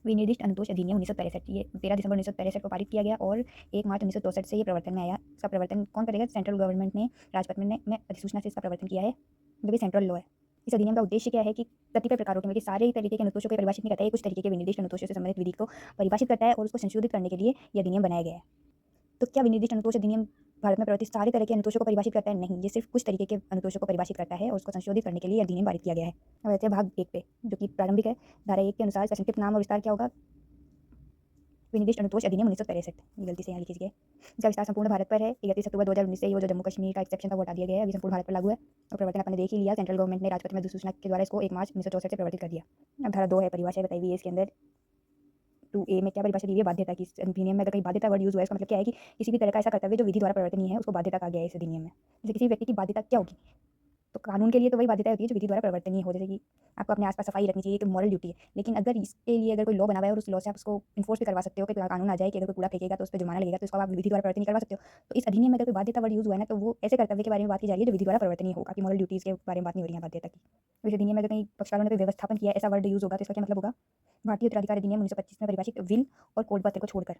विनिर्दिष्ट अनुतोष अधिनियम 1963 ये 13 दिसंबर 1963 को पारित किया गया और 1 मार्च 1964 से ये प्रवर्तन में आया। इसका प्रवर्तन कौन करेगा? सेंट्रल गवर्नमेंट ने राजपत्र में अधिसूचना से इसका प्रवर्तन किया है, जो कि सेंट्रल लॉ है। इस अधिनियम का उद्देश्य क्या है कि कतिपय प्रकारों के, मतलब कि सारे तरीके के अनुतोषों को परिभाषित नहीं करता है, कुछ तरीके के विनिर्दिष्ट अनुतोषों से संबंधित विधि को परिभाषित करता है और उसको संशोधित करने के लिए ये अधिनियम बनाया गया है। तो क्या विनिर्दिष्ट अनुतोष अधिनियम भारत में प्रवर्तित सारे तरह के अनुतोषों को परिभाषित करता है? नहीं, ये सिर्फ कुछ तरीके के अनुतोषों को परिभाषित करता है और उसको संशोधित करने के लिए अधिनियम पारित किया गया है। अब आते हैं भाग 1 पे, जो कि प्रारंभिक है। धारा 1 के अनुसार इसका संक्षिप्त नाम और विस्तार क्या होगा? विनिर्दिष्ट अनुतोष अधिनियम 1963। ये गलती से यहाँ लिखी गई है। इसका विस्तार संपूर्ण भारत पर है। 31 अक्टूबर 2019 से ये जो जम्मू कश्मीर का एक्सेप्शन था वो हटा दिया गया है। अभी संपूर्ण भारत पर लागू है और प्रवर्तन अपने देख ही लिया। सेंट्रल गवर्नमेंट ने राजपत्र में अधिसूचना के द्वारा इसको 1 मार्च 1964 से प्रवर्तित कर दिया। अब धारा 2 है, परिभाषा बताई हुई है इसके अंदर। 2A में क्या परिभाषा दी हुई है? बाध्यता की। इस अधिनियम में अगर कहीं बाध्यता वर्ड यूज हुआ है, इसका मतलब क्या है कि किसी भी तरह का ऐसा कर्तव्य जो विधि द्वारा प्रवर्तनीय है उसको बाध्यता कहा गया है इस अधिनियम में। जैसे किसी व्यक्ति की बाध्यता क्या होगी? तो कानून के लिए तो वही बाध्यता होती है जो विधि द्वारा प्रवर्तनीय हो। जैसे कि आपको अपने आसपास सफाई रखनी चाहिए, एक मॉरल ड्यूटी है। लेकिन अगर इसके लिए अगर कोई लॉ बना हुआ है और उस लॉ से आप उसको इन्फोर्स भी करवा सकते हो कि कानून आ जाए कि अगर कोई कूड़ा फेंकेगा तो उस पर जुर्माना लगेगा, तो इसको आप विधि द्वारा प्रवर्तनीय करवा सकते हो। तो इस अधिनियम में अगर कोई बाध्यता वर्ड यूज हुआ है ना, तो वो ऐसे कर्तव्य के बारे में बात की जा रही है जो विधि द्वारा प्रवर्तनीय हो। आपकी मॉरल ड्यूटीज के बारे में बात नहीं हो रही है बाध्यता की। तो इस अधिनियम में अगर कहीं पक्षकारों ने कोई व्यवस्थापन किया ऐसा वर्ड यूज होगा तो इसका क्या मतलब होगा? भारतीय उत्तराधिकार अधिनियम 1925 में परिभाषित विल और कोड पत्र को छोड़कर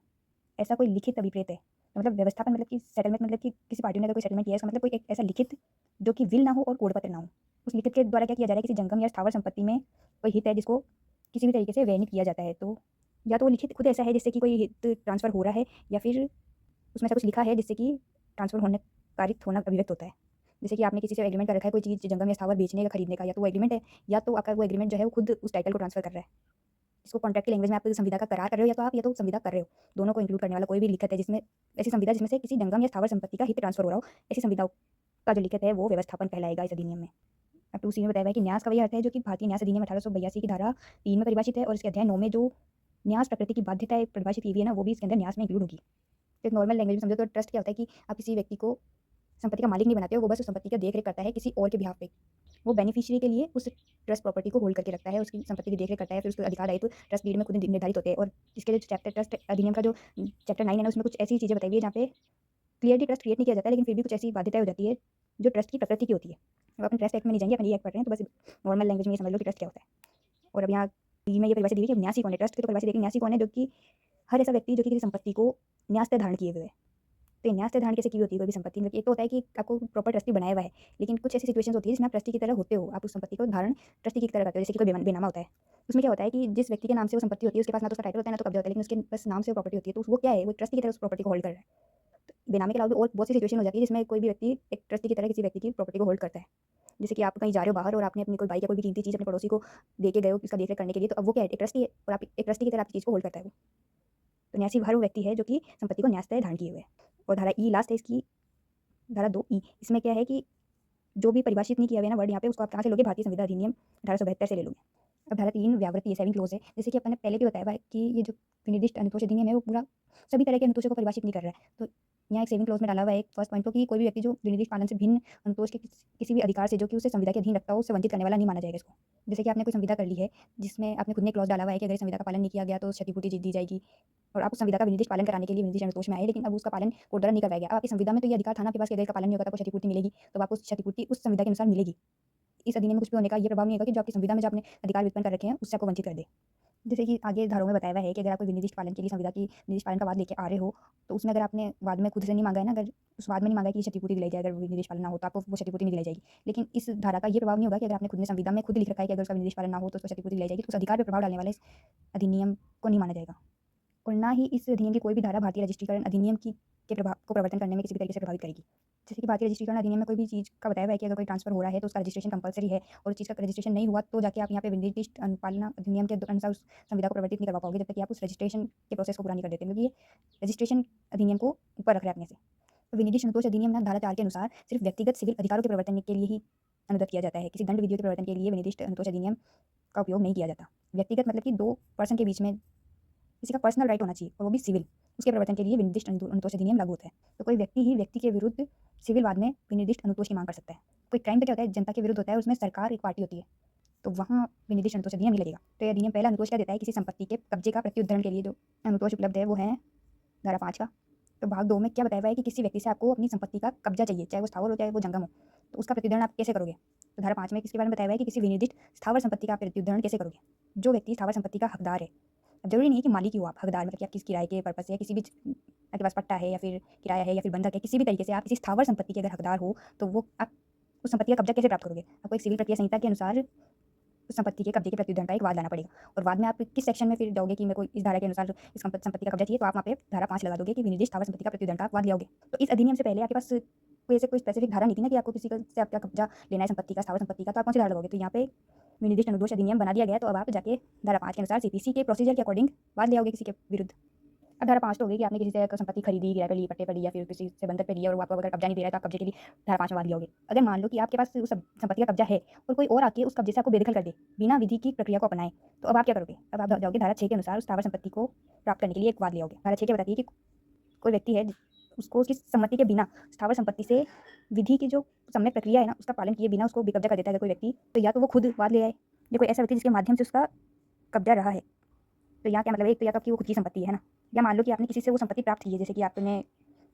ऐसा कोई लिखित अभिप्रेत है, तो मतलब व्यवस्थापन मतलब कि सेटलमेंट, मतलब कि किसी पार्टी ने अगर कोई सेटलमेंट किया है, इसका मतलब कोई एक ऐसा लिखित जो कि विल ना हो और कोड पत्र ना हो। उस लिखित के द्वारा क्या किया जा रहा है? किसी जंगम या स्थावर संपत्ति में कोई हित है जिसको किसी भी तरीके से व्यय नहीं किया जाता है, तो या तो वो लिखित खुद ऐसा है जिससे कि कोई हित ट्रांसफर हो रहा है, या फिर उसमें ऐसा कुछ लिखा है जिससे कि ट्रांसफर होने कारित होना अभिव्यक्त होता है। जैसे कि आपने किसी से एग्रीमेंट कर रखा है कोई चीज़ जंगम या स्थावर बेचने या खरीदने का, या तो वो एग्रीमेंट है, या तो आपका वो एग्रीमेंट जो है वो खुद उस टाइटल को ट्रांसफर कर रहा है। इसको कॉन्ट्रैक्ट की लैंग्वेज में आप संविदा का करार कर रहे हो, या तो संविदा कर रहे हो। दोनों को इंक्लूड करने वाला कोई भी लिखत है जिसमें ऐसी संविदा जिसमें से किसी जंगम या स्थावर संपत्ति का हित ट्रांसफर हो रहा हो, ऐसी संविदाओं का जो लिखित है वो व्यवस्थापन कहलाएगा इस अधिनियम में। अब 2C में बताया गया है कि न्यास का वही अर्थ है जो कि भारतीय न्यास अधिनियम 1882 की धारा 3 में परिभाषित है, और इसके अध्याय 9 में जो न्यास प्रकृति की बाध्यता परिभाषित की हुई है ना, वो भी इसके अंदर न्यास में इंक्लूड होगी। तो एक नॉर्मल लैंग्वेज में समझो तो ट्रस्ट क्या होता है कि आप किसी व्यक्ति को संपत्ति का मालिक नहीं बनाते हो, वो बस उस संपत्ति का देख रेख करता है किसी और के बिहाफ पे। वो बेनिफिशियरी के लिए उस ट्रस्ट प्रॉपर्टी को होल्ड करके रखता है, उसकी संपत्ति की देखरेख करता है, फिर उसके अधिकार दायित्व ट्रस्ट डीड में खुद निर्धारित होते हैं। और इसके जो चैप्टर ट्रस्ट अधिनियम का जो चैप्टर 9 है ना, उसमें कुछ ऐसी चीज़ें बताई हुई है जहाँ पे क्लियरली ट्रस्ट क्रिएट नहीं किया जाता है, लेकिन फिर भी कुछ ऐसी बाध्यताएं हो जाती है जो ट्रस्ट की प्रकृति की होती है। अब अपने ट्रस्ट एक्ट में नहीं जाएंगे, अपन ये एक्ट पढ़ रहे हैं, तो बस नॉर्मल लैंग्वेज में ये समझ लो कि ट्रस्ट क्या होता है। और अब यहाँ डी में ये परिभाषा दी हुई है कि न्यासी कौन है। ट्रस्ट की तो परिभाषा देखिए, न्यासी कौन है? जो कि हर ऐसा व्यक्ति जो कि किसी संपत्ति को न्यास से धारण किए हुए है। तो न्यास से धारण कैसे की होती है कोई भी संपत्ति? मतलब एक तो होता है कि आपको प्रॉपर ट्रस्टी बनाया हुआ है, लेकिन कुछ ऐसी सिचुएशंस होती है जिसमें आप ट्रस्टी की तरह होते हो, आप उस संपत्ति को धारण ट्रस्टी की तरह करते हो। जैसे कि कोई बेनामा होता है, उसमें क्या होता है कि जिस व्यक्ति के नाम से वो संपत्ति होती है उसके पास ना तो उसका टाइटल होता है ना तो कब्जा होता है, लेकिन उसके बस नाम से वो प्रॉपर्टी होती है, तो वो क्या है? वो ट्रस्टी की तरह उस प्रॉपर्टी को होल्ड कर रहा है। तो बेनामे के अलावा भी और बहुत सी सिचुएशन हो जाती है जिसमें कोई भी व्यक्ति एक ट्रस्टी की तरह किसी व्यक्ति की प्रॉपर्टी को होल्ड करता है। जैसे कि आप कहीं जा रहे हो बाहर और आपने अपनी कोई बाइक या कोई भी कीमती चीज़ अपने पड़ोसी को दे के गए हो इसका देखरेख करने के लिए, तो अब वो क्या है? एक ट्रस्टी है और आप एक ट्रस्टी की तरह आपकी चीज़ को होल्ड करता है वो। तो न्यासी हर वो व्यक्ति है जो कि संपत्ति को न्यास से धारण किए हुए है। और धारा ई लास्ट है इसकी, धारा 2E, इसमें क्या है कि जो भी परिभाषित नहीं किया हुआ है ना वर्ड यहाँ पे, उसको आप कहाँ से लोगे? भारतीय संविधान अधिनियम 1872 से ले लोगे। अब धारा 3 व्यावृत्ति है, 7 क्लोज है। जैसे कि अपन ने पहले भी बताया हुआ है कि ये जो विनिर्दिष्ट अनुतोष अधिनियम है वो पूरा सभी तरह के अनुतोषों को परिभाषित नहीं कर रहा है। तो यहाँ एक 7 क्लोज में डाला हुआ है एक फर्स्ट पॉइंट को कि कोई भी व्यक्ति जो विनिर्दिष्ट पालन से भिन्न अनुतोष के किसी भी अधिकार से जो कि उसे संविदा के अधीन रखता हो, उससे वंचित करने वाला नहीं माना जाएगा इसको। जैसे कि आपने कोई संविदा कर ली है जिसमें आपने खुद ने क्लॉज डाला हुआ है कि अगर संविदा का पालन नहीं किया गया तो क्षतिपूर्ति दी जाएगी, और आप उस संविदा का विनिर्दिष्ट पालन कराने के लिए विनिर्दिष्ट अनुतोष में आए, लेकिन अब उसका पालन कोर्ट द्वारा नहीं करवाया गया। अब आपकी संविदा में तो ये अधिकार था ना आपके पास कि अगर इसका पालन नहीं होगा तो आपको क्षतिपूर्ति मिलेगी, तो आपको क्षतिपूर्ति उस संविदा के अनुसार मिलेगी। इस अधिनियम में कुछ भी होने का ये प्रभाव नहीं होगा कि जो आपकी संविदा में जो आपने अधिकार व्युत्पन्न कर रखे हैं उससे आपको वंचित कर दे। जैसे कि आगे धाराओं में बताया हुआ है कि अगर आप कोई विनिर्दिष्ट पालन के लिए संविदा की विनिर्दिष्ट पालन का वाद लेके आ रहे हो, तो उसमें अगर आपने वाद में खुद से नहीं मांगा है ना, अगर उस वाद में नहीं मांगा है कि क्षतिपूर्ति दिलाई जाए, अगर विनिर्दिष्ट पालन ना हो तो आपको वो क्षतिपूर्ति नहीं दिलाई जाएगी। लेकिन इस धारा का ये प्रभाव नहीं होगा कि अगर आपने खुद ने संविदा में खुद लिख रखा है कि अगर उसका विनिर्दिष्ट पालन ना हो तो उसको क्षतिपूर्ति दिलाई जाएगी, तो उस अधिकार पर प्रभाव डालने वाले इस अधिनियम को नहीं माना जाएगा। और ना ही इस अधिनियम की कोई भी धारा भारतीय रजिस्ट्रीकरण अधिनियम की के प्रभाव को प्रवर्तन करने में किसी भी तरीके से प्रभावित करेगी। जैसे कि भारतीय रजिस्ट्रीकरण अधिनियम में कोई भी चीज़ का बताया हुआ है कि अगर कोई ट्रांसफर हो रहा है तो उसका रजिस्ट्रेशन कंपलसरी है, और उस चीज़ का रजिस्ट्रेशन नहीं हुआ तो जाके आप यहाँ पे विनिर्दिष्ट अनुपालना अधिनियम के अनुसार उस संविदा को प्रवर्तित नहीं करवा पाओगे जब तक कि आप उस रजिस्ट्रेशन के प्रोसेस को पूरा नहीं कर देते, क्योंकि ये रजिस्ट्रेशन अधिनियम को ऊपर रख रहा है अपने से। तो विनिर्दिष्ट अनुतोष अधिनियम ना धारा 4 के अनुसार सिर्फ व्यक्तिगत सिविल अधिकारों के प्रवर्तन के लिए ही अनुदत किया जाता है। किसी दंड विधियों के प्रवर्तन के लिए विनिर्दिष्ट अनुतोष अधिनियम का उपयोग नहीं किया जाता। व्यक्तिगत मतलब कि दो पर्सन के बीच में किसी का पर्सनल राइट होना चाहिए और वो भी सिविल, उसके प्रवर्तन के लिए विनिर्दिष्ट अनुतोष अधिनियम लागू होता है। तो कोई व्यक्ति ही व्यक्ति के विरुद्ध सिविल वाद में विनिर्दिष्ट अनुतोष की मांग कर सकता है। कोई क्राइम पे क्या होता है? जनता के विरुद्ध होता है, उसमें सरकार एक पार्टी होती है, तो वहाँ विनिर्दिष्ट अनुतोष अधिनियम नहीं लगेगा। तो ये अधिनियम पहला अनुतोष क्या देता है? किसी संपत्ति के कब्जे का प्रत्युद्धरण के लिए जो अनुतोष उपलब्ध है वो है धारा 5 का। तो भाग 2 में क्या बताया हुआ है कि किसी व्यक्ति से आपको अपनी संपत्ति का कब्जा चाहिए, चाहे वो स्थावर हो चाहे वो जंगम हो, तो उसका प्रत्युद्धरण आप कैसे करोगे? तो धारा 5 में किसके बारे में बताया हुआ है कि किसी विनिर्दिष्ट स्थावर संपत्ति का प्रत्युद्धरण कैसे करोगे? जो व्यक्ति स्थावर संपत्ति का हकदार है, अब ज़रूरी नहीं है कि मालिक ही हो आप हकदार, मतलब कि आप किस किराए के पर्पज़ से या किसी भी आपके पास पट्टा है या फिर किराया है या फिर बंधक है, किसी भी तरीके से आप किसी स्थावर संपत्ति के अगर हकदार हो, तो वो आप उस संपत्ति का कब्जा कैसे प्राप्त करोगे? आपको एक सिविल प्रक्रिया संहिता के अनुसार उस संपत्ति के कब्जे के प्रतिदंड का एक वाद लाना पड़ेगा। और वाद में आप किस सेक्शन में फिर जाओगे कि मेरे को इस धारा के अनुसार इस संपत्ति का कब्जा चाहिए, तो आप वहाँ पे धारा 5 लगा दोगे कि विनिर्दिष्ट स्थावर संपत्ति का प्रतिदंड का आप वाद ले आओगे। तो इस अधिनियम से पहले आपके पास कोई ऐसे कोई स्पेसिफिक धारा नहीं थी ना कि आपको किसी का से आपका कब्जा लेना है संपत्ति का, स्थावर संपत्ति का, तो आप कौन सी धारा लगाओगे? तो यहाँ पे विनिर्दिष्ट अनुदोष अधिनियम बना दिया गया है, तो अब आप जाके धारा 5 के अनुसार सीपीसी के प्रोसीजर के अकॉर्डिंग वाद ले आओगे किसी के विरुद्ध। अब धारा 5 तो हो गई कि आपने किसी से संपत्ति खरीदी, किराए पे ली, पट्टे पर ली या फिर किसी से बंधक पे लिया और वो आपको अगर कब्जा नहीं दे रहा है, तो आप कब्जे के लिए धारा 5 में वाद लियोगे। अगर मान लो कि आपके पास उस संपत्ति का कब्जा है और कोई और आके उस कब्जे से आपको बेदखल कर दे, बिना विधि की प्रक्रिया को अपनाए, तो अब आप क्या करोगे? अब आप जाओगे धारा 6 के अनुसार उस स्थावर संपत्ति को प्राप्त करने के लिए एक वाद ले आओगे। धारा 6 क्या बताती है कि कोई व्यक्ति है उसको उसकी सम्मति के बिना स्थावर संपत्ति से विधि की जो सम्यक प्रक्रिया है ना, उसका पालन किए बिना उसको बेकब्जा कर देता है अगर कोई व्यक्ति, तो या तो वो खुद वाद ले आए या कोई ऐसा व्यक्ति जिसके माध्यम से उसका कब्जा रहा है। तो यहाँ क्या मतलब है, एक तो या तो आपकी वो खुद की संपत्ति है ना, या मान लो कि आपने किसी से वो संपत्ति प्राप्त की है, जैसे कि आपने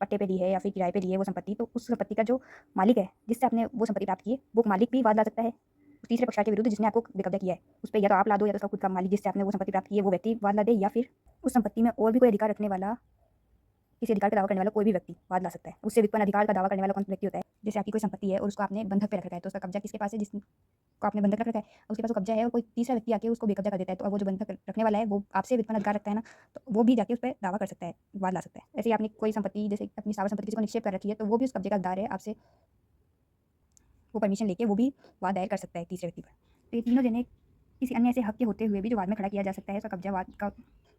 पट्टे पे ली है या फिर किराए पे ली है वो संपत्ति, तो उस संपत्ति का जो मालिक है जिससे आपने वो संपत्ति प्राप्त की है, वो मालिक भी वाद ला सकता है उस तीसरे पक्षकार के विरुद्ध जिसने आपको बेकब्जा किया है उस पर, या तो आप ला दो या तो उसका खुद का मालिक जिससे आपने वो संपत्ति प्राप्त की है वो व्यक्ति वाद ला दे, या फिर उस संपत्ति में और भी कोई अधिकार रखने वाला, किसी अधिकार का दावा करने वाला कोई भी व्यक्ति वाद ला सकता है। उससे व्युत्पन्न अधिकार का दावा करने वाला कौन सा व्यक्ति होता है? जैसे आपकी कोई संपत्ति है और उसको आपने बंधक पे रख रखा है, तो उसका कब्जा किसके पास है? जिसको आपने बंधक रख रखा है, उसके पास वो कब्जा है और कोई तीसरा व्यक्ति आके उसको बेकब्जा कर देता है, तो अब वो जो बंधक रखने वाला है वो आपसे व्युत्पन्न अधिकार रखता है ना, तो वो भी जाके उस पर दावा कर सकता है, वाद ला सकता है। ऐसे ही आपने कोई संपत्ति जैसे अपनी स्थावर संपत्ति किसी को निक्षेप कर रखी है, तो वो भी उस कब्जे का हकदार है, आपसे वो परमिशन लेके वो भी वाद दायर कर सकता है तीसरे व्यक्ति पर। तो ये तीनों जने किसी अन्य ऐसे हक के होते हुए भी जो वाद में खड़ा किया जा सकता है, उसका कब्जा वाद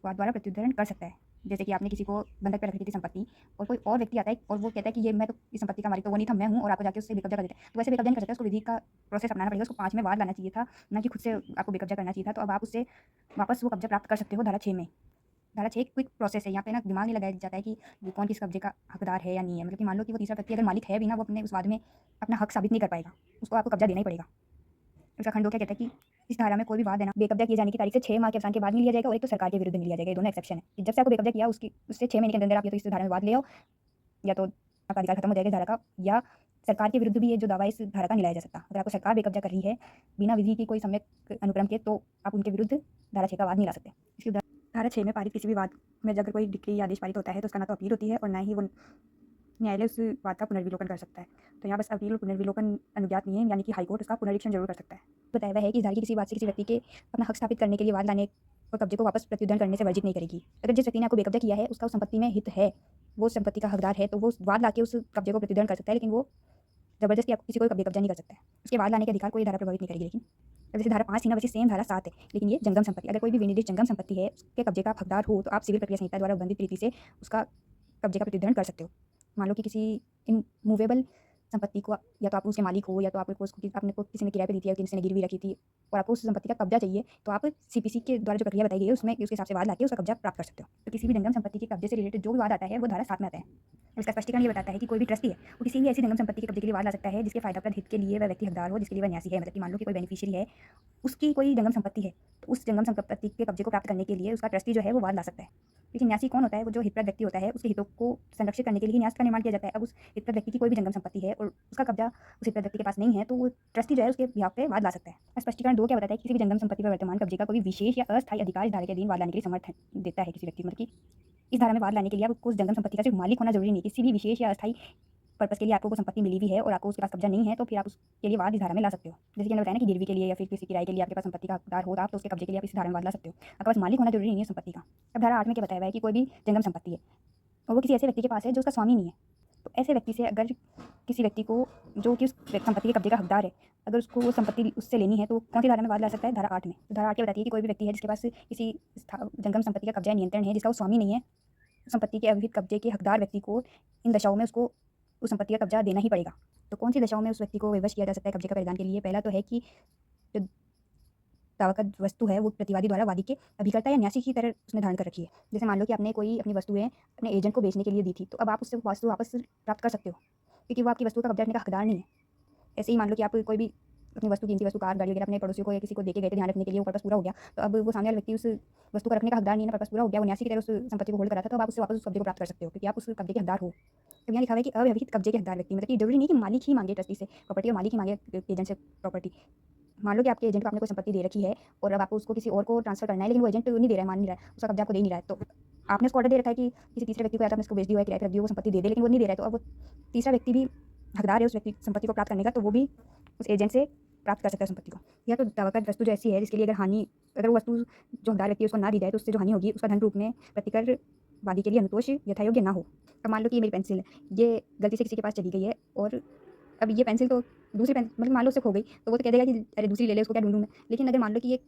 द्वारा प्रत्युत्तरण कर सकता है। जैसे कि आपने किसी को बंधक पे रख रखी थी संपत्ति और कोई और व्यक्ति आता है और वो कहता है कि ये मैं तो इस संपत्ति का मालिक तो वो नहीं था, मैं हूँ, और आपको जाके उससे बेकब्जा कर देता है, तो वैसे बेकब्जा नहीं कर सकता, उसको विधि का प्रोसेस अपनाना पड़ेगा, उसको 5 में वाद लाना चाहिए था, ना कि खुद से आपको बेकब्जा करना चाहिए था। तो अब आप उससे वापस वो कब्जा प्राप्त कर सकते हो धारा 6 में। धारा 6 क्विक प्रोसेस है, यहाँ पे ना दिमाग नहीं लगाया जाता है कि कौन किस कब्जे का हकदार है या नहीं है, मतलब कि मान लो कि वो तीसरा व्यक्ति अगर मालिक है भी ना, वो अपने उस वाद में अपना हक साबित नहीं कर पाएगा, उसको आपको कब्जा देना ही पड़ेगा। उसका खंड 2 क्या कहता है कि इस धारा में कोई भी वाद है ना, बेकब्जा किए जाने की तारीख से 6 माह के अवसान के बाद नहीं लिया जाएगा, और एक तो सरकार के विरुद्ध नहीं लिया जाएगा। ये दोनों एक्सेप्शन है कि जब से आपको बेकब्जा किया उससे 6 महीने के अंदर आप या तो इस धारा में वाद ले आओ, या तो आपका अधिकार खत्म हो जाएगा धारा का, या सरकार के विरुद्ध भी ये जो दावा इस धारा का नहीं लाया जा सकता। अगर आपको सरकार बेकब्जा कर रही है बिना विधि की कोई सम्यक अनुक्रम के, तो आप उनके विरुद्ध धारा 6 का वाद नहीं ला सकते। इसकी धारा 6 में पारित किसी भी वाद में अगर कोई डिक्री या आदेश पारित होता है, तो उसका ना तो अपील होती है और ना ही वो न्यायालय उस बात का पुनर्विलोकन कर सकता है। तो यहाँ बस अपील और पुनर्विलोकन अनुज्ञात नहीं है, यानी कि हाईकोर्ट उसका पुनरीक्षण जरूर कर सकता है। बताया हुआ है कि इस धारा की किसी बात से किसी व्यक्ति के अपना हक स्थापित करने के लिए वाद लाने और कब्जे को वापस प्रत्युदंड करने से वर्जित नहीं करेगी। अगर जिस व्यक्ति ने आपको बेकब्जा किया है उसका उस संपत्ति में हित है, वो संपत्ति का हकदार है, तो वो वाद लाके उस कब्जे को प्रतिदंड कर सकता है, लेकिन वो जबरदस्ती आपको किसी को बेकब्जा नहीं कर सकता है। उसके वाद लाने के अधिकार कोई धारा प्रभावित नहीं करेगी। लेकिन जैसे धारा 5 थी ना, वैसे सेम धारा 7 है, लेकिन ये जंगम संपत्ति, अगर कोई भी विनिर्दिष्ट जंगम संपत्ति है उसके कब्जे का आप हकदार हो, तो आप सिविल प्रक्रिया संहिता द्वारा उल्लंघित रीति से उसका कब्जे का प्रतिदंड कर सकते हो। मान लो कि किसी इमूवेबल संपत्ति को या तो आप उसके मालिक हो, या तो आपको आपने को किसी ने किराए पे दी थी या किसी ने गिरवी रखी थी और आपको उस संपत्ति का कब्जा चाहिए, तो आप सीपीसी के द्वारा जो प्रक्रिया बताई गई है उसमें उसके हिसाब से वाद लाके उसका कब्जा प्राप्त कर सकते हो। तो किसी भी जंगम संपत्ति के कब्जे से रिलेटेड जो भी वाद आता है वो धारा 7 में आता है। इसका स्पष्टीकरण ये बताता है कि कोई भी ट्रस्टी है वो किसी भी ऐसी जंगम संपत्ति के कब्जे के लिए वाद ला सकता है जिसके फायदाप्रद हित के लिए वह व्यक्ति हकदार हो, जिसके लिए वह न्यासी है। मतलब कि मान लो कि कोई बेनिफिशियरी है, उसकी कोई जंगम संपत्ति है, तो उस जंगम संपत्ति के कब्जे को प्राप्त करने के लिए उसका ट्रस्टी जो है वो वाद ला सकता है। लेकिन न्यासी कौन होता है? वो जो हितप्रद व्यक्ति होता है, उसके हितों को संरक्षित करने के लिए न्यास का निर्माण किया जाता है। अब उस हितप्रद व्यक्ति की कोई भी जंगम संपत्ति है और उसका कब्जा उस हितप्रद व्यक्ति के पास नहीं है, तो वो ट्रस्टी जो है उसके बिहाफ पे वाद ला सकता है। स्पष्टीकरण 2 क्या बताता है? किसी भी जंगम संपत्ति पर वर्तमान कब्जे का कोई विशेष या अस्थायी अधिकार इस धारा के अधीन वाद लाने के लिए समर्थन देता है किसी व्यक्ति। मतलब कि इस धारा में वाद लाने के लिए आपको उस जंगम संपत्ति का सिर्फ मालिक होना जरूरी नहीं, किसी भी विशेष या अस्थायी पर्पस के लिए आपको वो संपत्ति मिली हुई है और आपको उसके पास कब्जा नहीं है, तो फिर आप उसके लिए वाद इस धारा में ला सकते हो। जैसे कि मैंने बताया ना कि गिरवी के लिए या फिर किसी किराए के लिए आपके पास संपत्ति का हकदार हो, तो आप तो उसके कब्जे के लिए आप इस धारा में वाद ला सकते हो। आपके पास मालिक होना जरूरी नहीं है संपत्ति का। अब धारा 8 में क्या बताया हुआ है कि कोई भी जंगम संपत्ति है और वो किसी ऐसे व्यक्ति के पास है जो उसका स्वामी नहीं है, तो ऐसे व्यक्ति से अगर किसी व्यक्ति को जो कि उस संपत्ति के कब्जे का हकदार है, अगर उसको वो संपत्ति उससे लेनी है, तो कौन सी धारा में वाद ला सकता है? धारा 8 में। तो धारा 8 ये बताती है कि कोई भी व्यक्ति है जिसके पास किसी जंगम संपत्ति का कब्जा नियंत्रण है, जिसका वो स्वामी नहीं है, संपत्ति के अविहित कब्जे के हकदार व्यक्ति को इन दशाओं में उसको उस संपत्ति का कब्जा देना ही पड़ेगा। तो कौन सी दशाओं में उस व्यक्ति को विवश किया जा सकता है कब्जे का परिधान के लिए? पहला तो है कि जो दावाकद वस्तु है वो प्रतिवादी द्वारा वादी के अभिकर्ता या न्यासी की तरह उसने धारण कर रखी है। जैसे मान लो कि आपने कोई अपनी वस्तुएं अपने एजेंट को बेचने के लिए दी थी, तो अब आप उससे वस्तु वापस प्राप्त कर सकते हो क्योंकि वो आपकी वस्तु का कब्जा करने का हकदार नहीं है। ऐसे ही मान लो कि आप कोई भी अपनी वस्तु, कीमती वस्तु, कार, गाड़ी वगैरह अपने पड़ोसियों को या किसी को देके गए थे ध्यान रखने के लिए, वो पर्पस पूरा हो गया, तो अब वो सामने वाला व्यक्ति उस वस्तु का रखने का हकदार नहीं है, पर्पस पूरा हो गया, वो न्यासी की तरह उस संपत्ति को होल्ड करा था, तो आप उससे वापस उस कब्जे को प्राप्त कर सकते हो क्योंकि आप उस कब्जे के हकदार हो। तो यहाँ लिखा हुआ है कि अव्यवहित कब्जे के हकदार व्यक्ति, मतलब कि जरूरी नहीं कि मालिक ही मांगे ट्रस्टी से प्रॉपर्टी और मालिक ही मांगे एजेंट से प्रॉपर्टी, मान लो कि आपके एजेंट को आपने कोई संपत्ति दे रखी है और अब आपको उसको किसी और को ट्रांसफर करना है, लेकिन वो एजेंट नहीं दे रहा है, मान नहीं रहा है, उसका कब्जा आपको दे नहीं रहा है, तो आपने उसको ऑर्डर दे रखा है कि किसी तीसरे व्यक्ति को, या तो आपने उसको बेच दिया है, किराए पर रख दिया, वो संपत्ति दे दे, लेकिन वो नहीं दे रहा है, तो अब वो तीसरा व्यक्ति भी हकदार है उस व्यक्ति संपत्ति को प्राप्त करने का, तो वो भी उस एजेंट से प्राप्त कर सकता है संपत्ति को। या तो दावाकर्त वस्तु जो ऐसी है जिसके लिए अगर वो वस्तु जो हकदार व्यक्ति है उसको ना दी जाए तो उससे जो हानि होगी उसका धन रूप में प्रतिकर वादी के लिए अनुतोष यथायोग्य ना हो। अब मान लो कि ये मेरी पेंसिल है, ये गलती से किसी के पास चली गई है, और अब ये पेंसिल तो दूसरी पेंसिल मतलब मान लो उससे खो गई, तो वो तो कह देगा कि अरे दूसरी ले ले, उसको क्या ढूंढूं मैं। लेकिन अगर मान लो कि ये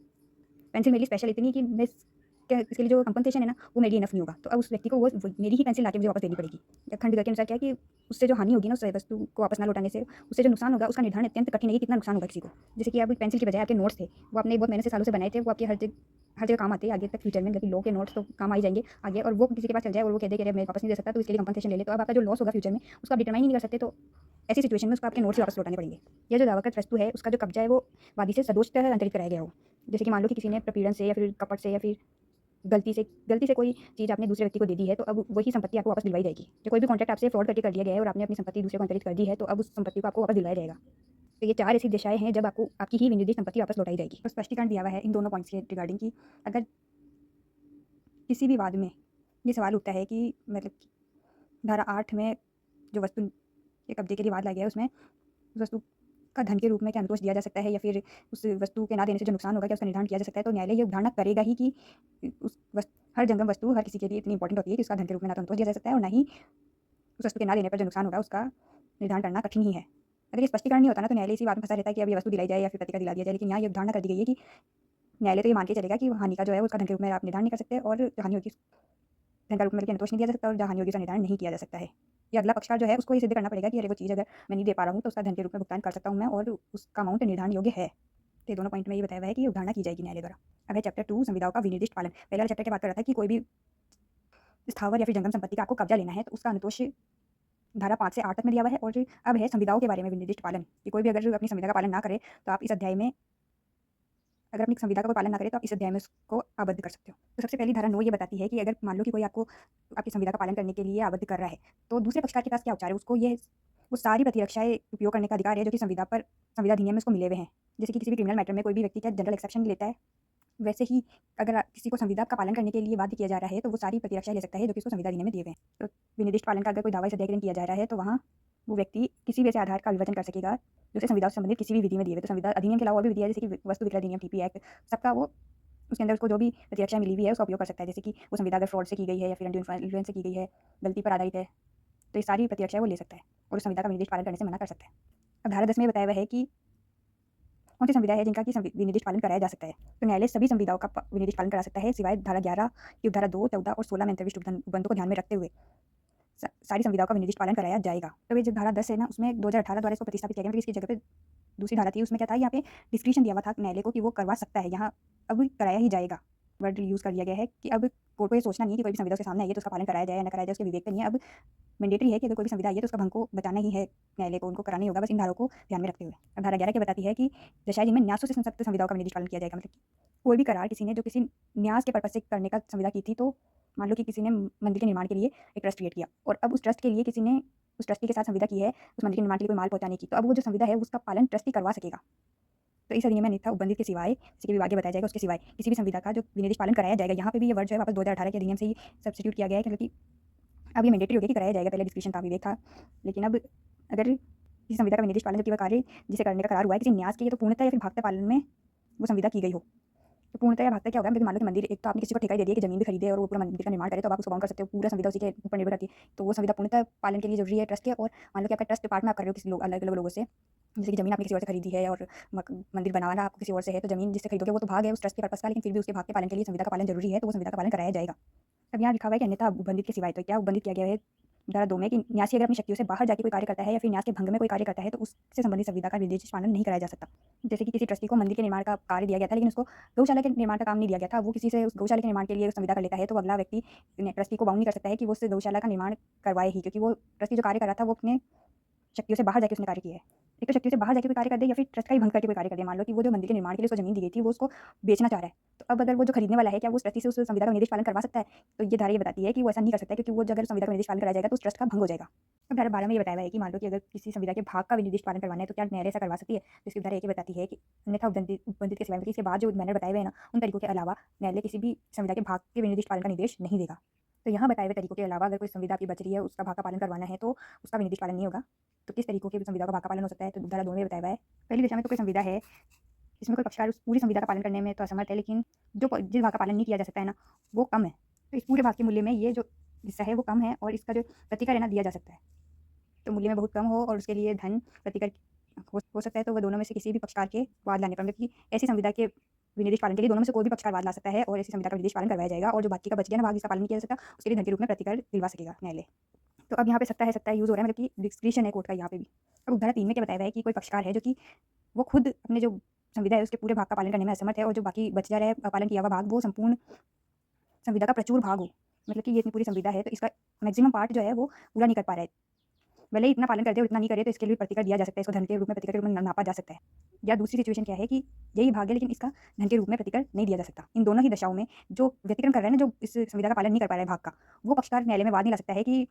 पेंसिल मेरी स्पेशल इतनी कि मैं इसके लिए जो कंपनसेशन है ना वो मेरी इनफ नहीं होगा, तो अब उस व्यक्ति को वो मेरी ही पेंसिल लाके मुझे वापस देनी पड़ेगी। या खंड के अनुसार क्या है कि उससे जो हानि होगी ना उस वस्तु को वापस ना लौटाने से उससे जो नुकसान होगा उसका निर्धारण अत्यंत कठिन है कि कितना नुकसान होगा किसी को। जैसे कि आप पेंसिल की बजाय आपके नोट्स थे, वो आपने बहुत मेहनत से सालों से बनाए थे, वो आपके हर जगह काम आते हैं आगे तक फ्यूचर में, लेकिन लॉ के नोट्स तो काम आ ही जाएंगे आगे, और वो किसी के पास चल जाए और वो कह दे कि अरे मैं वापस नहीं दे सकता तो इसके लिए कंपनसेशन ले ले, तो अब आपका जो लॉस होगा फ्यूचर में उसको आप डिटरमाइन नहीं कर सकते, तो ऐसी सिचुएशन में उसको आपके नोट्स वापस लौटाने पड़ेंगे। यह जो दावाकर्त वस्तु है उसका जो कब्जा है वो वादी से सदोष अंतरित कराया गया हो। जैसे कि मान लो कि किसी ने प्रपीड़न से या फिर कपट से या फिर गलती से कोई चीज़ आपने दूसरे व्यक्ति को दे दी है, तो अब वही संपत्ति आपको वापस दिलवाई जाएगी। जो कोई भी कॉन्ट्रैक्ट आपसे फ्रॉड करके कर लिया गया है और आपने अपनी संपत्ति दूसरे को अंतरित कर दी है, तो अब उस संपत्ति को आपको वापस दिलवाया जाएगा। तो ये 4 ऐसी दिशाएं हैं जब आपको आपकी ही विनिर्दिष्ट संपत्ति वापस लौटाई जाएगी। तो स्पष्टीकरण दिया हुआ है इन दोनों पॉइंट्स के रिगार्डिंग कि अगर किसी भी वाद में ये सवाल उठता है कि मतलब धारा 8 में जो वस्तु के कब्जे के लिए वाद लाया गया है उसमें उस वस्तु का धन के रूप में क्या अनुतोष दिया जा सकता है, या फिर उस वस्तु के ना देने से जो नुकसान होगा क्या उसका निर्धारण किया जा सकता है, तो न्यायालय ये धारणा करेगा ही कि हर जंगम वस्तु हर किसी के लिए इतनी इंपॉर्टेंट होती है कि उसका धन के रूप में ना तो अनुतोष दिया जा सकता है और ना ही उस वस्तु के ना देने पर जो नुकसान होगा उसका निर्धारण करना कठिन ही है। अगर ये स्पष्टीकरण नहीं होता ना तो न्यायालय इसी बात में फंसा रहता है कि अब ये वस्तु दिलाई जाए या फिर प्रतिकर दिला दिया जाए, लेकिन यहाँ ये धारणा कर दी गई है कि न्यायालय तो ये मान के चलेगा कि हानि का जो है उसका धन के रूप में आप निर्धारण नहीं कर सकते, और जो हानि होगी धन का रूप में अनुतोष नहीं दिया जा सकता, और जहाँ हानि होगी उसका निर्धारण नहीं किया जा सकता है। ये अगला पक्षकार जो है उसको ये सिद्ध करना पड़ेगा कि अरे वो चीज़ अगर मैं नहीं दे पा रहा हूँ तो उसका धन के रूप में भुगतान कर सकता हूँ मैं, और उसका अमाउंट निर्धारण योग्य है। तो ये दोनों पॉइंट में ये बताया हुआ है कि अवधारणा की जाएगी न्यायालय द्वारा। अब है चैप्टर 2 संविदाओं का विनिर्दिष्ट पालन। पहले वाला चैप्टर की बात कर रहा था कि कोई भी स्थावर या फिर जंगम संपत्ति का आपको कब्जा लेना है तो उसका अनुतोष धारा 5 से 8 तक में दिया हुआ है। और अब है संविदाओं के बारे में विनिर्दिष्ट पालन कि कोई भी अगर अपनी संविदा का पालन ना करे तो आप इस अध्याय में अगर अपनी संविदा का कोई पालन ना करे तो आप इस अध्याय में उसको आबद्ध कर सकते हो। तो सबसे पहली धारा 9 ये बताती है कि अगर मान लो कि कोई आपको आपकी संविदा का पालन करने के लिए आबद्ध कर रहा है तो दूसरे पक्षकार के पास क्या उपचार है, उसको ये वो सारी प्रतिरक्षाएं उपयोग करने का अधिकार है जो कि संविदा अधिनियम में उसको मिले हुए हैं। जैसे कि किसी भी क्रिमिनल मैटर में कोई भी व्यक्ति क्या जनरल एक्सेप्शन लेता है, वैसे ही अगर किसी को संविदा का पालन करने के लिए बाध्य किया जा रहा है तो वो सारी प्रतिरक्षा ले सकता है जो कि उसको संविदा अधिनियम में दिए हुए हैं। तो विनिर्दिष्ट पालन का अगर कोई दावा इस अध्याय के लिए किया जा रहा है तो वहाँ वो व्यक्ति किसी भी ऐसे आधार का विवरण कर सकेगा जो उसे संविदा से संबंधित किसी भी विधि में दिए हुए। तो संविदा अधिनियम के अलावा और भी विधि है जैसे कि वस्तु विक्रय अधिनियम, टीपी एक्ट, सबका वो उसके अंदर उसको जो भी प्रतिरक्षा मिली हुई है उसका उपयोग कर सकता है। जैसे कि वो संविदा अगर फ्रॉड से की गई है या फिर इन्फ्लुएंस से की गई है, गलती पर आधारित है, तो ये सारी प्रतिरक्षा वो ले सकता है और उस संविदा का विनिर्दिष्ट पालन करने से मना कर सकता है। अब धारा 10 में बताया हुआ है कि कौन सी संविदा है जिनका कि विनिर्दिष्ट पालन कराया जा सकता है। तो न्यायालय सभी संविदाओं का विनिर्दिष्ट पालन करा सकता है सिवाय धारा 11 की उपधारा 2, 14 और 16 में अंतर्विष्ट उपबंधों को ध्यान में रखते हुए सारी संविदाओं का विनिर्दिष्ट पालन कराया जाएगा। तो ये जो धारा 10 है ना उसमें 2018 द्वारा इसको प्रतिस्थापित किया गया, इसकी जगह पे दूसरी धारा थी, उसमें क्या था यहाँ पे डिस्क्रिप्शन दिया हुआ था न्यायालय को कि वो करवा सकता है, यहाँ अब कराया ही जाएगा वर्ड यूज़ कर लिया गया है कि अब कोर्ट को ये सोचना नहीं है कि कोई भी संविदा उसके सामने आई है तो उसका पालन कराया जाए या न कराया जाए, उसके विवेक पे नहीं है। अब मैंडेटरी है कि अगर कोई भी संविदा आई है तो उसका भंग को बचाना ही है न्यायालय को, उनको कराना ही होगा, बस इन धारों को ध्यान में रखते हुए। अब धारा 11 क्या बताती है कि दशाएं जिनमें न्यासों से संसक्त संविदाओं का विनिर्दिष्ट पालन किया जाएगा। मतलब कोई भी करार किसी ने जो किसी न्यास के पर्पज से करने का संविदा की थी, तो मान लो कि किसी ने मंदिर के निर्माण के लिए एक ट्रस्ट क्रिएट किया और अब उस ट्रस्ट के लिए किसी ने उस ट्रस्टी के साथ संविदा की है उस मंदिर के निर्माण के लिए कोई माल पहुंचाने की, तो अब वो जो संविदा है उसका पालन ट्रस्टी करवा सकेगा। तो इस अधिनियम में नहीं था उपबंधित के सिवाय, जैसे कि भी आगे बताया जाएगा, उसके सिवाय किसी भी संविदा का जो विनिर्दिष्ट पालन कराया जाएगा। यहाँ पे भी ये वर्ड जो है वापस 2018 के अधिनियम से ही सब्स्टिट्यूट किया गया है, क्योंकि अब ये मैंडेटरी हो गया कि कराया जाएगा। पहले डिस्क्रिप्शन का विवेक था, लेकिन अब अगर किसी संविदा का विनिर्दिष्ट पालन जबकि वह कार्य जिसे करने का करार हुआ है किसी न्यास के तो पूर्णतः या फिर भागता पालन में वो संविदा की गई हो, तो पूर्णतः या भागता क्या होगा, मान लो कि मंदिर एक तो आपने किसी को ठेका दे दिया कि जमीन भी खरीदे और वो पूरा मंदिर का निर्माण करे, तो आप उसको बाउंड कर सकते हो, पूरा संविदा उसी के ऊपर निर्भर करती है। तो वो संविदा पूर्णतः पालन के लिए जरूरी है ट्रस्ट के। और मान लो कि आपका ट्रस्ट पार्ट में आप कर रहे हो किसी लोग अलग अलग लोगों से, जैसे कि जमीन आपने किसी और से खरीदी है और मंदिर बनाना आपको किसी और से है, तो जमीन जिससे खरीदोगे वो तो भाग है उस ट्रस्ट के पर्पस का, लेकिन फिर भी उसके भाग के पालन के लिए संविदा का पालन जरूरी है, तो वो संविदा का पालन कराया जाएगा। अब यहाँ लिखा हुआ है कि अन्यथा उपबंधित के सिवाय, तो क्या उपबंधित किया गया है धारा 2 में कि न्यासी अगर अपनी शक्तियों से बाहर जाकर कोई कार्य करता है या फिर न्यास के भंग में कोई कार्य करता है तो उससे संबंधित संविदा का विनिर्दिष्ट पालन नहीं कराया जा सकता। जैसे कि किसी ट्रस्टी को मंदिर के निर्माण का कार्य दिया गया था लेकिन उसको गौशाला के निर्माण का काम नहीं दिया गया था, वो किसी से उस गौशाला के निर्माण के लिए संविदा कर लेता है, तो अगला व्यक्ति ट्रस्टी को बाउंड नहीं कर सकता है कि वो उससे गौशाला का निर्माण करवाए ही, क्योंकि वो ट्रस्टी जो कार्य कर रहा था वो अपने शक्तियों से बाहर जाके उसने कार्य किया है। एक तो शक्तियों से बाहर जाके कोई कार्य कर दे, या फिर ट्रस्ट का ही भंग करके कोई कार्य कर दे। मान लो कि वो जो मंदिर के निर्माण के लिए उसको ज़मीन दी गई थी, वो उसको बेचना चाह रहा है। तो अब अगर वो जो खरीदने वाला है, क्या वो उस ट्रस्टी से उस संविदा का विनिर्देश पालन करवा सकता है? तो ये धारा ये बताती है कि वो ऐसा नहीं कर सकता है, क्योंकि वो जो अगर संविदा का विनिर्देश पालन कराया जाएगा तो उस ट्रस्ट का भंग हो जाएगा। अब धारा 12 में ये बताया हुआ है कि मान लो कि अगर किसी संविदा के भाग का विनिर्देश पालन करवाना है तो क्या न्यायालय ऐसा करवा सकती है? तो इसकी धारा ये बताती है कि अन्यथा उपबंधित के सिवाय, मतलब इसके बाद जो मैंर बताए हुए हैं ना, उन तरीकों के अलावा न्यायालय किसी भी संविदा के भाग के विनिर्दिष्ट पालन का निर्देश नहीं देगा। तो यहाँ बताए हुए तरीकों के अलावा अगर कोई संविदा आपकी बच रही है, उसका भाग का पालन करवाना है, तो उसका विनिर्दिष्ट पालन नहीं होगा। तो किस तरीकों के संविदा का भाग का पालन हो सकता है? तो धारा 2 में बताया हुआ है। पहली दिशा में तो कोई संविदा है जिसमें कोई पक्षकार उस पूरी संविदा का पालन करने में तो असमर्थ है, लेकिन जिस भाग का पालन नहीं किया जा सकता है ना, वो कम है। तो इस पूरे भाग के मूल्य में ये जो हिस्सा है वो कम है, और इसका जो प्रतिकर है ना, दिया जा सकता है। तो मूल्य में बहुत कम हो और उसके लिए धन प्रतिकर हो सकता है, तो वह दोनों में से किसी भी पक्षकार के वाद लाने पर, मतलब कि ऐसी संविदा के विनिर्देश पालन के लिए दोनों में से कोई भी पक्षकार वाद ला सकता है, और ऐसी संविदा का विनिर्देश पालन करवाया जाएगा, और जो बाकी का बच गया ना भाग, जिसका पालन नहीं किया जा सकता, उसके लिए धन के रूप में प्रतिकर दिलवा सकेगा न्यायालय। तो अब यहाँ पे सकता है यूज़ हो रहा है, मतलब कि डिस्क्रिशन है कोर्ट का यहाँ पे भी। अब धारा 3 में क्या बताया हुआ है कि कोई पक्षकार है जो कि वो खुद अपने जो संविदा है उसके पूरे भाग का पालन करने में असमर्थ है, और जो बाकी बच जा रहा है पालन किया हुआ भाग, वो संपूर्ण संविदा का प्रचुर भाग हो। मतलब कि ये इतनी पूरी संविदा है तो इसका मैक्सिमम पार्ट जो है वो पूरा नहीं कर पा रहा है। भले ही इतना पालन कर दे और इतना नहीं करे, तो इसके लिए प्रतिकर दिया जा सकता है, इसको धन के रूप में प्रतिकर के रूप में नापा जा सकता है। या दूसरी सिचुएशन क्या है कि यही भाग है लेकिन इसका धन के रूप में प्रतिकर नहीं दिया जा सकता। इन दोनों ही दशाओं में जो व्यतिक्रम कर रहा है ना, जो इस संविदा का पालन नहीं कर पा रहा है भाग का, वो पक्षकार न्यायालय में वाद नहीं ला सकता है कि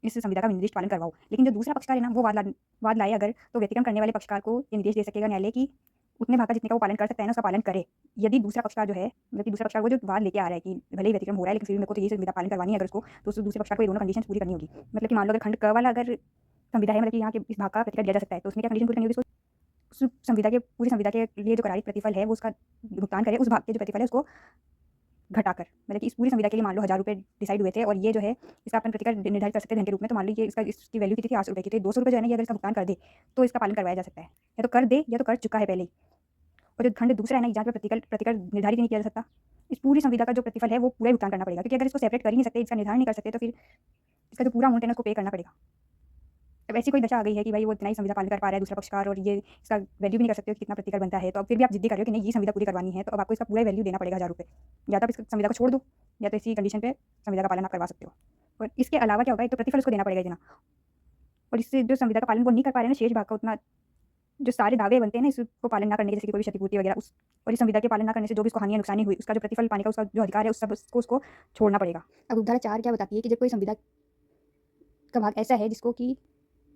इस संविदा का निर्दिष्ट पालन करवाओ। लेकिन जो दूसरा पक्षकार है ना, वो वाद लाए अगर, तो व्यतिक्रम करने वाले पक्षकार को ये निर्देश दे सकेगा न्यायालय की उतने भाग का जितने का वो पालन कर सकता है ना, उसका पालन करे। यदि दूसरा पक्षकार जो है, मतलब कि दूसरा पक्षकार वो जो वाद लेके आ रहा है कि भले ही व्यतिक्रम हो रहा है लेकिन फिर भी मेरे को तो ये संविदा पालन करवानी है अगर उसको, तो उस दूसरे पक्षकार को ये दोनों कंडीशन पूरी करनी होगी। मतलब कि मान लो अगर खंड क वाला अगर संविदा है, मतलब कि यहाँ के इस भाग का प्रतिकर दिया जा सकता है, तो उसमें क्या कंडीशन पूरी करनी होगी? उस संविदा के पूरी संविदा के लिए जो करारित प्रतिफल है वो उसका भुगतान करे, उस भाग के जो प्रतिफल है उसको घटाकर। मतलब कि इस पूरी संविदा के लिए मान लो 1000 रुपये डिसाइड हुए थे, और ये जो है इसका अपन प्रतिकर निर्धारित कर सकते हैं धन के रूप में। तो मान लीजिए इसकी वैल्यू कितनी थी? 800 रुपये की। तो 200 रुपये जो है ना, ये अगर इसका भुगतान कर दे तो इसका पालन करवाया जा सकता है। या तो कर दे या तो कर चुका है पहले ही। और जो खंड दूसरा है ना, जहाँ पे प्रतिकर निर्धारित नहीं किया जा सकता, इस पूरी संविदा का जो प्रतिफल है वो पूरा ही भुगतान करना पड़ेगा, क्योंकि अगर इसको सेपरेट कर ही नहीं सकते, इसका निर्धारण नहीं कर सकते, तो फिर इसका जो पूरा अमाउंट है ना उसको पे करना पड़ेगा। अब ऐसी कोई दशा आ गई है कि भाई वो इतना ही संविदा पालन कर पा रहा है दूसरा पक्षकार, और ये इसका वैल्यू भी नहीं कर सकते हो कि कितना प्रतिकर बनता है, तो अब फिर भी आप जिद्दी कर रहे हो कि नहीं ये संविदा पूरी करवानी है, तो अब आपको इसका पूरा वैल्यू देना पड़ेगा 1000 रुपये। या तो आप इस संविदा को छोड़ दो, या तो इसी कंडीशन पे संविदा का पालन आप करवा सकते हो। और इसके अलावा क्या होगा, एक तो प्रतिफल उसको देना पड़ेगा इतना, और इससे जो संविदा का पालन वो नहीं कर पा रहे हैं ना, शेष भाग का उतना जो सारे दावे बनते हैं ना इसको पालन ना करने के, जैसे कि कोई भी क्षतिपूर्ति वगैरह, उस और इस संविदा के पालन ना करने से जो भी उसको हानि या नुकसानी हुई, उसका जो प्रतिफल पाने का उसका जो अधिकार है उस सब उसको छोड़ना पड़ेगा। अब उपधारा 4 क्या बताती है कि जब कोई संविदा का भाग ऐसा है जिसको कि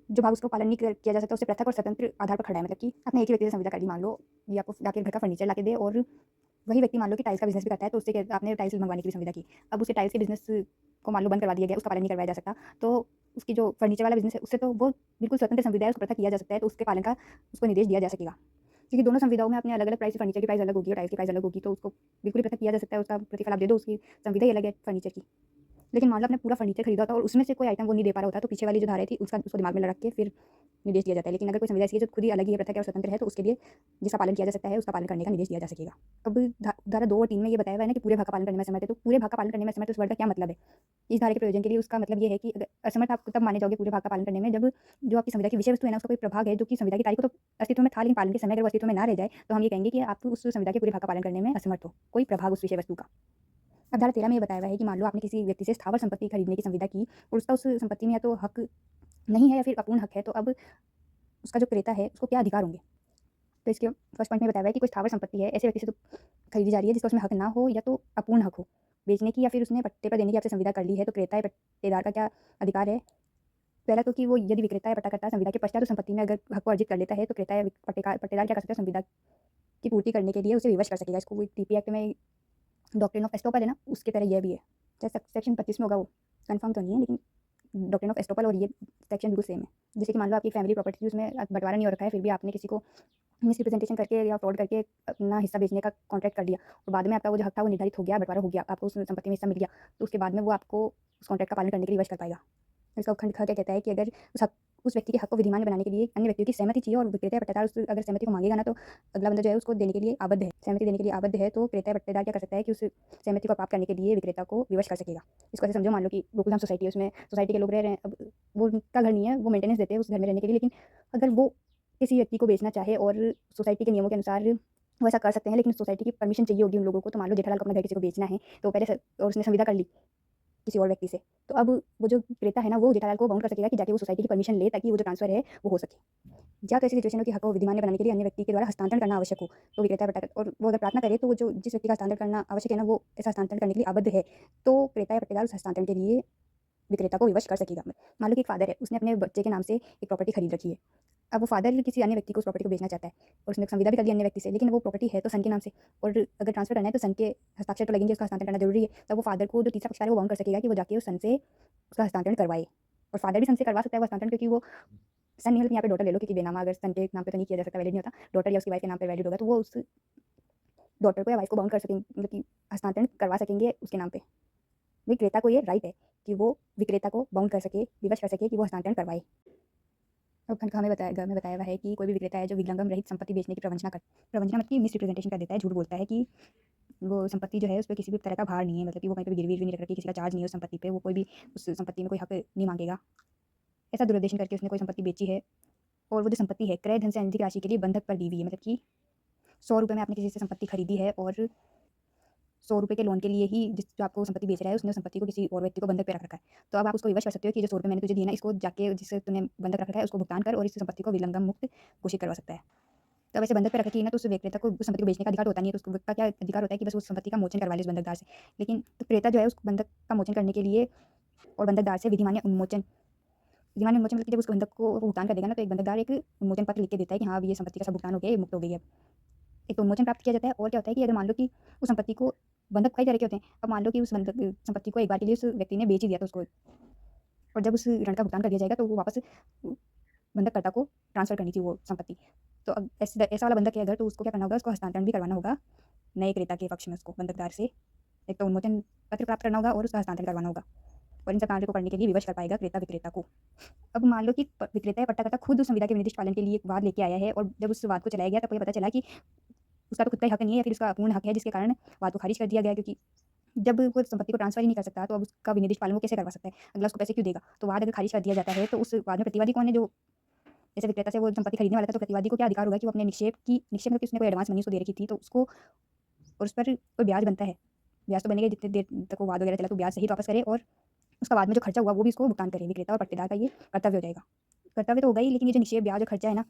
जो भाग उसको पालन नहीं किया जा सकता, उससे पृथक और स्वतंत्र आधार पर खड़ा है। मतलब कि आपने एक ही व्यक्ति से संविदा कर दी, मान लो ये आपको जाके घर का फर्नीचर लाके दे, और वही व्यक्ति मान लो कि टाइल्स का बिजनेस भी करता है, तो उससे आपने टाइल्स मंगवाने की भी संविदा की। अब उसके टाइल्स के बिजनेस को मान लो बंद करवा दिया गया, उसका पालन नहीं करवाया जा सकता, तो उसकी जो फर्नीचर वाला बिजनेस है उससे तो वो बिल्कुल स्वतंत्र संविदा है, उसको पृथक किया जा सकता है, तो उसके पालन का उसको निर्देश दिया जा सकेगा। क्योंकि दोनों संविदाओं में अपने अलग अलग प्राइस, फर्नीचर की प्राइस अलग होगी और टाइल्स की प्राइस अलग होगी, तो उसको बिल्कुल पृथक किया जा सकता है, उसका प्रतिफल आप दे दो, उसकी संविदा ही अलग है फर्नीचर की। लेकिन मान लो आपने पूरा फर्नीचर खरीदा था और उसमें से कोई आइटम वो नहीं दे पा रहा होता, तो पीछे वाली जो धारा थी उसको दिमाग में रख के फिर निर्देश दिया जाता है। लेकिन अगर कोई संविदा ऐसी है जो खुद ही अलग ही है, पृथक है और स्वतंत्र है, तो उसके लिए जिसका पालन किया जा सकता है उसका पालन करने का निर्देश दिया जा सकेगा। अब धारा 2 और 3 में ये बताया हुआ है ना कि पूरे भाग का पालन करने में असमर्थ है, तो पूरे भाग का पालन करने में असमर्थ उस वर्ड का क्या मतलब है? इस धारा के प्रयोजन के लिए उसका मतलब ये है कि अगर असमर्थ आप तब माने जाओगे पूरे भाग का पालन करने में, जब जो आपकी संविदा की विषय वस्तु है ना उसका कोई प्रभाग है जो कि संविदा की तारीख को तो अस्तित्व में था, लेकिन पालन के समय अगर वो अस्तित्व में ना रह जाए, तो हम ये कहेंगे कि आप उस संविदा के पूरे भाग का पालन करने में असमर्थ हो, कोई प्रभाग उस विषय वस्तु का। अब धारा 13 में ये बताया हुआ है कि मान लो आपने किसी व्यक्ति से स्थावर संपत्ति खरीदने की संविदा की, और उसका उस संपत्ति में या तो हक नहीं है या फिर अपूर्ण हक है, तो अब उसका जो क्रेता है उसको क्या अधिकार होंगे? तो इसके फर्स्ट पॉइंट में बताया हुआ है कि कोई स्थावर संपत्ति है ऐसे व्यक्ति से तो खरीदी जा रही है जिसका उसमें हक ना हो या तो अपूर्ण हक हो बेचने की, या फिर उसने पट्टे पर देने की आपसे संविदा कर ली है, तो क्रेता या पट्टेदार का क्या अधिकार है? पहला तो कि वो यदि विक्रेता या पट्टाकर्ता संविदा के पश्चात उस संपत्ति में अगर हक को अर्जित कर लेता है, तो क्रेता या पट्टेदार क्या कर सकता है? संविदा की पूर्ति करने के लिए उसे विवश कर सकेगा। इसको टीपी एक्ट में डॉक्ट्रिन ऑफ एस्टोपल है ना, उसके तरह यह भी है। चाहे सेक्शन 25 में होगा, वो कंफर्म तो नहीं है, लेकिन डॉक्ट्रिन ऑफ एस्टोपल और ये सेक्शन बिल्कुल सेम है। जैसे कि मान लो आपकी फैमिली प्रॉपर्टी थी, उसमें बंटवारा नहीं हो रखा है, फिर भी आपने किसी को मिसरिप्रेजेंटेशन करके या फ्रॉड करके अपना हिस्सा बेचने का कॉन्ट्रैक्ट कर दिया, और बाद में आपका वो जो हक था वो निर्धारित हो गया, बंटवारा हो गया, आपको उस संपत्ति में हिस्सा मिल गया, तो उसके बाद में वो आपको उस कॉन्ट्रैक्ट का पालन करने के लिए विवश कर पाएगा। इसका खंड ख क्या कहता है कि अगर उस व्यक्ति के हक को विधिमान बनाने के लिए अन्य व्यक्तियों की सहमति चाहिए, और विक्रेता या पट्टेदार उस अगर सहमति को मांगेगा ना, तो अगला बंदा जो है उसको देने के लिए आबद्ध है, सहमति देने के लिए आबद्ध है, तो क्रेता या पट्टेदार क्या कर सकता है कि उस सहमति को प्राप्त करने के लिए विक्रेता को विवश कर सकेगा। इसको ऐसे समझो, मान लो कि गोकुलधाम सोसाइटी है, उसमें सोसाइटी के लोग रह रहे हैं, अब वो उनका घर नहीं है, वो मेंटेनेंस देते हैं उस घर में रहने के लिए, लेकिन अगर वो किसी व्यक्ति को बेचना चाहे और सोसाइटी के नियमों के अनुसार वो ऐसा कर सकते हैं, लेकिन सोसाइटी की परमिशन चाहिए होगी उन लोगों को। तो मान लो जेठालाल को अपना घर किसी को बेचना है, तो पहले और उसने संविदा कर ली, किसी और व्यक्ति से, तो अब वो जो विक्रेता है ना, वो जेठालाल को बाउंड कर सकेगा कि जाके वो सोसाइटी की परमिशन ले, ताकि वो जो ट्रांसफ़र है वो हो सके। या तो ऐसी सिचुएशन हो कि हक को विधिमान्य बनाने के लिए अन्य व्यक्ति के द्वारा हस्तांतरण करना आवश्यक हो, तो विक्रेता या पट्टाकार, और वो अगर प्रार्थना करे तो वो जो जिस व्यक्ति का हस्तांतरण करना आवश्यक है ना, वो ऐसा हस्तांतरण करने के लिए आबद्ध है, तो क्रेता या पट्टेदार उस हस्तांतरण के लिए विक्रेता को विवश कर सकेगा। मान लो कि एक फादर है, उसने अपने बच्चे के नाम से एक प्रॉपर्टी खरीद रखी है। अब वो फादर किसी अन्य व्यक्ति को उस प्रॉपर्टी को बेचना चाहता है, और उसने संविदा भी कर दी अन्य व्यक्ति से, लेकिन वो प्रॉपर्टी है तो सन के नाम से, और अगर ट्रांसफर करना है तो सन के हस्ताक्षर तो लगेंगे, उसका हस्तांतरण करना जरूरी है। तब वो फादर को जो तीसरा पक्षकार है वो बाउंड कर सकेगा कि वो जाके उस सन से उसका हस्तांतरण करवाए, और फादर भी सन से करवा सकता है वो हस्तांतरण, क्योंकि वो सन नहीं, यहाँ पे डॉटर ले लो, क्योंकि बेनामा अगर सन के नाम पे तो नहीं किया जा सकता, वैलिड नहीं होता। डॉटर या उसकी वाइफ के नाम पे वैलिड होगा, तो वो उस डॉटर को या वाइफ को बाउंड कर सकेंगे, मतलब कि हस्तांतरण करवा सकेंगे उसके नाम पे। विक्रेता को ये राइट है कि वो विक्रेता को बाउंड कर सके, विवश कर सके कि वो हस्तांतरण करवाए। अब हमें बताया हुआ है कि कोई भी विक्रेता है जो विलंगम रहित संपत्ति बेचने की प्रवंचना मतलब कि मिसरिप्रेजेंटेशन कर देता है, झूठ बोलता है कि वो संपत्ति जो है उस पर किसी भी तरह का भार नहीं है, मतलब कि वो कहीं पे भी गिरवी नहीं रख रखी, किसी का चार्ज नहीं है उस संपत्ति पे, वो कोई भी उस संपत्ति में कोई हक नहीं मांगेगा, ऐसा दुरुद्देशन करके उसने कोई संपत्ति बेची है, और वो जो संपत्ति है क्रय धन से अधिक राशि के लिए बंधक पर दी हुई है, मतलब कि 100 रुपये में आपने किसी से संपत्ति खरीदी है, और 100 रुपये के लोन के लिए ही जो आपको संपत्ति बेच रहा है उसने संपत्ति को किसी और व्यक्ति को बंधक पे रख रखा है, तो अब आप उसको विवश कर सकते हो कि जो 100 रुपये मैंने तुझे दिए ना, इसको जाके जिससे तूने बंधक रख रखा है उसको भुगतान कर, और इस संपत्ति को विलंगम मुक्त घोषित करवा सकता है। तो वैसे बंधक पे रखी है ना, तो उस विक्रेता को उस संपत्ति को बेचने का अधिकार होता नहीं है, तो उसका क्या अधिकार होता है कि बस उस संपत्ति का मोचन करवा ले उस बंधकदार से। लेकिन तो क्रेता जो है उस बंधक का मोचन करने के लिए और बंधकदार से विधिमान्य उन्मोचन मतलब कि जब उस बंधक को भुगतान कर देगा ना, तो एक बंधकदार एक उन्मोचन पत्र लिख के देता है कि हाँ अब ये संपत्ति का सब भुगतान हो गया, ये मुक्त हो गई है। एक तो उन्मोचन प्राप्त किया जाता है, और क्या होता है कि अगर मान लो कि उस संपत्ति को बंधक कई तरह के होते हैं, अब मान लो कि उस बंधक संपत्ति को एक बार के लिए उस व्यक्ति ने बेच ही दिया था उसको, और जब उस ऋण का भुगतान कर दिया जाएगा तो वो वापस बंधककर्ता को ट्रांसफर करनी थी वो संपत्ति। तो अब ऐसा वाला बंधक है अगर, तो उसको क्या करना होगा, उसको हस्तांतरण भी करवाना होगा नए क्रेता के पक्ष में, उसको बंधकदार से एक तो उन्मोचन पत्र प्राप्त करना होगा और उसका हस्तांतरण करवाना होगा, और इन सब कार्यों को करने के लिए विवश कर पाएगा क्रेता विक्रेता को। अब मान लो कि विक्रेता या पट्टाकर्ता खुद उस संविदा के विनिर्दिष्ट पालन के लिए एक वाद लेके आया है, और जब उस वाद को चलाया गया तब ये पता चला कि उसका तो खुद का ही हक नहीं है, या फिर उसका अपूर्ण हक है, जिसके कारण वाद को खारिज कर दिया गया, क्योंकि जब वो संपत्ति को ट्रांसफर ही नहीं कर सकता, तो अब उसका विनिर्दिष्ट पालन वो कैसे करवा सकता है, अगला उसको पैसे क्यों देगा। तो वाद अगर खारिज कर दिया जाता है तो उस वाद में प्रतिवादी कौन है, जो जैसे विक्रेता से वो संपत्ति खरीदने वाला था, तो प्रतिवादी को क्या अधिकार होगा कि वो अपने निक्षेप मतलब कि उसने कोई एडवांस मनी उसको दे रखी थी, तो उसको और उस पर कोई ब्याज बनता है, ब्याज तो बनेगा जितनी देर तक वो वाद वगैरह चला, तो ब्याज सहित वापस करे, और उसका बाद में जो खर्चा हुआ वो भी उसको भुगतान करे। विक्रेता और पट्टेदार का ये कर्तव्य हो जाएगा। कर्तव्य तो होगा ही, लेकिन ये जो निक्षेप ब्याज और खर्चा है ना,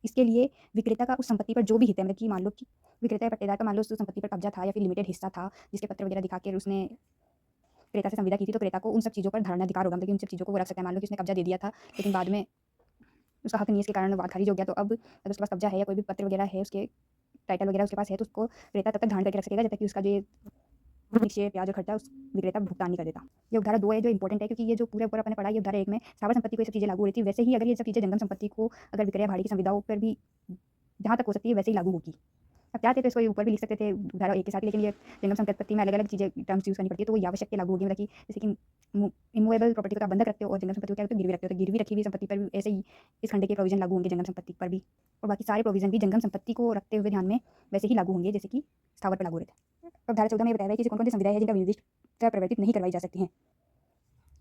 इसके लिए विक्रेता का उस संपत्ति पर जो भी हित है, मतलब कि मान लो कि विक्रेता या पट्टेदार का मान लो उस संपत्ति पर कब्जा था या फिर लिमिटेड हिस्सा था, जिसके पत्र वगैरह दिखा के उसने क्रेता से संविदा की थी, तो क्रेता को उन सब चीज़ों पर धारणाधिकार होगा, मतलब कि उन सब चीज़ों को वो रख सकता है। मान लो कि उसने कब्जा दे दिया था, लेकिन बाद में उसका हक नहीं है, इसके कारण वाद खारिज हो गया, तो अब अगर उसके पास कब्जा है या कोई भी पत्र वगैरह है, उसके टाइटल वगैरह उसके पास है, तो उसको क्रेता तब तक धारण करके रख सकेगा जब तक कि उसका जो निक्षेप ब्याज और खर्चा उस विक्रेता भुगतान नहीं कर देता। ये उपधारा 2 है जो इंपॉर्टेंट है, क्योंकि ये जो पूरे ऊपर अपने पढ़ा, ये उपधारा 1 में स्थावर संपत्ति को ये सब चीज़ें लागू हो रही थी, वैसे ही अगर ये सब चीज़ें जंगम संपत्ति को अगर विक्रय भाड़ी की संविदाओं पर भी जहाँ तक हो सकती है वैसे ही लागू होगी। अब चाहते तो इसको ऊपर भी लिख सकते थे धारा 1 के साथ, लेकिन ये जंगम संपत्ति में अलग-अलग चीज़ें टर्म्स यूज़ करनी पड़ती है, तो वो आवश्यक के लागू होगी, मतलब कि जैसे कि इमूवेबल प्रॉपर्टी को आप बंधक रखते हो, और जंगम संपत्ति को क्या करते हो, गिरवी रखते हो, तो गिरवी रखी हुई संपत्ति पर भी ऐसे ही इस खंड के प्रोविजन लागू होंगे जंगम संपत्ति पर भी, और बाकी सारे प्रोविजन भी जंगम संपत्ति को रखते हुए ध्यान में वैसे ही लागू होंगे जैसे कि स्थावर पर लागू होते थे। अब धारा 14 में बताया है कि कौन-कौन सी संविधाएं हैं जिनका विनिर्दिष्ट प्रवर्तित नहीं करवाई जा सकती हैं।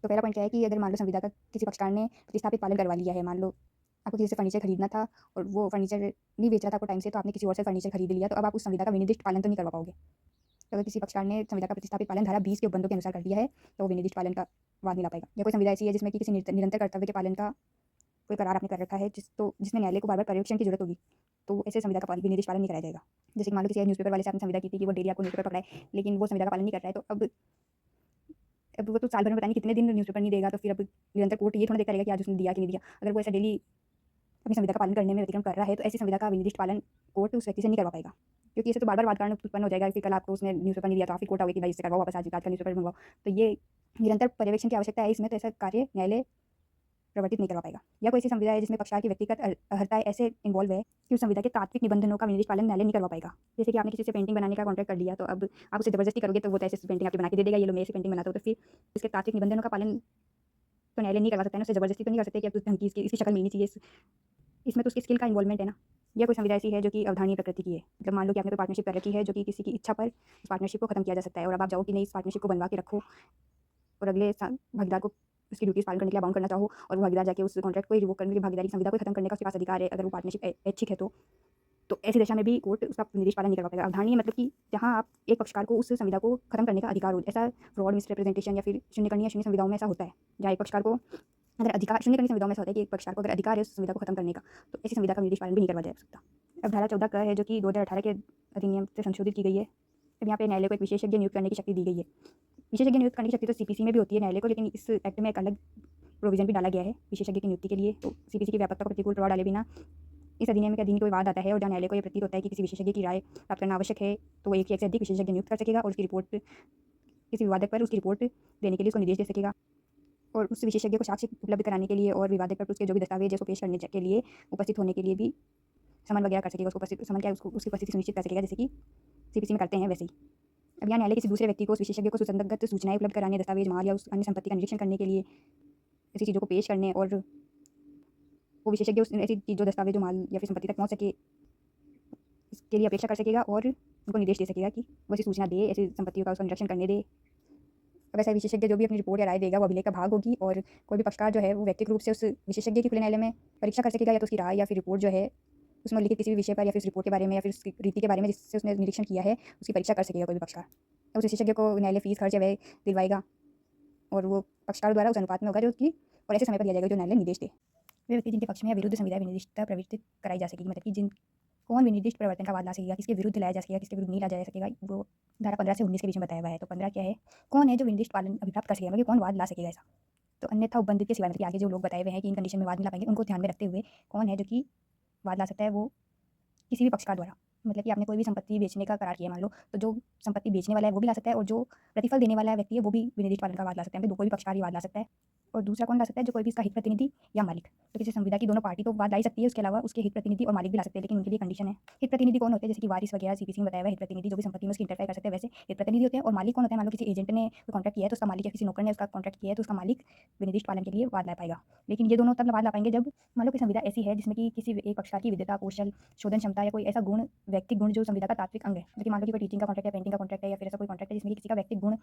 तो पहला पॉइंट क्या है कि अगर मान लो संविदा का किसी पक्षकार ने प्रतिस्थापित पालन करवा लिया है, मान लो आपको किसी से फर्नीचर खरीदना था और वो फर्नीचर नहीं बेच रहा था आपको टाइम से, तो आपने किसी और से फर्नीचर खरीद लिया, तो अब आप उस संविदा का विनिर्दिष्ट पालन तो नहीं करवा पाओगे। तो अगर किसी पक्षकार ने संविदा का प्रतिस्थापित पालन धारा 20 के उपबंधों के अनुसार कर दिया है, तो वो विनिर्दिष्ट पालन का वाद नहीं ला पाएगा। या कोई संविदा ऐसी है जिसमें कि किसी निरंतर कर्तव्य के पालन का कोई करार आपने कर रखा है, जिसमें न्यायालय को बार-बार पर्यवेक्षण की जरूरत होगी, तो ऐसे संविदा का विनिर्दिष्ट पालन नहीं कराया जाएगा। जैसे कि मान लो किसी न्यूज़पेपर वाले से आपने संविदा की थी कि वो डेली आपको न्यूज़पेपर पकड़ाए, लेकिन वो संविदा का पालन नहीं कर रहा है, तो अब वो तो साल भर में पता नहीं कितने दिन न्यूज़पेपर नहीं देगा, तो फिर अब निरंतर कोर्ट ये थोड़ा देखता रहेगा कि आज उसने दिया कि नहीं दिया। अगर वो ऐसा डेली अपनी संविदा का पालन करने में व्यतिक्रम कर रहा है, तो ऐसी संविदा का विनिर्दिष्ट पालन कोर्ट उस व्यक्ति से नहीं करवा पाएगा, क्योंकि इससे तो बार-बार वाद कारण उत्पन्न हो जाएगा। फिर कल आपको उसने न्यूज़पेपर नहीं दिया, तो आप फिर कोर्ट आओगे कि भाई इससे करवाओ वापस, आज का न्यूज़पेपर मंगवाओ। तो ये निरंतर पर्यवेक्षण की आवश्यकता है इसमें, तो ऐसा कार्य न्यायालय प्रवर्तित नहीं करवा पाएगा। या कोई ऐसी संविदा है जिसमें पक्षकार की व्यक्तिगत अर्हताएं ऐसे इन्वॉल्व है कि उस संविदा के तात्विक निबंधनों का विनिर्दिष्ट पालन न्यायालय नहीं करवा पाएगा। जैसे कि आपने किसी से पेंटिंग बनाने का कॉन्ट्रैक्ट कर लिया, तो अब आप उसे जबरदस्ती करोगे तो वो तो ऐसे पेंटिंग आपकी बना के दे देगा, ये लो मेरी पेंटिंग बनाता हो, तो फिर इसके तात्विक निबंधनों का पालन तो न्यायालय नहीं करवा सकता है ना, उसे जबरदस्ती तो नहीं कर सकते कि अब ढंग की इसकी शक्ल मिलनी चाहिए, इसमें तो उसकी स्किल का इन्वॉल्वमेंट है ना। या कोई संविदा ऐसी है जो कि अवधारणीय प्रकृति की है, मतलब मान लो कि आपने कोई पार्टनरशिप कर रखी है जो कि किसी की इच्छा पर इस पार्टनरशिप को खत्म किया जा सकता है, और अब आप जाओ कि नहीं इस पार्टनरशिप को बनवा के रखो, और अगले भागीदार को उसकी ड्यूटीज पालन करने के लिए बाउंड करना चाहो, और वो भागीदार जाके उस कॉन्ट्रैक्ट को रिवोक करने की भागीदारी की संविदा को खत्म करने का उसके पास अधिकार है, अगर वो पार्टनरशिप ऐच्छिक है तो। तो ऐसी दशा में भी कोर्ट उसका निर्देश पालन नहीं करवा पाएगा। अवधारणीय मतलब कि जहाँ आप एक पक्षकार को उस संविदा को खत्म करने का अधिकार हो, ऐसा फ्रॉड, मिसरिप्रेजेंटेशन या फिर शून्यकरण या शून्य संविदाओं में ऐसा होता है, जहाँ एक पक्षकार को अगर अधिकार, शून्यकरण संविदाओं में ऐसा होता है कि एक पक्षकार को अगर अधिकार है उस संविदा को खत्म करने का, तो ऐसी संविदा का निर्देश पालन भी नहीं करवाया जा सकता। अब धारा 14 क है, जो कि 2018 के अधिनियम से संशोधित की गई है। अब यहाँ पे न्यायालय को एक विशेषज्ञ नियुक्त करने की शक्ति दी गई है। विशेषज्ञ नियुक्त करने की शक्ति तो सीपीसी में भी होती है न्यायालय को, लेकिन इस एक्ट में एक अलग प्रोविजन भी डाला गया है विशेषज्ञ की नियुक्ति के लिए। तो सीपीसी की व्यापकता को प्रतिकूल प्रभाव डाले बिना इस अधिनियम के अधीन कोई वाद आता है और जहाँ न्यायालय को यह प्रतीत होता है कि किसी विशेषज्ञ की राय प्राप्त करना आवश्यक है, तो वो एक या एक से अधिक विशेषज्ञ नियुक्त कर सकेगा और उसकी रिपोर्ट, किसी विवादक पर उसकी रिपोर्ट देने के लिए उसको निर्देश दे सकेगा। और उस विशेषज्ञ को साक्ष्य उपलब्ध कराने के लिए और विवादक पर उसके जो भी दस्तावेज है उसको पेश करने के लिए उपस्थित होने के लिए भी समन वगैरह कर सकेगा, उसको उपस्थित समन क्या उसको उसकी उपस्थिति सुनिश्चित कर सकेगा, जैसे कि सीपीसी में करते हैं वैसे ही। अब यहाँ न्यायालय किसी दूसरे व्यक्ति को उस विशेषज्ञ को सुसंगत सूचनाएं उपलब्ध कराने, दस्तावेज, माल या उस अन्य संपत्ति का निरीक्षण करने के लिए ऐसी चीज़ों को पेश करने, और वो विशेषज्ञ उस ऐसी चीज़ों, दस्तावेजों, माल या फिर संपत्ति तक पहुँच सके, इसके लिए अपेक्षा कर सकेगा और उनको निर्देश दे सकेगा कि वो ऐसी सूचना दे, ऐसी संपत्तियों का उसका निरीक्षण करने दे। अब ऐसा विशेषज्ञ जो भी अपनी रिपोर्ट या राय देगा वो अभिलेख का भाग होगी, और कोई भी पक्षकार जो है वो व्यक्तिगत रूप से उस विशेषज्ञ की खुले न्यायालय में परीक्षा कर सकेगा, या तो उसकी राय या फिर रिपोर्ट जो है उसमें लिखित किसी भी विषय पर या फिर उस रिपोर्ट के बारे में या फिर उसकी रीति के बारे में जिससे उसने निरीक्षण किया है उसकी परीक्षा कर सकेगा कोई भी पक्षकार। उस विशेषज्ञ को न्यायालय फीस, खर्च या व्यय दिलवाएगा, और वो पक्षकार द्वारा उस अनुपात में होगा जो कि, और ऐसे समय पर दिया जाएगा जो न्यायालय निर्देश दे। वे व्यक्ति जिनके पक्ष में या विरुद्ध संविदा विनिर्दिष्टता प्रवृत्त कराई जा सकेगी, मतलब कि जिन कौन विनिर्दिष्ट प्रवर्तन का वाद ला सकेगा, किसके विरुद्ध लाया जा सकेगा, किसके विरुद्ध नहीं लाया जा सकेगा, वो धारा 15 से 19 के बीच में बताया हुआ है। तो 15 क्या है, कौन है जो विनिर्दिष्ट पालन अभिप्राप्त कर सकेगा, मतलब कौन वाद ला सकेगा ऐसा। तो अन्यथा उपबंधित के सिवाय, मतलब कि आगे जो लोग बताए हुए हैं कि इन कंडीशन में वाद नहीं ला पाएंगे, उनको ध्यान में रखते हुए कौन है जो कि वाद ला सकता है, वो किसी भी पक्षकार द्वारा, मतलब कि आपने कोई भी संपत्ति बेचने का करार किया मान लो, तो जो संपत्ति बेचने वाला है वो भी ला सकता है, और जो प्रतिफल देने वाला व्यक्ति है वो भी विनिर्दिष्ट पालन का वाद ला सकता है। कोई भी पक्षकार ही वाद ला सकता है। और दूसरा कौन ला सकता है, जो कोई भी इसका हित प्रतिनिधि या मालिक। तो किसी संविदा की दोनों पार्टी तो वाद ला ही सकती है, उसके अलावा उसके हित प्रतिनिधि और मालिक भी ला सकते हैं, लेकिन उनके लिए कंडीशन है। हित प्रतिनिधि कौन होते हैं, जैसे कि वारिस वगैरह सीपीसी में बताया हुआ है। हित प्रतिनिधि जो भी संपत्ति में उसकी इंटरफेयर कर सकते हैं वैसे हित प्रतिनिधि होते हैं। और मालिक कौन होता है, मान लो किसी एजेंट ने कॉन्ट्रैक्ट किया है तो उसका मालिक, या किसी नौकर ने उसका कॉन्ट्रैक्ट किया है तो उसका मालिक विनिर्दिष्ट पालन के लिए वाद ला पाएगा। लेकिन ये दोनों तब वाद ला पाएंगे जब मान लो कि संविदा ऐसी है जिसमें कि किसी एक पक्षकार की विद्वता, कौशल, शोधन क्षमता या कोई ऐसा गुण, व्यक्तिगत गुण जो संविदा का तात्विक अंग है। जैसे मान लो कि कोई टीचिंग का कॉन्ट्रैक्ट या पेंटिंग का कॉन्ट्रैक्ट है, या फिर ऐसा कोई कॉन्ट्रैक्ट है जिसमें किसी का व्यक्तिगत गुण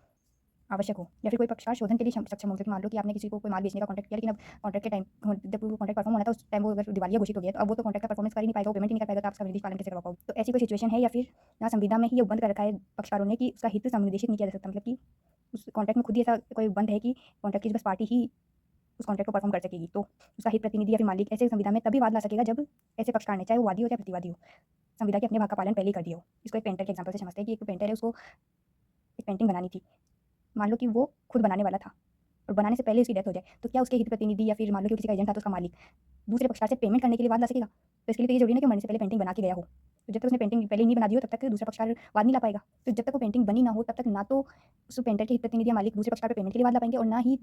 आवश्यक हो, या फिर कोई पक्षकार शोधन के लिए सक्षम हो। क्योंकि मान लो कि आपने किसी को कोई माल बेचने का कॉन्ट्रैक्ट किया, लेकिन अब कॉन्ट्रैक्ट के टाइम, जब वो कॉन्ट्रैक्ट परफॉर्म होना था उस टाइम वो अगर दिवालिया घोषित हो गया, तो अब वो तो कॉन्ट्रैक्ट का परफॉर्मेंस कर ही नहीं पाएगा, वो पेमेंट ही नहीं कर पाएगा, तो आप उसका विनिर्दिष्ट पालन कैसे करवा पाओगे। तो ऐसी कोई सिचुएशन है, या फिर यहाँ संविदा में ही ये उपबंध कर रखा है पक्षकारों ने कि उसका हित संनिर्देशित नहीं किया जा सकता, मतलब कि उस कॉन्ट्रैक्ट में खुद ही ऐसा कोई उपबंध है कि कॉन्ट्रैक्ट की बस पार्टी ही उस कॉन्ट्रैक्ट को परफॉर्म कर सकेगी। तो उसका हित प्रतिनिधि या फिर मालिक ऐसे संविदा में तभी वाद ला सकेगा जब ऐसे पक्षकार ने, चाहे वो वादी हो या प्रतिवादी हो, संविदा के अपने भाग का पालन पहले ही कर दिया हो। इसको एक पेंटर के एग्जाम्पल से समझते हैं कि एक पेंटर है, उसको एक पेंटिंग बनानी थी। मान लो कि वो खुद बनाने वाला था और बनाने से पहले उसकी डेथ हो जाए, तो क्या उसके हित प्रतिनिधि या फिर मान लो कि किसी का एजेंट था तो उसका मालिक दूसरे पक्षकार से पेमेंट करने के लिए वाद ला सकेगा। तो इसके लिए तो ये जरूरी है कि मरने से पहले पेंटिंग बना के गया हो। तो जब तक उसने पेंटिंग पहले नहीं बना दी हो तब तक दूसरा पक्षकार वाद नहीं ला पाएगा। तो जब तक वो पेंटिंग बनी ना हो तब तक ना तो उस पेंटर के हित प्रतिनिधि या मालिक दूसरे पक्षकार पर पेमेंट के लिए वाद ला पाएंगे, और ना ही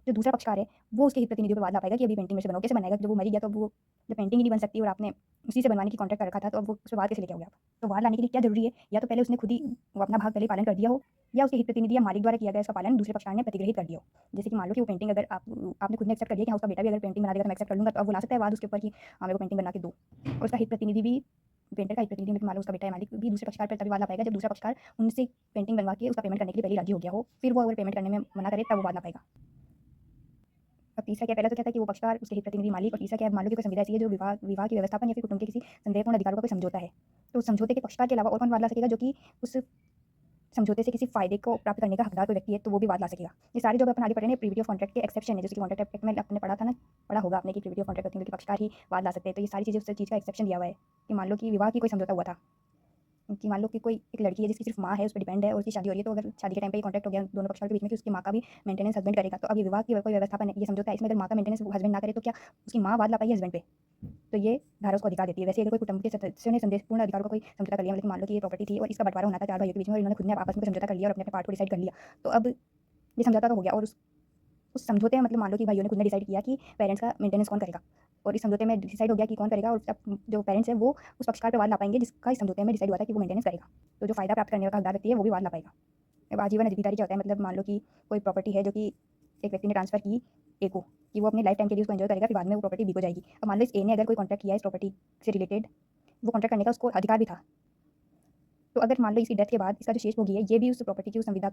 जो दूसरा पक्षकार है वो उसके हित प्रतिनिधियों पे वाद ला पाएगा कि अभी पेंटिंग मेरे से बनाओ। कैसे बनाएगा, जब वो मरी गया तो वो जब पेंटिंग ही नहीं बन सकती और आपने उसी से बनवाने की कॉन्ट्रैक्ट कर रखा था, तो अब वो उस पर वाद कैसे लेके आओगे आप। तो वाद लाने के लिए क्या जरूरी है, या तो पहले उसने खुद ही वो अपना भाग पहले पालन कर दिया हो, या उसके हित प्रतिनिधि या मालिक द्वारा किया गया इसका पालन दूसरे पक्षकार ने प्रतिग्रहित कर दिया हो। जैसे कि मान लो कि वो पेंटिंग अगर आपने खुद ने एक्सेप्ट कर दिया कि हाँ उसका बेटा भी अगर पेंटिंग बना देगा तो मैं एक्सेप्ट कर लूँगा, तो अब वो ला सकता है वाद उसके ऊपर कि हाँ मेरे को पेंटिंग बना के दो। और उसका हित प्रतिनिधि भी, पेंटर का हित प्रतिनिधि मतलब मान लो उसका बेटा है, मालिक भी दूसरे पक्षकार पर तभी वाद ला पाएगा जब दूसरा पक्षकार उनसे पेंटिंग बनवा के उसका पेमेंट करने के लिए पहले राजी हो गया हो। फिर वो अगर पेमेंट करने में मना करे तब वो वाद ला पाएगा। अब तीसरा क्या, पहला तो क्या था कि वो पक्षकार, उसके हित प्रतिनिधि, मालिक, और तीसरा क्या, मान लो कि कोई संविदा ऐसी है जो विवाह के व्यवस्थापन या फिर कुटुंब के किसी संदेहपूर्ण अधिकारों का कोई समझौता है, तो उस समझौते के पक्षकार के अलावा और कौन वाद ला सकेगा, जो कि उस समझौते से किसी फायदे को प्राप्त करने का हकदार कोई व्यक्ति है, तो वो भी वाद ला सकेगा। ये सारे जो अपन आगे पढ़े ना, प्रीविटी ऑफ कॉन्ट्रैक्ट के एक्सेप्शन है, जैसे कि कॉन्ट्रैक्ट एक्ट में आपने पढ़ा था ना, पढ़ा होगा आपने कि प्रीविटी ऑफ कॉन्ट्रैक्ट के पक्षकार ही वाद ला सकते हैं। तो ये सारी चीज़ें उस चीज़ का एक्सेप्शन दिया हुआ है कि मान लो कि विवाह की कोई समझौता हुआ था, कि मान लो कि कोई एक लड़की है जिसकी सिर्फ माँ है, उस पर डिपेंड है और उसकी शादी हो रही है, तो अगर शादी के टाइम पे ये कॉन्ट्रैक्ट हो गया दोनों पक्षों के बीच में कि उसकी माँ का भी मेंटेनेंस हस्बैंड करेगा, तो अब ये विवाह की कोई व्यवस्थापन है, ये समझौता है, इसमें अगर माँ का मेंटेनेंस हस्बैंड ना करे तो क्या उसकी माँ वाद ला पाएगी हस्बैंड पे। तो ये धारा उसको अधिकार देती है। वैसे अगर कोई कुटुंब के सदस्यों ने संदेशपूर्ण अधिकारों का कोई समझौता कर लिया, मतलब मान लो कि ये प्रॉपर्टी थी और इसका बंटवारा होना था 4 भाइयों के बीच में, और इन्होंने खुद ने आपस में समझौता कर लिया और अपने पार्ट को डिसाइड कर लिया, तो अब ये समझौता तो हो गया। और उस समझौते में मतलब मान लो कि भाइयों ने खुद ने डिसाइड किया कि पेरेंट्स का मेंटेनेंस कौन करेगा, और इस समझौते में डिसाइड हो गया कि कौन करेगा, और अब जो पेरेंट्स है वो उस पक्षकार पे वाद ला पाएंगे जिसका इस समझौते में डिसाइड हुआ था कि वो मेंटेनेंस करेगा। तो जो फायदा प्राप्त करने का हकदार व्यक्ति है वो भी वाद ला पाएगा। अब आजीवन अधिकारी क्या होता है, मतलब मान लो कि कोई प्रॉपर्टी है जो कि एक व्यक्ति ने ट्रांसफर की ए को, कि वो अपने लाइफ टाइम के लिए उसको एंजॉय करेगा, फिर बाद में वो प्रॉपर्टी बी को जाएगी। अब मान लो इस ए ने अगर कोई कॉन्ट्रैक्ट किया है इस प्रॉपर्टी से रिलेटेड, वो कॉन्ट्रैक्ट करने का उसको अधिकार भी था, तो अगर मान लो इसकी डेथ के बाद इसका जो शेष भोगी है ये भी उस प्रॉपर्टी की उस संविदा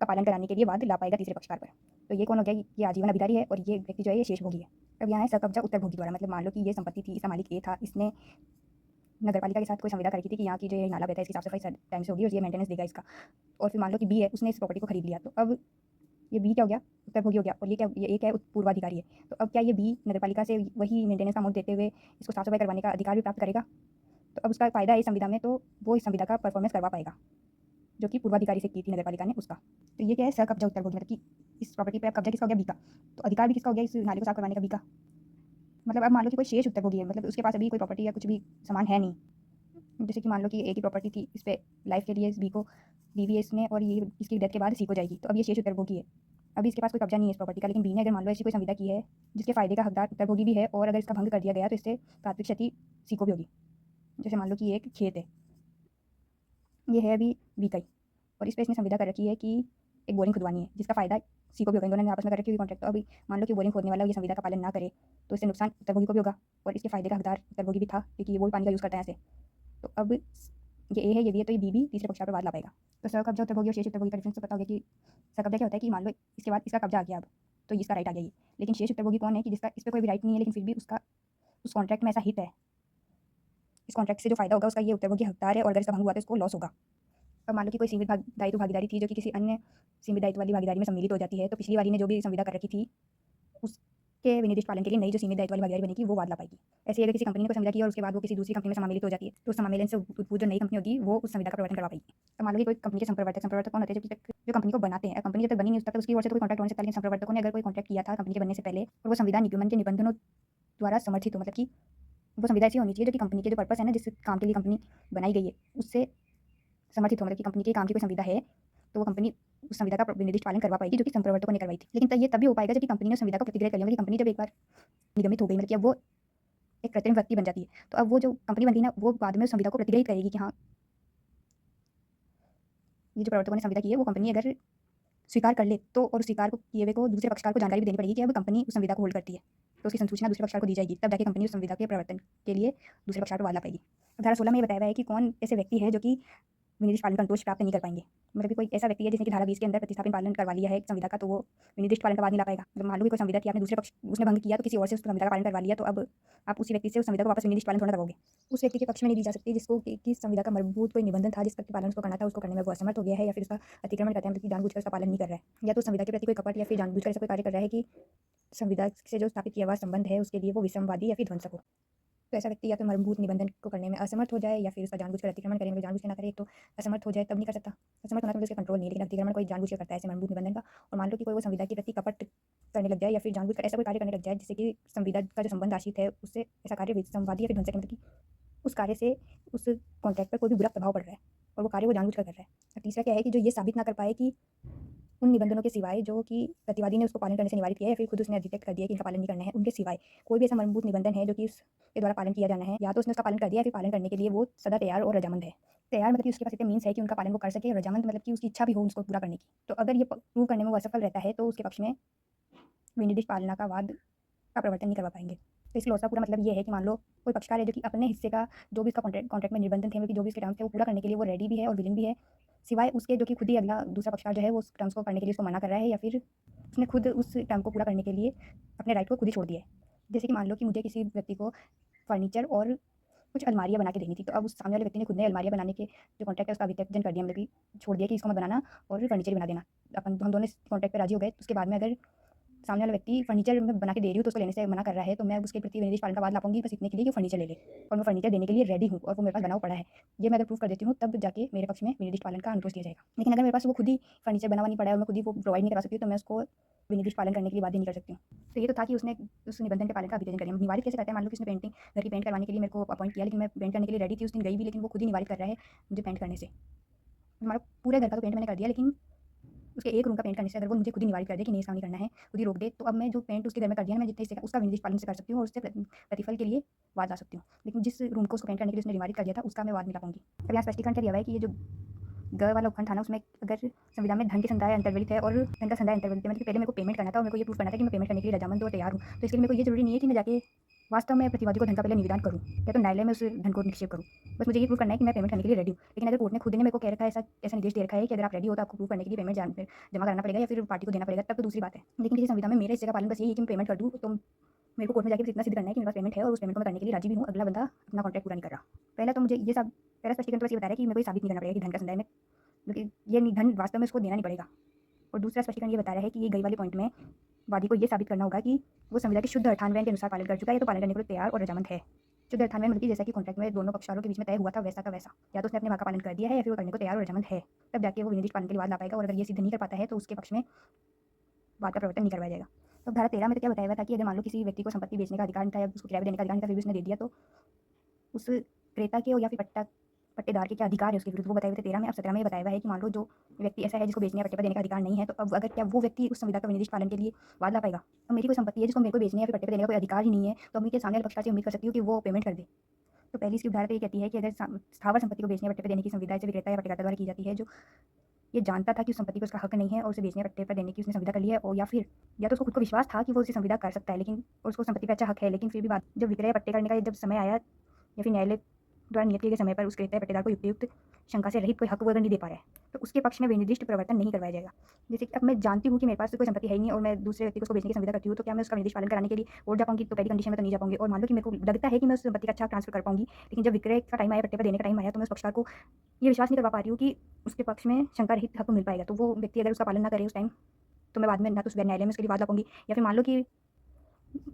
का पालन कराने के लिए वाद ला पाएगा तीसरे पक्षकार पर। तो ये कौन हो गया, ये आजीवन अधिकारी है और ये व्यक्ति जो है ये शेष भोगी है। अब यहाँ है सरकब्जा उत्तर भोगी द्वारा, मतलब मान लो कि ये संपत्ति थी, इसका मालिक ए था, इसने नगर पालिका के साथ कोई संविदा कर रखी थी कि यहाँ की जो ये नाला बहता है इसकी साफ सफाई टाइम से होगी और ये मेंटेनेंस देगा इसका। और फिर मान लो कि बी है, उसने इस प्रॉपर्टी को खरीद लिया, तो अब ये बी क्या हो गया, उत्तरभोगी हो गया, और ये क्या, ये एक है पूर्वाधिकारी है। तो अब क्या ये बी नगर पालिका से वही मेंटेनेंस का अमाउंट देते हुए इसको साफ सफाई करवाने का अधिकार भी प्राप्त करेगा। तो अब उसका फ़ायदा है इस संविदा में, तो वो इस संविदा का परफॉर्मेंस करवा पाएगा जो कि पूर्वाधिकारी से की थी नगर पालिका ने उसका। तो ये क्या है, सह कब्जा उत्तरभोगी, मतलब कि इस प्रॉपर्टी पे अब कब्जा किसका हो गया, बी का। तो अधिकार भी किसका हो गया इस नाले को साफ करवाने का, बी का। मतलब अब मान लो कि कोई शेष उत्तरभोगी है, मतलब उसके पास अभी कोई प्रॉपर्टी या कुछ भी सामान है नहीं। जैसे कि मान लो कि एक ही प्रॉपर्टी थी, इस पे लाइफ के लिए इस बी को दी हुई है इसने, और ये इसकी डेथ के बाद सी को जाएगी, तो अब ये शेष उत्तरभोगी है। अभी इसके पास कोई कब्जा नहीं है इस प्रॉपर्टी का, लेकिन बी ने अगर मान लो ऐसी कोई संविदा की है जिसके फायदे का हकदार उत्तरभोगी भी है, और अगर इसका भंग कर दिया गया तो इससे प्राथमिक क्षति सी को भी होगी। जैसे मान लो कि एक खेत है, ये है अभी बी का ही, और इस पर इसने संविदा कर रखी है कि एक बोरिंग खुदवानी है जिसका फायदा सी को भी होगा। इन दोनों ने आपस में कर रखी हुई कॉन्ट्रैक्ट। तो अभी मान लो कि बोरिंग खोदने वाला ये संविदा का पालन ना करे तो इससे नुकसान उत्तरभोगी को भी होगा, और इसके फायदे का हकदार उत्तरभोगी भी था क्योंकि ये वो भी पानी का यूज़ करता है ऐसे। तो अब ये ए है, ये बी है, तो ये बी भी तीसरे पक्षकार पर वाद ला पाएगा। तो सह कब्जा उत्तरभोगी और शेष उत्तरभोगी का डिफरेंस तो पता हो गया कि सह कब्जा क्या होता है कि मान लो इसके बाद इसका कब्जा आ गया अब, तो इसका राइट आ गया ये। लेकिन शेष उत्तरभोगी कौन है कि जिसका इस पर कोई भी राइट नहीं है, लेकिन फिर भी उसका उस कॉन्ट्रैक्ट में ऐसा हित है, इस कॉन्ट्रैक्ट से जो फायदा होगा उसका ये उत्तरभोगी हकदार है, और अगर इसका भंग हुआ तो इसको लॉस होगा। अब मान लो कि कोई सीमित दायित्व भागीदारी थी जो कि किसी अन्य सीमित दायित्व वाली भागीदारी में सम्मिलित हो जाती है, तो पिछली वाली ने जो भी संविदा कर रखी थी उसके विनिर्दिष्ट पालन के लिए नई जो सीमित दायित्व वाली भागीदारी बनेगी वो वाद ला पाएगी। ऐसे अगर किसी कंपनी ने कोई संविदा की और उसके बाद वो किसी दूसरी कंपनी में सम्मिलित हो जाती है, तो उस सम्मेलन से उद्भूत जो नई कंपनी होगी वो उस संविदा का प्रवर्तन करवा पाएगी। तो मान लो कि कोई कंपनी के संप्रवर्तक कौन होते हैं, जब तक जो कंपनी को बनाते हैं, कंपनी जब तक बनी नहीं तब तक उसकी ओर से तो कोई कॉन्ट्रैक्ट हो नहीं सकता, लेकिन संप्रवर्तकों ने अगर कोई कॉन्ट्रैक्ट किया था कंपनी के बनने से पहले और वो संविदा निगमन के निबंधनों द्वारा समर्थित हो, मतलब कि वो संविदा ऐसी होनी चाहिए जो कि कंपनी के जो पर्पस है ना, जिस काम के लिए कंपनी बनाई गई है उससे समर्थित हो, मतलब कि कंपनी के काम की कोई संविदा है तो वो कंपनी उस संविदा का निर्दिष्ट पालन करवा पाएगी जो कि संप्रवर्तकों ने करवाई थी। लेकिन तब ये तभी हो पाएगा जब कि कंपनी ने संविदा को प्रतिग्रह कर लिया, मतलब कंपनी जब एक बार निगमित हो गई, मतलब कि अब वो एक कृत्रिम व्यक्ति बन जाती है, तो अब वो जो कंपनी बन गई ना वो बाद में उस संविदा को प्रतिग्रहित करेगी कि हाँ ये जो प्रवर्तकों ने संविदा की है वो कंपनी अगर स्वीकार कर ले तो, और स्वीकार को किए हुए को दूसरे पक्षकार को जानकारी भी देनी पड़ेगी कि अब कंपनी उस संविदा को होल्ड करती है, तो उसकी संसूचना दूसरे पक्षकार को दी जाएगी, तब जाके कंपनी उस संविदा के प्रवर्तन के लिए दूसरे पक्षकार को वाला पाएगी। धारा 16 में ये बताया हुआ है कि कौन ऐसे व्यक्ति है जो कि विनिर्दिष्ट पालन का संतोष प्राप्त नहीं कर पाएंगे। मतलब कि कोई ऐसा व्यक्ति है जिसने कि धारा 20 के अंदर प्रतिस्थापन पालन करवा लिया है संविदा का, तो वो विनिर्दिष्ट पालन का वाद नहीं ला पाएगा। मतलब मान लो कि कोई संविदा की आपने दूसरे पक्ष उसने भंग किया तो किसी और से उस संविदा का पालन करवा लिया, तो अब आप उसी व्यक्ति से उस संविदा को वापस विनिर्दिष्ट पालन थोड़ा करवाओगे। उस व्यक्ति के पक्ष में नहीं दी जा सकती जिसको कि संविदा का मजबूत कोई निबंधन था जिसका पालन उसको करना था, उसको करने में वो असमर्थ हो गया है, या फिर उसका अतिक्रमण करते हैं, मतलब जानबूझकर उसका पालन नहीं कर रहा है, या तो संविदा के प्रति कोई कपट या फिर जानबूझकर ऐसा कोई कार्य कर रहा है कि संविदा से जो स्थापित किया हुआ संबंध है उसके लिए वो विसंवादी या फिर ध्वंसक हो। तो ऐसा व्यक्ति या तो मजबूत निबंधन को करने में असमर्थ हो जाए, या फिर उसका जानबूझकर अतिक्रमण करे, मतलब जानबूझ के ना करे, तो असमर्थ हो जाए तब नहीं कर सकता। असमर्थ होना तो उसके कंट्रोल नहीं, लेकिन अतिक्रमण कोई जानबूझ के करता है ऐसे मजबूत निबंधन का। और मान लो कि कोई वो संविदा के प्रति कपट करने लग जाए या फिर जानबूझकर ऐसा कोई कार्य करने लग जाए जिससे कि संविदा का जो संबंध आशित है उससे ऐसा कार्य विसंवादी या फिर ध्वंसक, मतलब कि उस कार्य से उस कॉन्ट्रैक्ट पर कोई भी बुरा प्रभाव पड़ रहा है और वो कार्य वो जानबूझकर कर रहा है। और तीसरा क्या है कि जो ये साबित ना कर पाए कि उन निबंधनों के सिवाय जो कि प्रतिवादी ने उसको पालन करने से निवारित किया है या फिर खुद उसने डिटेक्ट कर दिया कि इनका पालन नहीं करना है, उनके सिवाय कोई भी ऐसा मजबूत निबंधन है जो कि उसके द्वारा पालन किया जाना है, या तो उसने उसका पालन कर दिया या फिर पालन करने के लिए वो सदा तैयार और रजामंद है। तैयार मतलब कि उसके पास इतने मीन्स है कि उनका पालन वो कर सके, और रजामंद मतलब कि उसकी इच्छा भी हो उसको पूरा करने की। तो अगर ये प्रूव करने में वो असफल रहता है तो उसके पक्ष में विनिर्दिष्ट पालना का वाद का प्रवर्तन नहीं करवा पाएंगे। तो इस लॉस का पूरा मतलब ये है कि मान लो कोई पक्षकार है जो कि अपने हिस्से का जो भी इसका कॉन्ट्रैक्ट में निबंधन थे, जो भी इसके टर्म्स थे वो पूरा करने के लिए वो रेडी भी है और विलिंग भी है, सिवाय उसके जो कि खुद ही अगला दूसरा पक्षकार जो है वो उस टर्म्स को करने के लिए उसको मना कर रहा है, या फिर उसने खुद उस टर्म को पूरा करने के लिए अपने राइट को खुद ही छोड़ दिया है। जैसे कि मान लो कि मुझे किसी व्यक्ति को फर्नीचर और कुछ अलमारियाँ बना के देनी थी, तो अब उस सामने वाले व्यक्ति ने खुद ने अलमारियाँ बनाने के जो कॉन्ट्रैक्ट है उसका वित्यर्जन कर दिया, मतलब कि छोड़ दिया कि इसको मैं बनाना और फर्नीचर ही बना देना। अपन हम दोनों कॉन्ट्रैक्ट पे राजी हो गए, उसके बाद में अगर सामने वाला व्यक्ति फर्नीचर में बना के दे रही हूँ तो उसको लेने से मना कर रहा है, तो मैं उसके प्रति विनिर्दिष्ट पालन का वाद ला पाऊंगी बस इतने के लिए कि फर्नीचर ले ले, और मैं फर्नीचर देने के लिए रेडी हूँ और वो मेरे पास बना हुआ पड़ा है। ये मैं अगर प्रूफ कर देती हूँ तब जाके मेरे पक्ष में विनिर्दिष्ट पालन का अनुरोध दिया जाएगा। लेकिन अगर मेरे पास वो खुद ही फर्नीचर बना हुआ नहीं पड़ा है और मैं खुद ही वो प्रोवाइड नहीं करा सकती हूँ, तो मैं उसको विनिर्दिष्ट पालन करने के लिए बाध्य नहीं कर सकती हूँ। तो ये तो था कि उसने उस निबंधन के पालन का अभियोजन कर निवारित कैसे करते हैं। मान लो कि उसने पेंटिंग घर की पेंट करवाने के लिए मेरे को अपॉइंट किया, लेकिन मैं पेंट करने के लिए रेडी थी, उस दिन गई भी, लेकिन वो खुद ही निवारित कर रहा है मुझे पेंट करने से। हमारा पूरे घर का तो पेंट मैंने कर दिया, लेकिन उसके एक रूम का पेंट करने से अगर वो मुझे खुद ही निवारित कर दे कि नहीं काम नहीं करना है, खुद ही रोक दे, तो अब मैं जो पेंट उसके घर में कर दिया मैं जितने हिस्से का उसका विनिर्दिष्ट पालन से कर सकती हूँ और उससे प्रतिफल के लिए वाद ला सकती हूँ। लेकिन जिस रूम को उसको पेंट करने के लिए उसने निवारित कर दिया था उसका मैं वाद नहीं ला पाऊंगी। अब यहाँ स्पष्टीकरण किया हुआ है कि ये जो ग वाला उपखंड था ना उसमें अगर संविधान में धन की संध्या अंतर्वलित है और धन का संध्या अंतर्वलित है, मतलब पहले मेरे को पेमेंट करना था और मेरे को ये प्रूफ करना था कि मैं पेमेंट करने के लिए रजामंद और तैयार हूँ, तो इसके लिए मेरे को ये जरूरी नहीं है कि मैं जाके वास्तव में प्रतिवादी को धन का पहले निवेदन करूँ या तो न्यायालय में उस धन को निक्षेप करूँ। बस मुझे ये प्रूफ करना है कि मैं पेमेंट करने के लिए रेडी हूँ। लेकिन अगर कोर्ट ने खुद ने मेरे को कह रखा है, ऐसा निर्देश दे रखा है कि अगर आप रेडी हो तो आपको प्रूफ करने के लिए पेमेंट जमा करना पड़ेगा या फिर पार्टी को देना पड़ेगा, तब तो दूसरी बात है। लेकिन किसी संविधान में मेरे हिस्से का पालन बस यही है कि मैं पेमेंट कर दूँ तो मेरे को कोर्ट में जाके बस इतना सिद्ध करना है कि मेरे पास पेमेंट है और उस पेमेंट को मैं करने के लिए राजी भी हूँ, अगला बंदा अपना कॉन्ट्रैक्ट पूरा नहीं कर रहा। पहला तो मुझे ये सब पहला स्पष्टीकरण तो बस ये बता रहा है कि मेरे को ये साबित नहीं करना पड़ेगा कि धन का संदाय में, क्योंकि ये धन वास्तव में उसको देना नहीं पड़ेगा। और दूसरा स्पष्टीकरण ये बता रहा है कि ये गई वाले पॉइंट में वादी को ये साबित करना होगा कि वो संविदा के शुद्ध अर्थान्वयन के अनुसार पालन कर चुका है, तो पालन करने के लिए तैयार और रजामंद है। शुद्ध अर्थान्वयन मतलब कि जैसा कि कॉन्ट्रैक्ट में दोनों पक्षकारों के बीच में तय हुआ था वैसा का वैसा, या तो उसने अपने भाग का पालन कर दिया है या फिर वो करने को तैयार और रजामंद है, तब जाके वो विनिर्दिष्ट पालन के लिए वाद ला पाएगा। और अगर ये सिद्ध नहीं कर पाता है तो उसके पक्ष में वाद का प्रवर्तन नहीं करवाया जाएगा। तो धारा 13 में तो क्या बताया हुआ था कि अगर मान लो किसी व्यक्ति को संपत्ति बेचने का अधिकार नहीं था या उसको किराए पे देने का अधिकार नहीं था, फिर भी उसने दे दिया, तो उस क्रेता के या फिर पट्टेदार के क्या अधिकार है उसके विरुद्ध, वो बताए हुए थे 13 में। अब 17 में ये बताया हुआ है कि मान लो जो व्यक्ति ऐसा है जिसको बेचने या पट्टे पर देने का अधिकार नहीं है, तो अब अगर क्या वो व्यक्ति उस संविदा का विनिर्दिष्ट पालन के लिए वाद ला पाएगा। अब मेरी कोई संपत्ति है जिसको मेरे को बेचने या फिर पट्टे पर देने का कोई अधिकार ही नहीं है, तो मैं के सामने वाले पक्षकार से उम्मीद कर सकती हूँ कि वो पेमेंट कर दे। तो पहली इसकी उदाहरण तो ये कहती है कि अगर स्थावर संपत्ति को बेचने या पट्टे पर देने की संविदा से विक्रेता या पट्टेदार द्वारा की जाती है, जो ये जानता था कि उस संपत्ति को उसका हक नहीं है और उसे बेचने पट्टे पर देने की उसने संविदा कर ली है, और या फिर या तो उसको खुद को विश्वास था कि वो उसे संविदा कर सकता है, लेकिन और उसको संपत्ति का अच्छा हक है, लेकिन फिर भी बात जब विक्रय पट्टे करने का जब समय आया या फिर न्यायालय द्वारा नियत किए गए समय पर उस क्रेता पट्टेदार को युक्त शंका से रहित कोई हक वो अगर नहीं दे पा रहा है, तो उसके पक्ष में विनिर्दिष्ट प्रवर्तन नहीं करवाया जाएगा। जैसे कि अब मैं जानती हूँ कि मेरे पास तो कोई संपत्ति है ही नहीं और मैं दूसरे व्यक्ति को उसको बेचने की संविदा करती हूँ, तो क्या मैं उसका विनिर्दिष्ट पालन कराने के लिए कोर्ट जा पाऊंगी? तो पहली कंडीशन में तो नहीं जा पाऊंगी। और मान लो कि मेरे को लगता है कि मैं उस संपत्ति का अच्छा ट्रांसफर कर पाऊंगी, लेकिन जब विक्रय का टाइम आया, पट्टे पर देने का टाइम आया, तो मैं उस पक्षकार को ये विश्वास नहीं करवा पा रही हूँ कि उसके पक्ष में शंका रहित हक मिल पाएगा। तो वो व्यक्ति अगर उसका पालन ना करे उस टाइम, तो मैं बाद में ना तो उस न्यायालय में उसके लिए वाद ला पाऊंगी, या फिर मान लो कि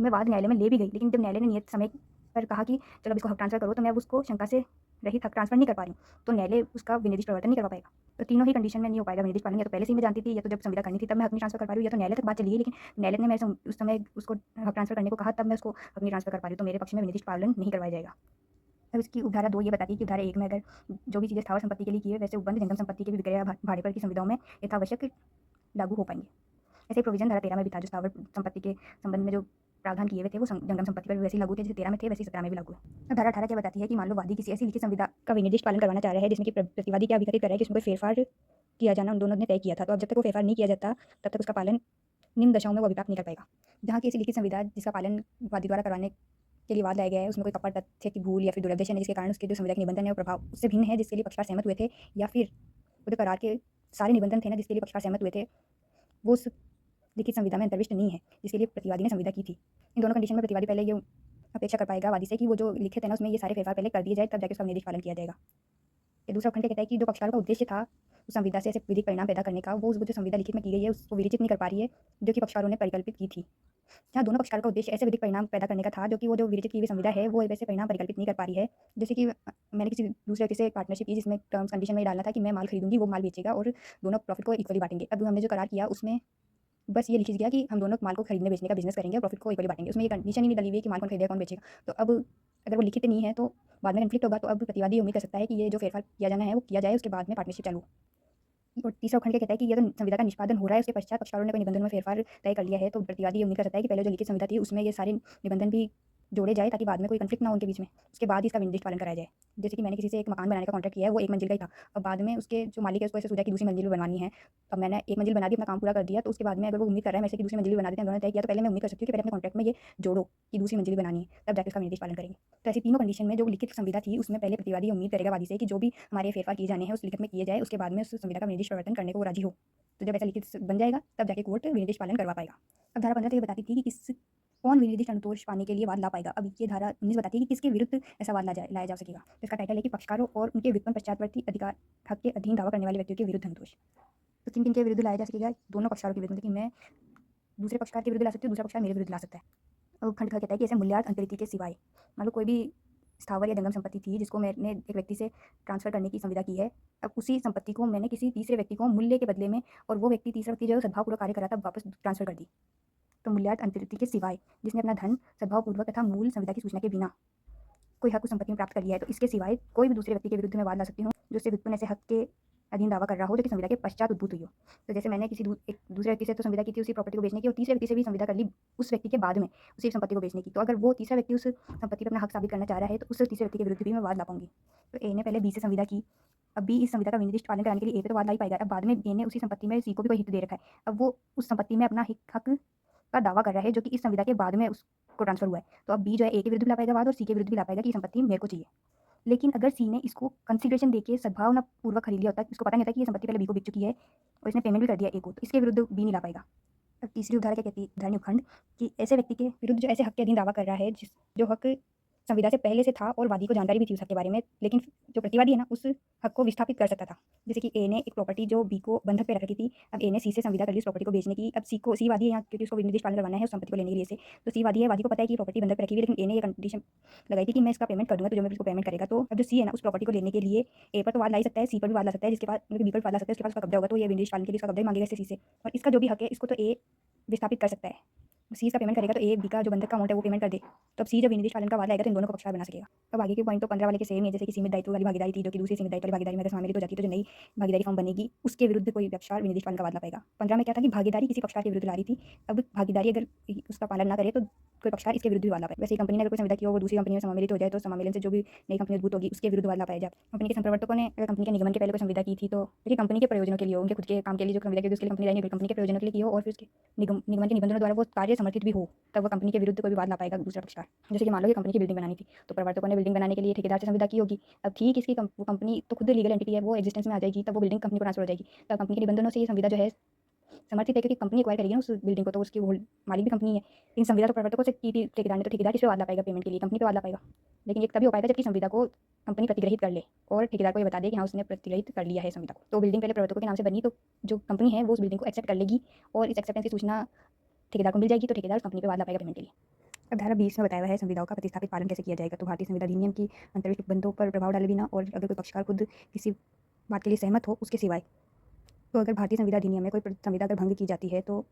मैं वाद न्यायालय में ले भी गई, लेकिन जब न्यायालय ने नियत समय पर कहा कि चलो इसको हक ट्रांसफर करो, तो मैं उसको शंका से रहित हक ट्रांसफर नहीं कर पा रही हूँ, तो न्यायालय उसका विनिर्दिष्ट प्रवर्तन नहीं करवा पाएगा। तो तीनों ही कंडीशन में नहीं हो पाएगा विनिर्दिष्ट पालन। या तो पहले से ही मैं जानती थी, या तो जब संविदा करनी थी तब मैं हक नहीं ट्रांसफर कर पा रही हूँ, या तो न्यायालय तक बात चली है लेकिन न्यायालय ने मैं उस समय उसको हक ट्रांसफर करने को कहा तब मैं उसको हक नहीं ट्रांसफर कर पा रही हूँ, तो मेरे पक्ष में विनिर्दिष्ट पालन नहीं करवाया जाएगा। अब इसकी उपधारा 2 ये बताती है कि उपधारा 1 में अगर जो भी चीज़ें स्थावर संपत्ति के लिए की है वैसे उपबंध जंगम संपत्ति के भी विक्रय भाड़े पर की संविधाओं में यथावश्यक लागू हो पाएंगे। ऐसे प्रोविजन धारा 13 में भी था, जो स्थावर संपत्ति के संबंध में जो प्रावधान किए हुए थे वो जंगम संपत्ति पर भी वैसे ही लागू थे, जैसे 13 में थे वैसे 17 में भी लागू है। अब धारा 18 क्या बताती है कि मान लो वादी किसी ऐसी लिखित संविदा का विनिर्दिष्ट पालन करवाना चाह रहा है जिसमें कि प्रतिवादी क्या अभिकथित कर रहा है कि उसमें कोई फेरफार किया जाना उन दोनों ने तय किया था, तो अब जब तक वो फेरफार नहीं किया जाता तब तक उसका पालन निम्न दशाओं में वो अभिप्राप्त नहीं कर पाएगा। जहाँ की ऐसी लिखित संविदा जिसका पालन वादी द्वारा करवाने के लिए वाद लाया गया है उसमें कोई कपट तथ्य की भूल या फिर दुरुद्देश्य नहीं, जिसके कारण उसके जो संविदा के निबंधन है वो प्रभाव उससे भिन्न है जिसके लिए पक्षकार सहमत हुए थे, या फिर वो जो करार के सारे निबंधन थे ना जिसके लिए पक्षकार सहमत हुए थे वो उस लिखित संविदा में अंतर्विष्ट नहीं है जिसके लिए प्रतिवादी ने संविदा की थी। इन दोनों कंडीशन में प्रतिवादी पहले ये अपेक्षा कर पाएगा वादी से कि वो जो लिखित है ना उसमें ये सारे फेरफार पहले कर दिए जाए, तब जाके उसका विनिर्दिष्ट पालन किया जाएगा। ये दूसरा खंड कहता है कि जो पक्षकारों का उद्देश्य था उस संविदा से ऐसे विधिक परिणाम पैदा करने का, वो जो संविदा लिखित में की गई है उसको विरचित नहीं कर पा रही है जो कि पक्षकारों ने परिकल्पित की थी। जहाँ दोनों पक्षकारों का उद्देश्य ऐसे विधिक परिणाम पैदा करने का था, जो कि वो जो विरचित की हुई संविदा है वो वैसे परिणाम परिकल्पित नहीं कर पा रही है। जैसे कि मैंने किसी दूसरे व्यक्ति से एक पार्टनरशिप की जिसमें टर्म्स कंडीशन में डालना था कि मैं माल खरीदूंगी, वो माल बेचेगा और दोनों प्रॉफिट को इक्वली बांटेंगे। अब हमने जो करार किया उसमें बस ये लिखी गया कि हम दोनों माल को खरीदने बेचने का बिजनेस करेंगे और प्रॉफिट को इक्वली बांटेंगे। उसमें ये कंडीशन ही नहीं डली हुई है कि माल कौन खरीदेगा कौन बेचेगा। तो अब अगर वो लिखित नहीं है तो बाद में कन्फ्लिक्ट होगा, तो अब प्रतिवादी उम्मीद कर सकता है कि ये जो फेरफार किया जाना है वो किया जाए, उसके बाद में पार्टनरशिप चालू। और तीसरा खंड कहता है कि ये तो संविदा का निष्पादन हो रहा है उसके पश्चात पक्षकारों ने कोई निबंधन में फेरफार तय कर लिया है, तो प्रतिवादी ये उम्मीद कर सकता है कि पहले जो लिखित संविदा थी उसमें ये सारे निबंधन भी जोड़े जाए ताकि बाद में कोई कन्फ्लिक्ट ना हो उनके बीच में, उसके बाद इसका विनिर्दिष्ट पालन कराया जाए। जैसे कि मैंने किसी से एक मकान बनाने का कॉन्ट्रैक्ट किया है, वो एक मंजिल का ही था, अब बाद में उसके जो मालिक है उसको ऐसे सोचा कि दूसरी मंजिल भी बनवानी है। अब मैंने एक मंजिल बना दी, अपना काम पूरा कर दिया, तो उसके बाद में अगर वो उम्मीद कर रहा है मेरे से कि दूसरी मंजिल भी बना देते हैं, दोनों ने तय किया, तो पहले मैं उम्मीद कर सकती हूँ कि पहले अपने कॉन्ट्रैक्ट में ये जोड़ो कि दूसरी मंजिल भी बनानी है, तब जाकर उसका विनिर्दिष्ट पालन करेंगे। तो ऐसी तीनों कंडीशन में जो लिखित संविदा थी उसमें पहले प्रतिवादी उम्मीद करेगा वादी से कि जो भी हमारे फेरफार किए जाने हैं उस लिखित में किए जाए, उसके बाद में उस संविदा का विनिर्दिष्ट प्रवर्तन करने को वो राजी हो। तो जब ऐसा लिखित बन जाएगा तब जाके कोर्ट विनिर्दिष्ट पालन करवा पाएगा। अब धारा 15 तो ये बताती थी कि कौन विनिर्दिष्ट अनुतोष पाने के लिए वाद ला पाएगा। अब ये धारा 19 बताती है कि किसके विरुद्ध ऐसा वाद लाया जा सकेगा। तो इसका टाइटल है कि पक्षकारों और उनके व्युत्पन्न पश्चातवर्ती अधिकार हक के अधीन दावा करने वाले व्यक्तियों के विरुद्ध अनुतोष। तो किन किन के विरुद्ध लाया जा सकेगा? दोनों पक्षकारों के विरुद्ध, कि मैं दूसरे पक्षकार के विरुद्ध ला सकती हूँ, दूसरा पक्षकार मेरे विरुद्ध ला सकता है। और खंड कहता है कि ऐसे मूल्यार्थ अंतरिति के सिवाय, मान लो कोई भी स्थावर या जंगम संपत्ति थी जिसको मैंने एक व्यक्ति से ट्रांसफर करने की संविदा की है, अब उसी संपत्ति को मैंने किसी तीसरे व्यक्ति को मूल्य के बदले में, और वो व्यक्ति तीसरा व्यक्ति जो सद्भावपूर्वक कार्य कर रहा था वापस ट्रांसफर कर दी। तो मूल्यार्थ अंतरिति के सिवाय जिसने अपना धन सद्भावपूर्वक तथा मूल संविदा की सूचना के बिना कोई हक उस संपत्ति में प्राप्त कर लिया है, तो इसके सिवाय कोई भी दूसरे व्यक्ति के विरुद्ध में वाद ला सकती हूँ जो उससे व्युत्पन्न ऐसे हक के अधीन दावा कर रहा हो जो कि संविदा के पश्चात उद्भूत हुई हो। तो जैसे मैंने किसी एक दूसरे व्यक्ति से तो संविदा की थी उसी प्रॉपर्टी को बेचने की, और तीसरे व्यक्ति से भी संविदा कर ली उस व्यक्ति के बाद में उसी संपत्ति को बेचने की, तो अगर वो तीसरा व्यक्ति उस संपत्ति पर अपना हक साबित करना चाह रहा है तो उस तीसरे व्यक्ति के विरुद्ध भी मैं वाद ला पाऊंगी। तो ए ने पहले बी से संविदा की, अब बी इस संविदा का विनिर्दिष्ट पालन कराने के लिए ए पे तो वाद ला ही पाएगा। अब बाद में ए ने उसी संपत्ति में सी को भी कोई हित दे रखा है, अब वो उस संपत्ति में अपना हक का दावा कर रहा है जो कि इस संविदा के बाद में उसको ट्रांसफर हुआ है, तो अब बी जो है ए के विरुद्ध भी ला पाएगा वाद और सी के विरुद्ध भी ला पाएगा कि संपत्ति मेरे को चाहिए। लेकिन अगर सी ने इसको कंसिडरेशन देके सद्भावना पूर्वक खरीद लिया होता है, इसको पता नहीं होता कि ये संपत्ति पहले बी को बिक चुकी है और इसने पेमेंट भी कर दिया ए को, तो इसके विरुद्ध बी नहीं ला पाएगा। अब तीसरी उपधारा क्या कहती है, धारणीय उपखंड, कि ऐसे व्यक्ति के विरुद्ध जो ऐसे हक के अधीन दावा कर रहा है जो हक संविदा से पहले से था और वादी को जानकारी भी थी उस हक के बारे में, लेकिन जो प्रतिवादी है ना उस हक को विस्थापित कर सकता था। जैसे कि ए ने एक प्रॉपर्टी जो बी को बंधक पे रख रखी थी, अब ए ने सी से संविदा कर ली उस प्रॉपर्टी को बेचने की। अब सी वादी है यहाँ, क्योंकि उसको विनिर्दिष्ट पालन करवाना है उस संपत्ति को लेने के लिए से, तो सी वादी है, वादी को पता है कि प्रॉपर्टी बंधक पे रखी हुई है, लेकिन ए ने ये कंडीशन लगाई थी कि मैं इसका पेमेंट कर दूंगा, तो जो मैं इसको पेमेंट करेगा। तो अब जो सी है ना उस प्रॉपर्टी को लेने के लिए ए पर तो वाद ला ही सकता है, सी पर भी वाद ला सकता है, जिसके पास मतलब बी पर वाद ला सकता है, उसके पास उसका कब्जा होगा, तो ये विनिर्दिष्ट पालन के लिए उसका कब्जा मांगेगा सी से, और इसका जो भी हक है इसको तो ए विस्थापित कर सकता है। सी इसका पेमेंट करेगा तो ए बी का जो बंधक का अमाउंट है वो पेमेंट कर दे, तो अब सी जब विनिर्दिष्ट पालन का वाद लाएगा तो इन दोनों को पक्षकार बना सकेगा। अब आगे के पॉइंट तो 15 वाले के सेम है, जैसे कि सीमित दायित्व वाली भागीदारी थी जो कि दूसरी सीमित दायित्व वाली भागीदारी में अगर सम्मिलित हो जाती है तो जो नई भागीदारी फॉर्म बनेगी उसके विरुद्ध कोई पक्षकार विनिर्दिष्ट पालन का वाद ला पाएगा। 15 में क्या था कि भागीदारी किसी पक्षकार के विरुद्ध ला रही थी, अब भागीदारी अगर उसका पालन ना करे तो कोई पक्षकार इसके विरुद्ध भी वाद ला पाए। वैसे कंपनी ने अगर कोई संविदा की हो वो दूसरी कंपनी में सम्मिलित हो जाए तो सम्मिलन से जो भी नई कंपनी उद्भूत होगी उसके विरुद्ध वाद ला पाया जाए। कंपनी के संप्रवर्तकों ने अगर कंपनी के निगमन के पहले कोई संविदा की थी तो देखिए कंपनी के प्रयोजनों के लिए हो, उनके खुद के काम के लिए जो संविदा की उसके लिए कंपनी लाइन कंपनी के प्रयोजनों के लिए की हो और फिर उसके निगमन के निबंधनों द्वारा वो कार्य समर्थित भी हो, तब वह कंपनी के विरुद्ध कोई भी वाद ला पाएगा दूसरा पक्षकार। जैसे कि मान लो कि कंपनी की बिल्डिंग बनानी थी तो प्रवर्तकों ने बिल्डिंग बनाने के लिए ठेकेदार से संविदा की होगी। अब ठीक इसकी कंपनी तो खुद लीगल एंटिटी है, वो एग्जिस्टेंस में आ जाएगी, तब वो बिल्डिंग कंपनी को ट्रांसफर हो जाएगी, तब कंपनी के निबंधनों से ये संविदा जो है समर्थित है, क्योंकि कंपनी एक्वायर करेगी ना उस बिल्डिंग को, तो उसकी होल्ड मालिक भी कंपनी है। इन संविदा तो प्रवर्तकों से की थी ठेकेदार ने, तो ठेकेदार किस पे वाद ला पाएगा पेमेंट के लिए, कंपनी पे वाद ला पाएगा। लेकिन ये तभी हो पाएगा जबकि संविदा को कंपनी प्रतिग्रहित कर ले और ठेकेदार को ये बता दे कि हाँ उसने प्रतिग्रहित कर लिया है संविदा को। तो बिल्डिंग पहले प्रवर्तकों के नाम से बनी, तो जो कंपनी है वो उस बिल्डिंग को एक्सेप्ट कर लेगी और इस एक्सेप्टेंस की सूचना ठेकेदार को मिल जाएगी, तो ठेकेदार उस कंपनी पे वाद ला पाएगा पेमेंट के लिए। अब धारा 20 में बताया हुआ है संविदाओं का प्रतिस्थापित पालन कैसे किया जाएगा। तो भारतीय संविदा अधिनियम की अंतर्विष्ट बंधों पर प्रभाव डाले बिना और अगर कोई पक्षकार खुद किसी बात के लिए सहमत हो उसके सिवाय, तो अगर भारतीय संविदा अधिनियम में कोई संविदा अगर भंग की जाती है तो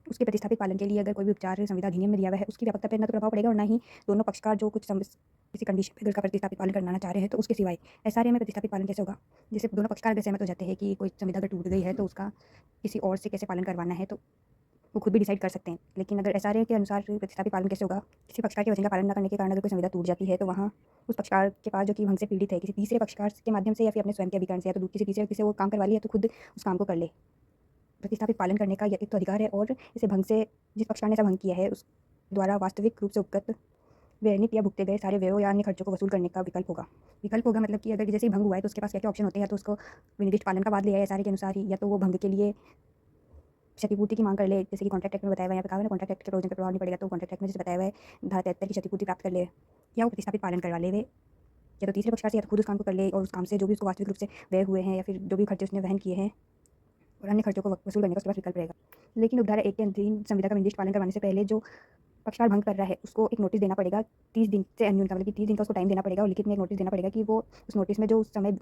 उसके प्रतिस्थापित पालन के लिए अगर कोई भी उपचार संविदा अधिनियम में दिया हुआ है उसकी व्यापकता पर न तो प्रभाव पड़ेगा और ना ही दोनों पक्षकार जो कुछ किसी कंडीशन पर उसका प्रतिस्थापित पालन करना चाह रहे हैं तो उसके सिवाय। एसआरए में प्रतिस्थापित पालन कैसे होगा, जैसे दोनों पक्षकार अगर सहमत हो जाते हैं कि कोई संविदा अगर टूट गई है तो उसका किसी और से कैसे पालन करवाना है तो वो खुद भी डिसाइड कर सकते हैं। लेकिन अगर एसआरए के अनुसार प्रतिस्थापित पालन कैसे होगा, किसी पक्षकार के वचन का पालन न करने के कारण अगर कोई संविदा टूट जाती है तो वहाँ उस पक्षकार के पास जो कि भंग से पीड़ित है किसी तीसरे पक्षकार के माध्यम से या फिर अपने स्वयं के अभिकरण से या तो किसी तीसरे व्यक्ति से वो काम करवा लिया तो खुद उस काम को कर ले। प्रतिस्थापित पालन करने का एक तो अधिकार है और इसे भंग से जिस पक्षकार ने ऐसा भंग किया है उस द्वारा वास्तविक रूप से उपगत व्ययनित या भुगते गए सारे व्ययों या अन्य खर्चों को वसूल करने का विकल्प होगा। विकल्प होगा मतलब कि अगर जैसे ही भंग हुआ है तो उसके पास क्या क्या ऑप्शन होते हैं, या तो उसको विनिर्दिष्ट पालन का वाद लिया है एसआरए के अनुसार ही, या तो वो भंग के लिए क्षतिपूर्ति की मांग कर ले, जैसे कि कॉन्ट्रैक्ट एक्ट में बताया हुआ है, यहाँ पे कहा है ना कॉन्ट्रैक्ट एक्ट के प्रोविजन पर प्रभाव नहीं पड़ेगा, तो कॉन्ट्रैक्ट एक्ट में जैसे बताया हुआ है धारा 73 की क्षतिपूर्ति प्राप्त कर ले, या वो प्रतिस्थापित पालन करवा ले वे, या तो तीसरे पक्षकार से या तो खुद उस काम को कर ले और उस काम से जो भी उसको वास्तविक रूप से व्यय हुए हैं या फिर जो भी खर्चे उसने वहन किए हैं और अन्य खर्चों को वसूल करने का उसके पास विकल्प रहेगा। लेकिन उपधारा 1 के अधीन संविदा का विनिर्दिष्ट पालन करवाने से पहले जो पक्षकार भंग कर रहा है उसको एक नोटिस देना पड़ेगा 30 दिन से न्यूनतम, मतलब कि 30 दिन का उसको टाइम देना पड़ेगा और लिखित में एक नोटिस देना पड़ेगा कि वो उस नोटिस में जो उस समय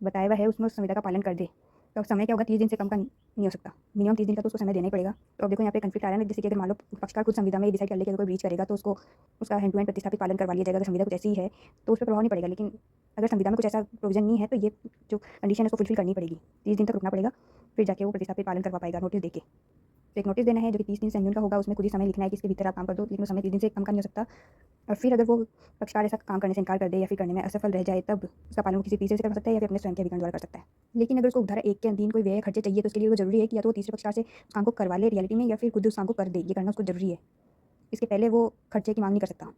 बताया हुआ है उसमें उस संविदा का पालन कर दे। तो अब समय क्या होगा, 30 दिन से कम का नहीं हो सकता, मिनिमम 30 दिन का तो उसको समय देना ही पड़ेगा। तो अब देखो यहाँ पे कंफ्लिक्ट आ रहा है ना, जैसे कि अगर मान लो पक्षकार खुद संविदा में डिसाइड कर ले कि अगर कोई ब्रीच करेगा तो उसको उसका हैंड टू हैंड प्रतिस्थापित पालन करवा लिया जाएगा, अगर संविदा कुछ ऐसी ही है तो उस पर प्रभाव नहीं पड़ेगा। लेकिन अगर संविदा में कुछ ऐसा प्रोविजन नहीं है तो ये जो कंडीशन है उसको फुलफिल करनी पड़ेगी, 30 दिन तक रुकना पड़ेगा, फिर जाके वो प्रतिस्थापित पालन करवा पाएगा नोटिस देके। तो एक नोटिस देना है जो कि 30 दिन से न्यून का होगा, उसमें खुद ही समय लिखना है कि इसके भीतर आप काम कर दो, लेकिन समय 30 दिन से कम का नहीं हो सकता। और फिर अगर वो पक्षकार ऐसा काम करने से इनकार कर दे या फिर करने में असफल रह जाए तब उसका पालन किसी तीसरे से कर सकता है या फिर अपने स्वयं के अभिकरण द्वारा कर सकता है। लेकिन अगर उसको उपधारा 1 के अधीन कोई व्यय खर्चे चाहिए तो उसके लिए वो जरूरी है कि या तो वो तीसरे पक्षकार से उस काम को करवा ले रियलिटी में या फिर खुद उस काम को कर दे, ये करना उसको जरूरी है। इसके पहले वो खर्चे की मांग नहीं कर सकता।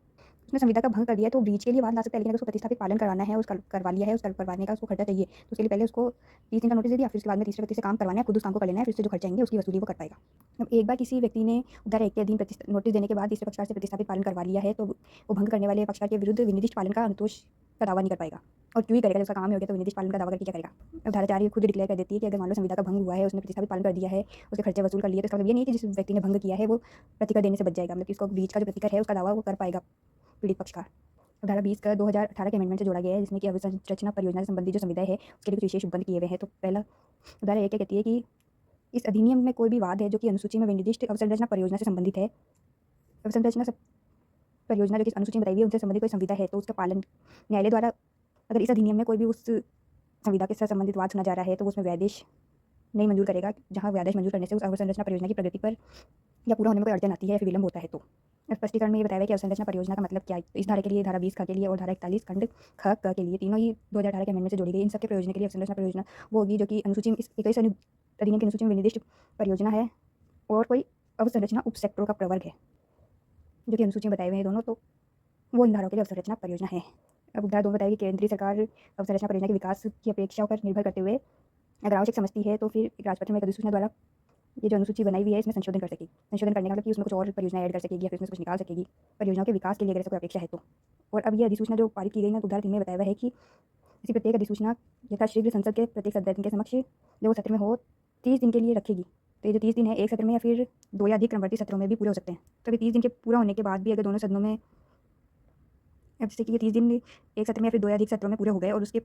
उसने संविदा का भंग कर दिया तो ब्रीच के लिए वाद ला सकता है, लेकिन अगर उसको प्रतिस्थापित पालन कराना है उसका करवा लिया है, उसका करवाने का उसको खर्चा चाहिए तो उसके लिए पहले उसको 30 दिन का नोटिस दे दिया, फिर उसके बाद में तीसरे व्यक्ति से काम करवाना है, खुद उस काम को कर लेना है, फिर उससे जो खर्चे आएंगे उसकी वसूली वो कर पाएगा। अब एक बार किसी व्यक्ति ने उपधारा 1 के अधीन नोटिस देने के बाद तीसरे पक्षकार से प्रतिस्थापित पालन करवा लिया है तो वो भंग करने वाले पक्षकार के विरुद्ध विनिर्दिष्ट पालन का अनुतोष का दावा नहीं कर पाएगा। और क्यों ही करेगा, जब उसका काम ही हो गया तो विनिर्दिष्ट पालन का दावा करके क्या करेगा। अब धारा 4 खुद डिक्लेयर कर देती है कि अगर मान लो संविदा का भंग हुआ है, उसने प्रतिस्थापित पालन कर दिया है, उसके खर्चे वसूल कर लिए, तो इसका मतलब ये नहीं है कि जिस व्यक्ति ने भंग किया है वो प्रतिकर देने से बच जाएगा, मतलब इसको बीच का जो प्रतिकर है उसका दावा वो कर पाएगा पीड़ित पक्षकार। धारा 20 का 2018 के अमेंडमेंट से जोड़ा गया है, जिसमें कि अवसंरचना परियोजना से संबंधित जो संविधाएं है उसके लिए कुछ विशेष उपबंध किए हुए हैं। तो पहला धारा 1 कहती है कि इस अधिनियम में कोई भी वाद है जो कि अनुसूची में विनिर्दिष्ट अवसंरचना परियोजना से संबंधित है, अवसंरचना परियोजना जो कि अनुसूची में बताई हुई है उनसे संबंधित कोई संविधा है तो उसका पालन न्यायालय द्वारा, अगर इस अधिनियम में कोई भी उस संविधा के साथ संबंधित वाद सुना जा रहा है तो उसमें व्यादेश नहीं मंजूर करेगा, जहाँ व्यादेश मंजूर करने से उस अवसंरचना परियोजना की प्रगति पर या पूरा होने में कोई अड़चन आती है या फिर विलंब होता है। तो स्पष्टीकरण में ये बताया गया कि अवसंरचना परियोजना का मतलब क्या है। तो इस धारा के लिए धारा 20 के लिए और धारा 41 खंड ख क के लिए तीनों ही 2018 के अमेंडमेंट से जोड़ी गई। इन सबके प्रयोजन के लिए अवसंरचना परियोजना वो होगी जो कि अनुसूची में 21 अधिनियम की अनुसूची में विनिर्दिष्ट परियोजना है और कोई अवसंरचना उप सेक्टरों का प्रवर्ग है जो कि अनुसूची में बताए हुए हैं दोनों, तो वो इन धाराओं के लिए अवसंरचना परियोजना है। अब धारा 2 बताएगी केंद्रीय सरकार अवसंरचना परियोजना के विकास की अपेक्षाओं पर निर्भर करते हुए अगर आवश्यक समझती है तो फिर एक राजपत्र में एक अधिसूचना द्वारा ये जो अनुसूची बनाई हुई है इसमें संशोधन कर सकेगी। संशोधन करने का मतलब कि उसमें कुछ और परियोजना ऐड कर सकेगी या फिर उसमें कुछ निकाल सकेगी, परियोजनाओं के विकास के लिए अगर ऐसा कोई अपेक्षा है तो। और अब ये अधिसूचना जो पारित की गई ना, तो धारा 3 में बताया हुआ है कि इसी प्रत्येक अधिसूचना यथाशीघ्र संसद के प्रत्येक सदस्य के समक्ष जो वो सत्र में हो 30 दिन के लिए रखेगी। तो ये जो 30 दिन है एक सत्र में या फिर 2 या अधिक क्रमवर्ती सत्रों में भी पूरे हो सकते हैं। तो अभी 30 दिन के पूरा होने के बाद भी अगर दोनों सदनों में, अब जैसे कि ये 30 दिन एक सत्र में या फिर 2 या अधिक सत्रों में पूरे हो गए और उसके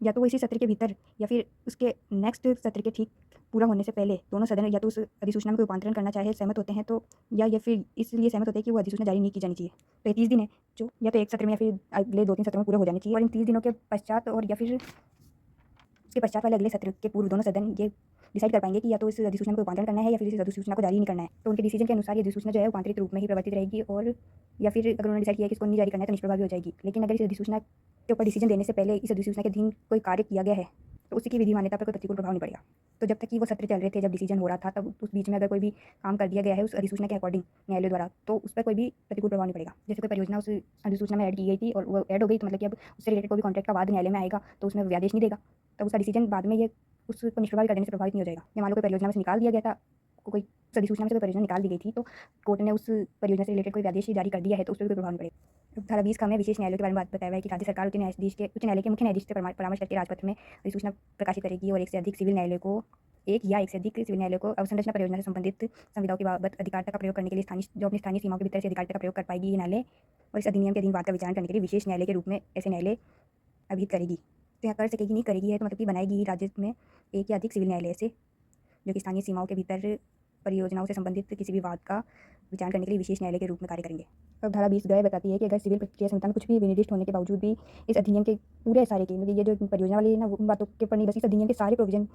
या तो वो इसी सत्र के भीतर या फिर उसके नेक्स्ट सत्र के ठीक पूरा होने से पहले दोनों सदन या तो उस अधिसूचना में कोई रूपांतरण करना चाहे सहमत होते हैं तो, या फिर इसलिए सहमत होते हैं कि वो अधिसूचना जारी नहीं की जानी चाहिए। तो ये 30 दिन है जो या तो एक सत्र में या फिर अगले 2-3 सत्रों में पूरे हो जाने चाहिए। और इन 30 दिनों के पश्चात और या फिर इसके पश्चात वाले अगले सत्र के पूर्व दोनों सदन ये डिसाइड कर पाएंगे कि या तो इस अधिसूचना में रूपांतरण करना है या फिर इस अधिसूचना को जारी नहीं करना है। तो उनके डिसीजन के अनुसार ये अधिसूचना जो है रूपांतरित रूप में ही प्रवर्तित रहेगी, और या फिर अगर उन्होंने डिसाइड किया कि इसको नहीं जारी करना है तो निष्प्रभावी हो जाएगी। लेकिन अगर इस अधिसूचना के ऊपर डिसीजन देने से पहले इस अधिसूचना के अधीन कोई कार्य किया गया है तो उसी की विधि मान्यता पर कोई प्रतिकूल प्रभाव नहीं पड़ेगा। तो जब तक कि वो सत्र चल रहे थे, जब डिसीजन हो रहा था, तब उस बीच में अगर कोई भी काम कर दिया गया है उस अधिसूचना के अकॉर्डिंग न्यायालय द्वारा, तो उस पर कोई भी प्रतिकूल प्रभाव नहीं पड़ेगा। जैसे कोई परियोजना उस अधिसूचना में ऐड की गई थी और वो ऐड हो गई, तो मतलब कि अब उससे रिलेटेड कोई भी कॉन्ट्रैक्ट का वाद न्यायालय में आएगा तो उसमें व्यादेश नहीं देगा, तब उसका डिसीजन बाद में ये उसको निष्प्रभावी कर देने से प्रभावित नहीं हो जाएगा। या मान लो कोई परियोजना में से निकाल दिया गया था, कोई उस अधिसूचना में से कोई परियोजना निकाल दी गई थी, तो कोर्ट ने उस परियोजना से रिलेटेड कोई आदेश जारी कर दिया है तो उस पर कोई प्रभाव नहीं पड़ेगा। धारा 20 का हमें विशेष न्यायालय के बारे में बात बताया है कि राज्य सरकार उच्च न्यायालय के मुख्य न्यायाधीश से परामर्श करके राजपत्र में अधिसूचना प्रकाशित करेगी और एक से अधिक सिविल न्यायालय को अवसंरचना परियोजना से संबंधित संविधाओं की बाबत अधिकारिता का प्रयोग करने के लिए अपनी स्थानीय सीमाओं के भीतर से अधिकारिता का प्रयोग कर पाएगी ये न्यायालय, और इस अधिनियम के अधीन बात का विचार करने के लिए विशेष न्यायालय के रूप में ऐसे न्यायालय अभिहित करेगी। तो यहाँ कर सकेगी, नहीं करेगी है तो मतलब कि बनाएगी राज्य में एक या अधिक सिविल न्यायालय से जो कि स्थानीय सीमाओं के भीतर परियोजनाओं से संबंधित किसी भी वाद का विचार करने के लिए विशेष न्यायालय के रूप में कार्य करेंगे। अब धारा 20 गए बताती है कि अगर सिविल प्रक्रिया संहिता में कुछ भी विनिर्दिष्ट होने के बावजूद भी इस अधिनियम के पूरे सारे के, मतलब ये जो परियोजना वाली ना उन बातों के ऊपर नहीं, बस इस अधिनियम के सारे प्रोविजन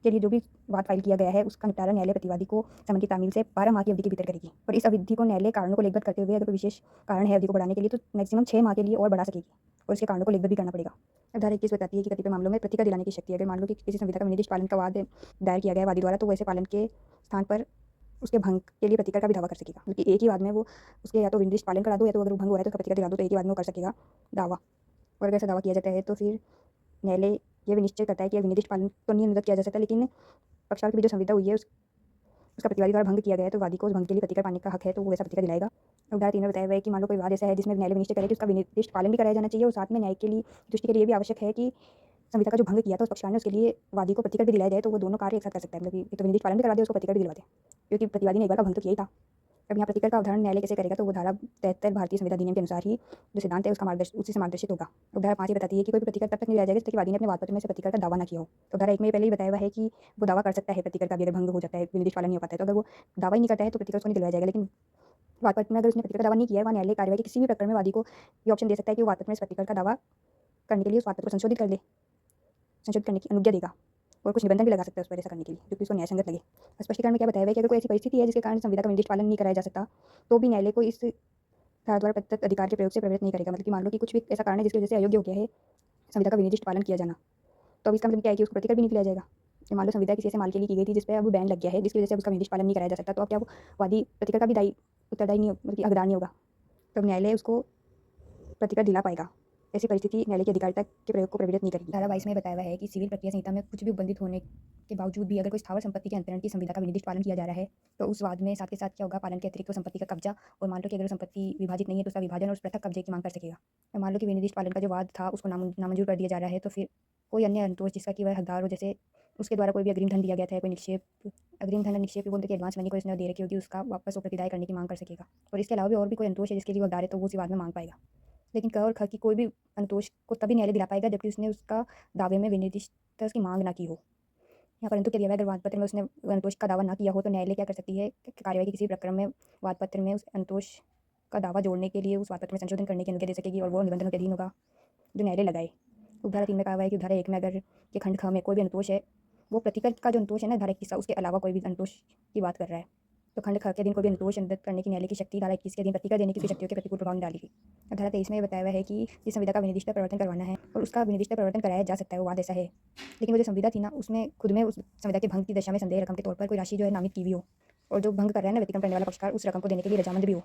के लिए जो भी वाद फाइल किया गया है उसका निपटारा न्यायालय प्रतिवादी को समय की तामील से 12 माह की अवधि के भीतर करेगी। और इस अवधि को न्यायालय कारणों को लेखबद्ध करते हुए अगर कोई विशेष कारण है अवधि को बढ़ाने के लिए तो मैक्सिमम 6 माह के लिए और बढ़ा सकेगी और इसके कारणों को लेखबद्ध भी करना पड़ेगा। अब धारा 21 बताती है कि कतिपय मामलों में प्रतिकर दिलाने की शक्ति, अगर मान लो कि किसी संविधा का विनिर्दिष्ट पालन का वाद दायर किया गया है वादी द्वारा, तो वैसे पालन के स्थान पर उसके भंग के लिए प्रतिकर का भी दावा कर सकेगा। क्योंकि एक ही वाद में वो उसके या तो विनिर्दिष्ट पालन करा दो या तो अगर वो भंग हो रहा है तो उसका प्रतिकर दिला दो, तो एक ही वाद में वो कर सकेगा दावा। और अगर ऐसा दावा किया जाता है तो फिर न्यायालय ये भी निश्चय करता है कि विनिर्दिष्ट पालन तो नहीं अनुमत किया जा सकता, लेकिन पक्षकार की भी जो संविदा हुई है उसका प्रतिवादी द्वारा भंग किया गया है तो वादी को उस भंग के लिए प्रतिकर पाने का हक है, तो वो वैसा प्रतिकर दिलाएगा। अब धारा 3 में बताया हुआ है कि मान लो कोई वाद ऐसा है जिसमें न्यायालय निश्चय करे कि उसका विनिर्दिष्ट पालन भी कराया जाना चाहिए और साथ में न्याय के लिए दृष्टि के लिए भी आवश्यक है कि संविधा का जो भंग किया था उस पक्षकार ने उसके लिए वादी को प्रतिकर भी दिलाया जाए, तो वो दोनों कार्य एक साथ कर सकता है। मतलब कि तो विनिर्दिष्ट पालन भी करा दे, उसको प्रतिकर भी दिलवा दे, क्योंकि प्रतिवादी ने एक बार का भंग तो किया ही था। अब यहाँ प्रतिकर का अवधारण न्यायालय कैसे करेगा, तो वो धारा 73 भारतीय संविधा अधिनियम के अनुसार ही जो सिद्धांत है उसका मार्गदर्शन उसी से मार्गदर्शित होगा। अब धारा 5 ये बताती है कि कोई भी प्रतिकर तब तक नहीं लिया जाएगा जब तक कि वादी ने अपने वाद पत्र में से प्रतिकर का दावा न किया हो। तो धारा 1 में पहले ही बताया हुआ है कि वो दावा कर सकता है प्रतिकर का भी, अगर भंग हो जाता है, विनिर्दिष्ट पालन नहीं हो पाता है, तो अगर वो दावा ही नहीं करता है तो प्रतिकर उसको नहीं दिलवाया जाएगा। लेकिन वाद पत्र में अगर उसने प्रतिकर का दावा नहीं किया है, वहाँ न्यायालय कार्यवाही के किसी भी प्रकरण में वादी को ये ऑप्शन दे सकता है कि वो वाद पत्र में इस प्रतिकर का दावा करने के लिए उस वाद पत्र को संशोधित कर ले, संशोधित करने की अनुज्ञा देगा और कुछ निबंधन भी लगा सकता है उस पर ऐसा करने के लिए, जो कि उसको न्यायसंगत लगे। स्पष्टीकरण में क्या बताया हुआ है कि अगर कोई ऐसी परिस्थिति है जिसके कारण संविधा का निर्दिष्ट पालन नहीं कराया जा सकता, तो भी न्यायालय को इस धारा द्वारा प्रदत्त अधिकार के प्रयोग से प्रवृत्त नहीं करेगा। मतलब कि मान लो कि कुछ भी ऐसा कारण है जिसकी वजह से अयोग्य हो गया है संविधा का विनिर्दिष्ट पालन किया जाना, तो अब इसका मतलब क्या है कि उसको प्रतिकर भी नहीं दिया जाएगा। मान लो संविधा किसी ऐसे माल के लिए की गई थी जिस पर अब बैन लग गया है, जिसकी वजह से उसका विनिर्दिष्ट पालन नहीं कराया जा सकता, तो अब क्या वो वादी प्रतिकर का भी उत्तरदायी नहीं, मतलब हकदार नहीं होगा, तो न्यायालय उसको प्रतिकर दिला पाएगा। ऐसी परिस्थिति न्यायालय की अधिकारिता के प्रयोग को प्रवृत्त नहीं करेगी। धारा 22 में बताया हुआ है कि सिविल प्रक्रिया संहिता में कुछ भी उल्लंघित होने के बावजूद भी अगर कोई स्थावर संपत्ति के अंतरण की संविधा का विनिर्दिष्ट पालन किया जा रहा है तो उस वाद में साथ के साथ क्या होगा, पालन के अतिरिक्त संपत्ति का कब्जा, और मान लो कि अगर संपत्ति विभाजित नहीं है तो उसका विभाजन और पृथक कब्जे की मांग कर सकेगा। और मान लो कि विनिर्दिष्ट पालन का जो वाद था उसको नामंजूर कर दिया जा रहा है, तो फिर कोई अन्य अंतोष जिसका कि वह हकदार हो, जैसे उसके द्वारा कोई भी अग्रिम धन दिया गया था, कोई निक्षेप अग्रिम धन निक्षेप बोलते कि एडवांस मनी को इसने दे रखी होगी, उसका वापस प्रदाय करने की मांग कर सकेगा। और इसके अलावा भी और भी कोई अंतोष है जिसके लिए हकदार है तो वो उसी वाद में मांग पाएगा। लेकिन क और ख की कोई भी अंतोष को तभी न्यायालय दिला पाएगा जबकि उसने उसका दावे में विनिर्दिष्ट उसकी मांग ना की हो। यहाँ परंतु के दिया हुआ अगर वाद पत्र में उसने अंतोष का दावा ना किया हो तो न्यायालय क्या कर सकती है, कार्यवाही के किसी प्रकरण में वाद पत्र में उस अंतोष का दावा जोड़ने के लिए उस वाद पत्र में संशोधन करने की अनुमति दे सकेगी और वो निबंधनों के अधीन होगा जो न्यायालय लगाए। उपधारा 3 में कहा हुआ है कि उपधारा 1 में अगर ये खंड ख में कोई भी अंतोष है, वो प्रतिकर का जो अंतोष है ना धारा 21 उसके अलावा कोई भी अंतोष की बात कर रहा है, तो खंड ख के अधीन कोई भी अंतोष अंदर करने की न्यायालय की शक्ति धारा 21 के अधीन प्रतिकर देने की उसकी शक्तियों के प्रतिकूल प्रभाव नहीं डालेगी। धारा 23 में बताया हुआ है कि जिस संविधा का विनिर्दिष्ट परिवर्तन करवाना है और उसका विनिर्दिष्ट परिवर्तन कराया जा सकता है, वो वाद ऐसा है। लेकिन वो जो संविधा थी ना उसमें खुद में उस संविधा के भंग की दशा में संदेह रकम के तौर पर कोई राशि जो है नामित की हुई हो और जो भंग कर रहा है ना व्यतिक्रम करने वाला पक्षकार उस रकम को देने के लिए रजामंद भी हो,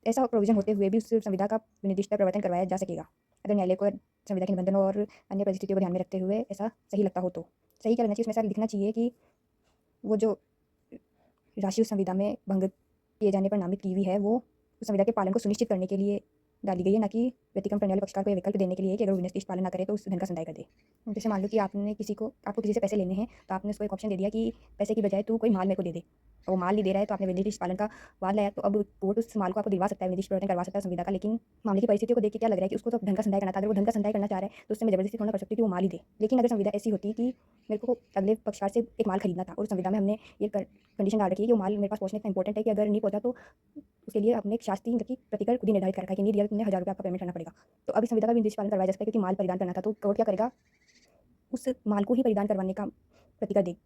ऐसा प्रोविजन होते हुए भी उस संविधा का विनिर्दिष्ट परिवर्तन करवाया जा सकेगा अगर न्यायालय को संविधा के निबंधनों और अन्य परिस्थितियों को ध्यान में रखते हुए ऐसा सही लगता हो। तो सही क्या लगना चाहिए, उसमें ऐसा लिखना चाहिए कि वो जो राशि उस संविदा में भंग किए जाने पर नामित की हुई है वो उस संविदा के पालन को सुनिश्चित करने के लिए डाली गई है, ना कि व्यतिक्रम करने वाले पक्षकार को ये विकल्प देने के लिए कि अगर वो विनिर्दिष्ट पालन ना करे तो उस धन का संदाय कर दे। जैसे मान लो कि आपको किसी से पैसे लेने हैं, तो आपने उसको एक ऑप्शन दे दिया कि पैसे की बजाय तू कोई माल मेरे को दे दे। वो माल नहीं दे रहा है तो आपने विनिर्दिष्ट पालन का वाद लाया, तो अब कोर्ट उस माल को आपको दिलवा सकता है, विनिर्दिष्ट प्रवर्तन करवा सकता है संविदा का। लेकिन मामले की परिस्थितियों को देख के क्या लग रहा है कि उसको तो धन का संदाय करना था। अगर वो धन का संदाय करना चाह रहा है तो उससे मैं जबरदस्ती थोड़ा कर सकती हूँ कि वो माल ही दे। लेकिन अगर संविदा ऐसी होती कि मेरे को अगले पक्षकार से एक माल खरीदना था और संविदा में हमने ये कंडीशन डाल रखी है कि वो माल मेरे पास पहुंचना इतना इंपॉर्टेंट है कि अगर नहीं पहुंचा तो उसके लिए अपने एक शास्त्रीय मतलब कि प्रतिकर खुद ही निर्धारित कर रखा है कि नहीं दिया तो तुमने 1000 रुपये आपका पेमेंट करना पड़ेगा। तो अभी संविदा का भी निर्देश पालन करवाया जा सकता है, क्योंकि माल परिधान करना था। तो कोर्ट क्या करेगा, उस माल को ही परिधान करवाने का प्रतिकर दे